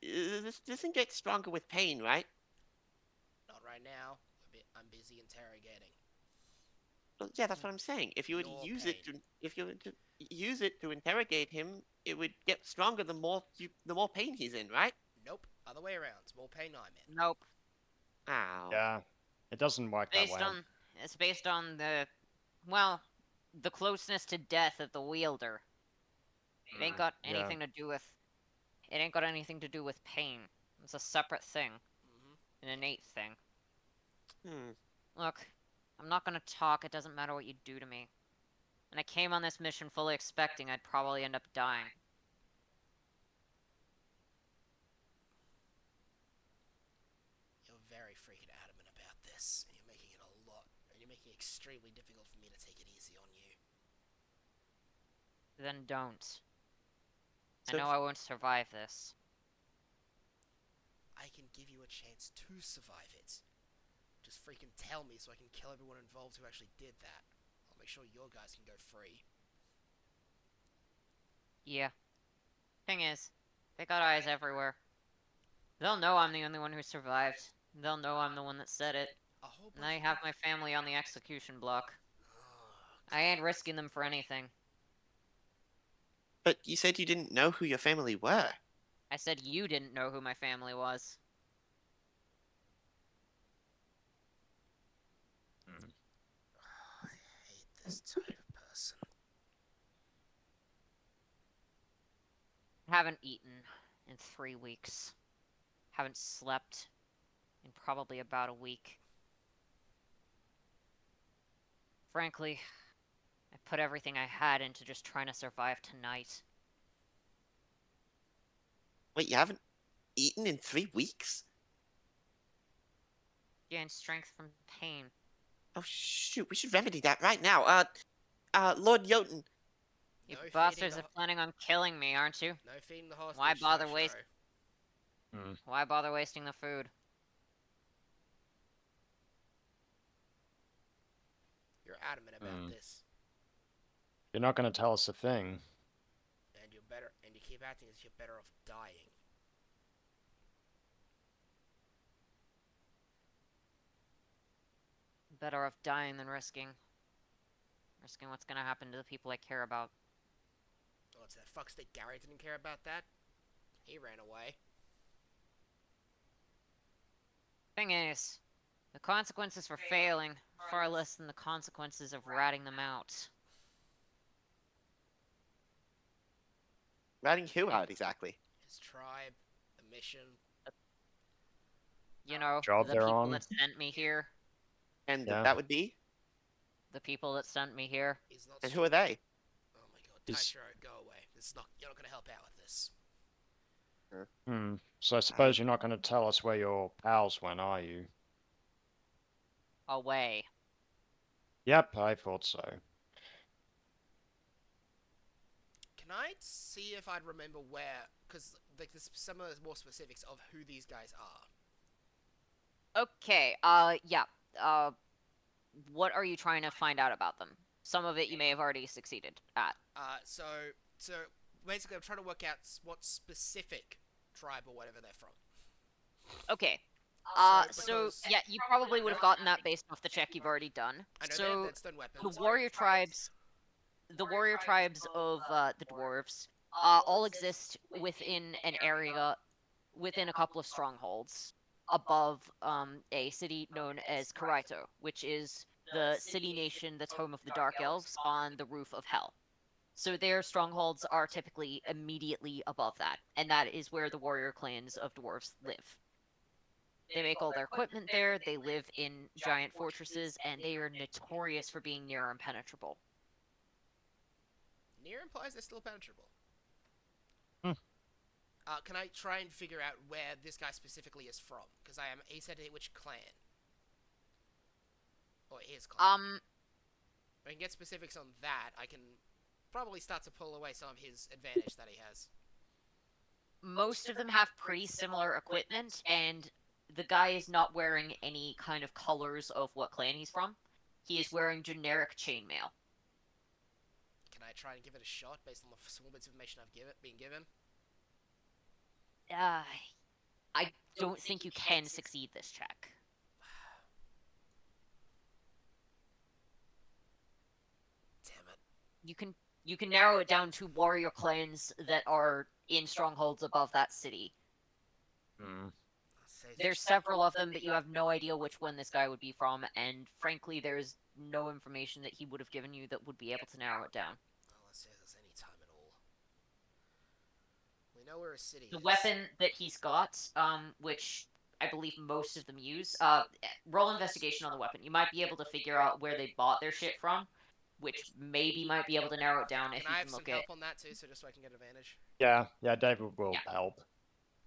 This thing gets stronger with pain, right? Not right now. I'm busy interrogating. Well, yeah, that's what I'm saying. If you would Your use pain. it to, if you were to use it to interrogate him, it would get stronger the more pain he's in, right? Nope. Other way around. More pain I'm in. Nope. Ow. Yeah, it doesn't work that Based way. on... It's based on the... Well, the closeness to death of the wielder. It ain't got Yeah. anything to do with... It ain't got anything to do with pain. It's a separate thing. Mm-hmm. An innate thing. Hmm. Look, I'm not gonna talk, it doesn't matter what you do to me. And I came on this mission fully expecting I'd probably end up dying. You're very freaking adamant about this. And you're making it a lot. And you're making it extremely difficult for me to take it easy on you. Then don't. I So know I won't survive this. I can give you a chance to survive it. Just freaking tell me so I can kill everyone involved who actually did that. I'll make sure your guys can go free. Yeah. Thing is, they got eyes everywhere. They'll know I'm the only one who survived. They'll know I'm the one that said it. A whole And bunch I of have them- my family on the execution block. Oh, I ain't risking them for anything. But you said you didn't know who your family were. I said you didn't know who my family was. I hate this type of person. Haven't eaten in 3 weeks. Haven't slept in probably about a week. Frankly, I put everything I had into just trying to survive tonight. Wait, you haven't eaten in 3 weeks? Gain strength from pain. Oh shoot, we should remedy that right now. Lord Jotun, You No feeding bastards the are planning on killing me, aren't you? No feeding the hostage. Why bother Taishiro. waste- Why bother wasting the food? You're adamant about this, You're not gonna tell us a thing. and you're better. And you keep acting as you're better off dying. Better off dying than risking. Risking what's gonna happen to the people I care about. Oh, it's that fuckstick Gary didn't care about that. He ran away. Thing is, the consequences for failing are far less than the consequences of ratting them out. ratting who out exactly? His tribe, the mission. You know, Job the they're people on. that sent me here. And Yeah. that would be? The people that sent me here. He's not. And who are they? Oh my god, Is- Taishiro, go away. This is not. You're not gonna help out with this. So I suppose you're not gonna tell us where your pals went, are you? Away. Yep, I thought so. Can I see if I'd remember where? Because like there's some of the more specifics of who these guys are. Okay. Yeah. What are you trying to find out about them? Some of it you may have already succeeded at. So basically, I'm trying to work out what specific tribe or whatever they're from. Okay. So because yeah, you probably would have gotten that based off the check you've already done. I know they So have stone weapons. the warrior tribes of the dwarves all exist within an area within a couple of strongholds above a city known as Karaito, which is the city nation that's home of the Dark Elves on the roof of Hell. So their strongholds are typically immediately above that, and that is where the warrior clans of dwarves live. They make all their equipment there, they live in giant fortresses, and they are notorious for being near impenetrable. Near implies they're still penetrable. Hmm. Can I try and figure out where this guy specifically is from? Because he said which clan. Or his clan. If I can get specifics on that, I can probably start to pull away some of his advantage that he has. Most of them have pretty similar equipment, and the guy is not wearing any kind of colors of what clan he's from. He is wearing generic chainmail. Can I try and give it a shot based on the small bits of information I've been given? I don't think you can succeed this check. Damn it. You can narrow it down to warrior clans that are in strongholds above that city. There's several of them, but you have no idea which one this guy would be from, and frankly, there's no information that he would have given you that would be able to narrow it down. Well, let's see if there's any time at all. We know where a city The is. weapon that he's got, which I believe most of them use, roll investigation on the weapon. You might be able to figure out where they bought their shit from, which maybe might be able to narrow it down if Can you I can have some look at. help on that too, so just so I can get advantage? Yeah, David will Yeah. help.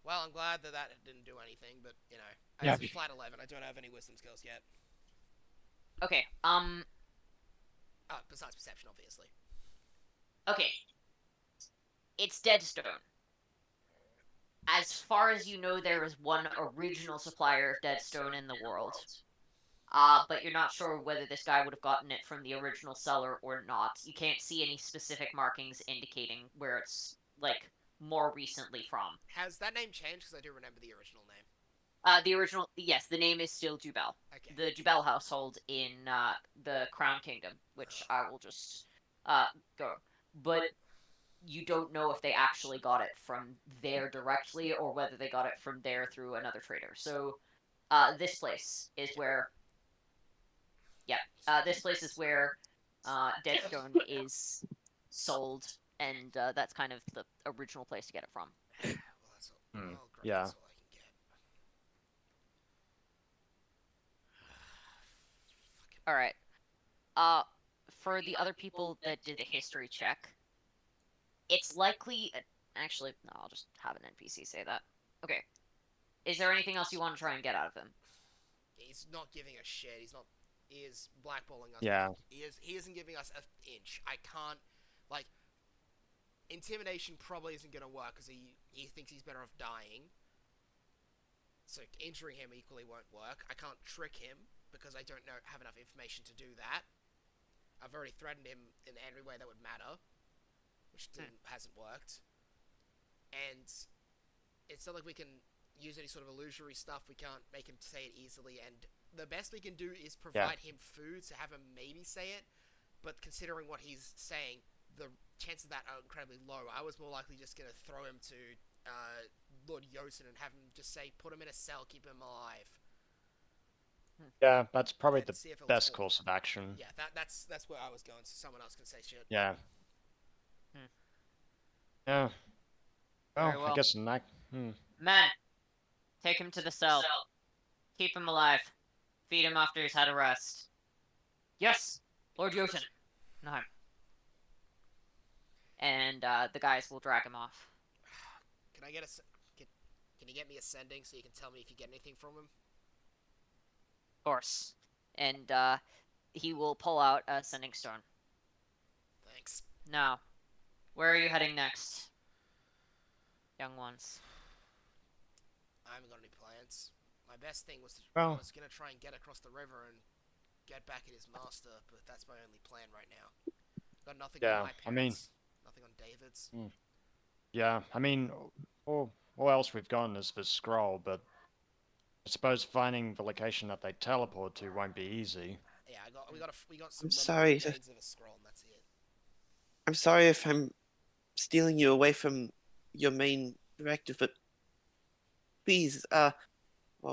Well, I'm glad that didn't do anything, but, you know, Yeah, it's a flat 11. I don't have any wisdom skills yet. Okay, Besides perception, obviously. okay. It's Deadstone. As far as you know, there is one original supplier of Deadstone in the world. But you're not sure whether this guy would have gotten it from the original seller or not. You can't see any specific markings indicating where it's, like, more recently from. Has that name changed? Because I do remember the original name. Yes, the name is still Jubel. Okay. The Jubel household in the Crown Kingdom, which I will just go. But you don't know if they actually got it from there directly or whether they got it from there through another trader. So this place is where Deadstone is sold, and that's kind of the original place to get it from. Well, that's all. Oh, great. Yeah. That's all I can get. All right. For the other people that did the history check, it's likely. Actually, no, I'll just have an NPC say that. Okay. Is there anything else you want to try and get out of him? He's not giving a shit. He is blackballing us. Yeah. He isn't giving us an inch. I can't, like, intimidation probably isn't going to work because he thinks he's better off dying. So injuring him equally won't work. I can't trick him because I don't have enough information to do that. I've already threatened him in every way that would matter, which hasn't worked. And it's not like we can use any sort of illusory stuff. We can't make him say it easily, and the best we can do is provide him food to have him maybe say it. But considering what he's saying, the chances of that are incredibly low. I was more likely just going to throw him to Lord Yosin and have him just say, put him in a cell, keep him alive. Yeah, that's probably And the see if it'll best fall. course of action. Yeah, that's where I was going, so someone else can say shit. Yeah. Yeah. Very Well, well. I guess in that. Men, take him to the cell. Keep him alive. Feed him after he's had a rest. Yes, Lord Jotun. No. And the guys will drag him off. Can I get can you get me ascending so you can tell me if you get anything from him? Of course. And he will pull out a sending stone. Thanks. Now, Where are you heading next, young ones? I haven't got any plans. My best thing was I Well, was gonna try and get across the river and get back at his master, but that's my only plan right now. Got nothing on yeah, my I mean, parents, nothing on David's. yeah, I mean, all else we've gotten is this scroll, but I suppose finding the location that they teleport to won't be easy. Yeah, we got some I'm sorry. remains of a scroll, and that's it. I'm sorry if I'm stealing you away from your main directive, but please, what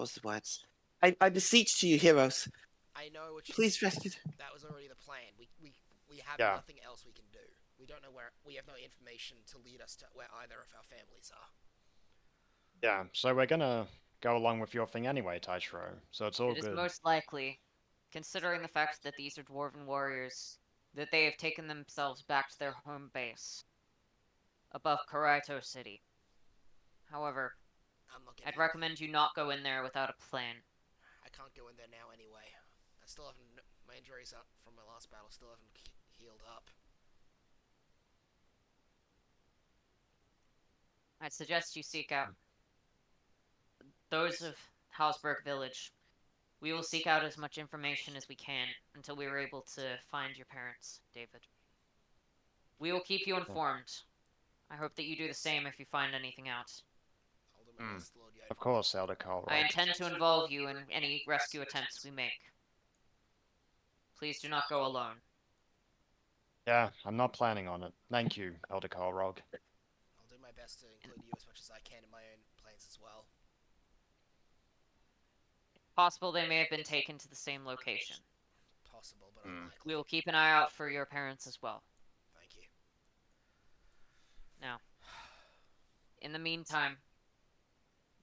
was the words? I beseech to you, heroes, I know what you. please rescue. That was already the plan. We have Yeah, nothing else we can do. We don't know where. We have no information to lead us to where either of our families are. yeah, so we're gonna go along with your thing anyway, Taishiro, so it's all It is good. most likely, considering the fact that these are dwarven warriors, that they have taken themselves back to their home base, above Karaito City. However, I'm not I'd getting. recommend you not go in there without a plan. I can't go in there now anyway. I still haven't. My injuries up from my last battle still haven't healed up. I'd suggest you seek out those of Hausberg Village. We will seek out as much information as we can until we are able to find your parents, David. We will keep you informed. I hope that you do the same if you find anything out. I'll do my best, Lord Of Yodin. course, Elder I Colrog. intend to involve you in any rescue attempts we make. Please do not go alone. Yeah, I'm not planning on it. Thank you, Elder Colrog. I'll do my best to include you as much as I can in my own plans as well. Possible they may have been taken to the same location. Possible, but Hmm. unlikely. We will keep an eye out for your parents as well. Thank you. Now, in the meantime,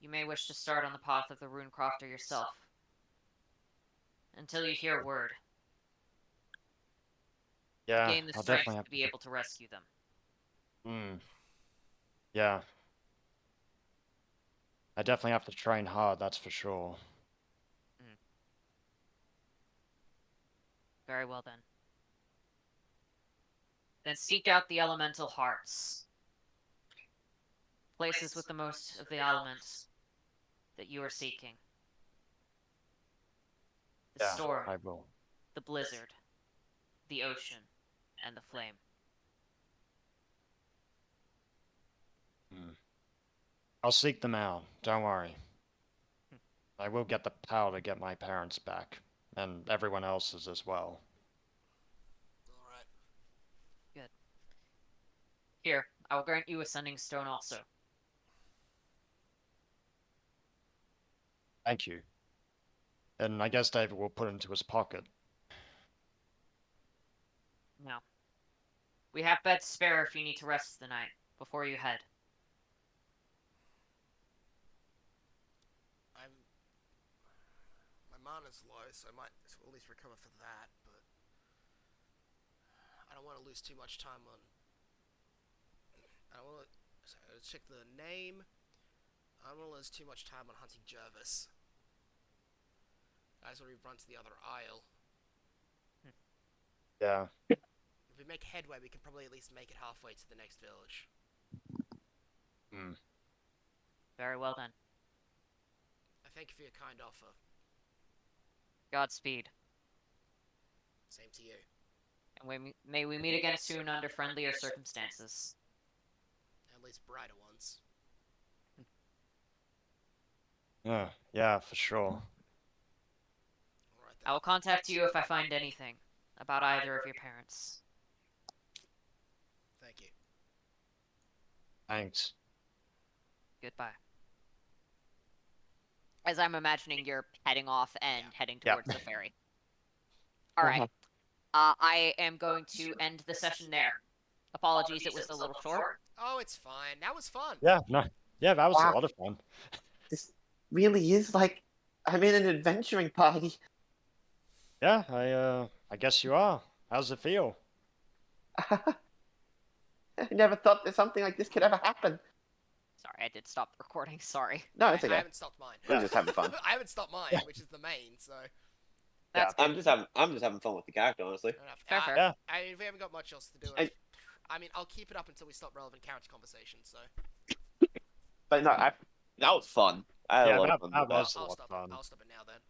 you may wish to start on the path of the Runecrofter yourself. Until you hear word. Yeah, Gain the I'll strength definitely have to be able to rescue them. Yeah. I definitely have to train hard, that's for sure. Very well then. Then seek out the elemental hearts. Places with the most of the elements that you are seeking. The Yeah, storm, I will. the blizzard, the ocean, and the flame. I'll seek them out, don't worry. I will get the power to get my parents back, and everyone else's as well. Alright. Good. Here, I will grant you a sending stone also. Thank you. And I guess David will put it into his pocket. Now, we have beds spare if you need to rest the night before you head. My mana's low, so I might at least recover for that, but I don't want to lose too much time on. I don't want to. So let's check the name. I don't want to lose too much time on hunting Jervis. Guys already run to the other isle. Yeah. If we make headway, we can probably at least make it halfway to the next village. Very well then. I thank you for your kind offer. Godspeed. Same to you. And may we meet again soon under friendlier circumstances. At least brighter ones. Yeah, for sure. Alright I then. will contact you if I find anything about either of your parents. Thank you. Thanks. Goodbye. As I'm imagining you're heading off and heading Yeah. towards the ferry. Alright. I am going to end the session there. Apologies, it was a little short. Oh, it's fine. That was fun. Yeah, no. Yeah, that was a Wow. lot of fun. This really is like I'm in an adventuring party. Yeah, I guess you are. How's it feel? I never thought that something like this could ever happen. Sorry, I did stop recording. Sorry. No, it's I okay. haven't stopped mine. I'm just having fun. I haven't stopped mine, which is the main, so. That's I'm just having fun with the character, honestly. Fair enough. Fair, fair. Yeah. I mean, if we haven't got much else to do, I- I mean, I'll keep it up until we stop relevant character conversation. So But no, that was fun. I had a Yeah, lot of that, fun that with that. was a lot of fun. I'll stop it now then.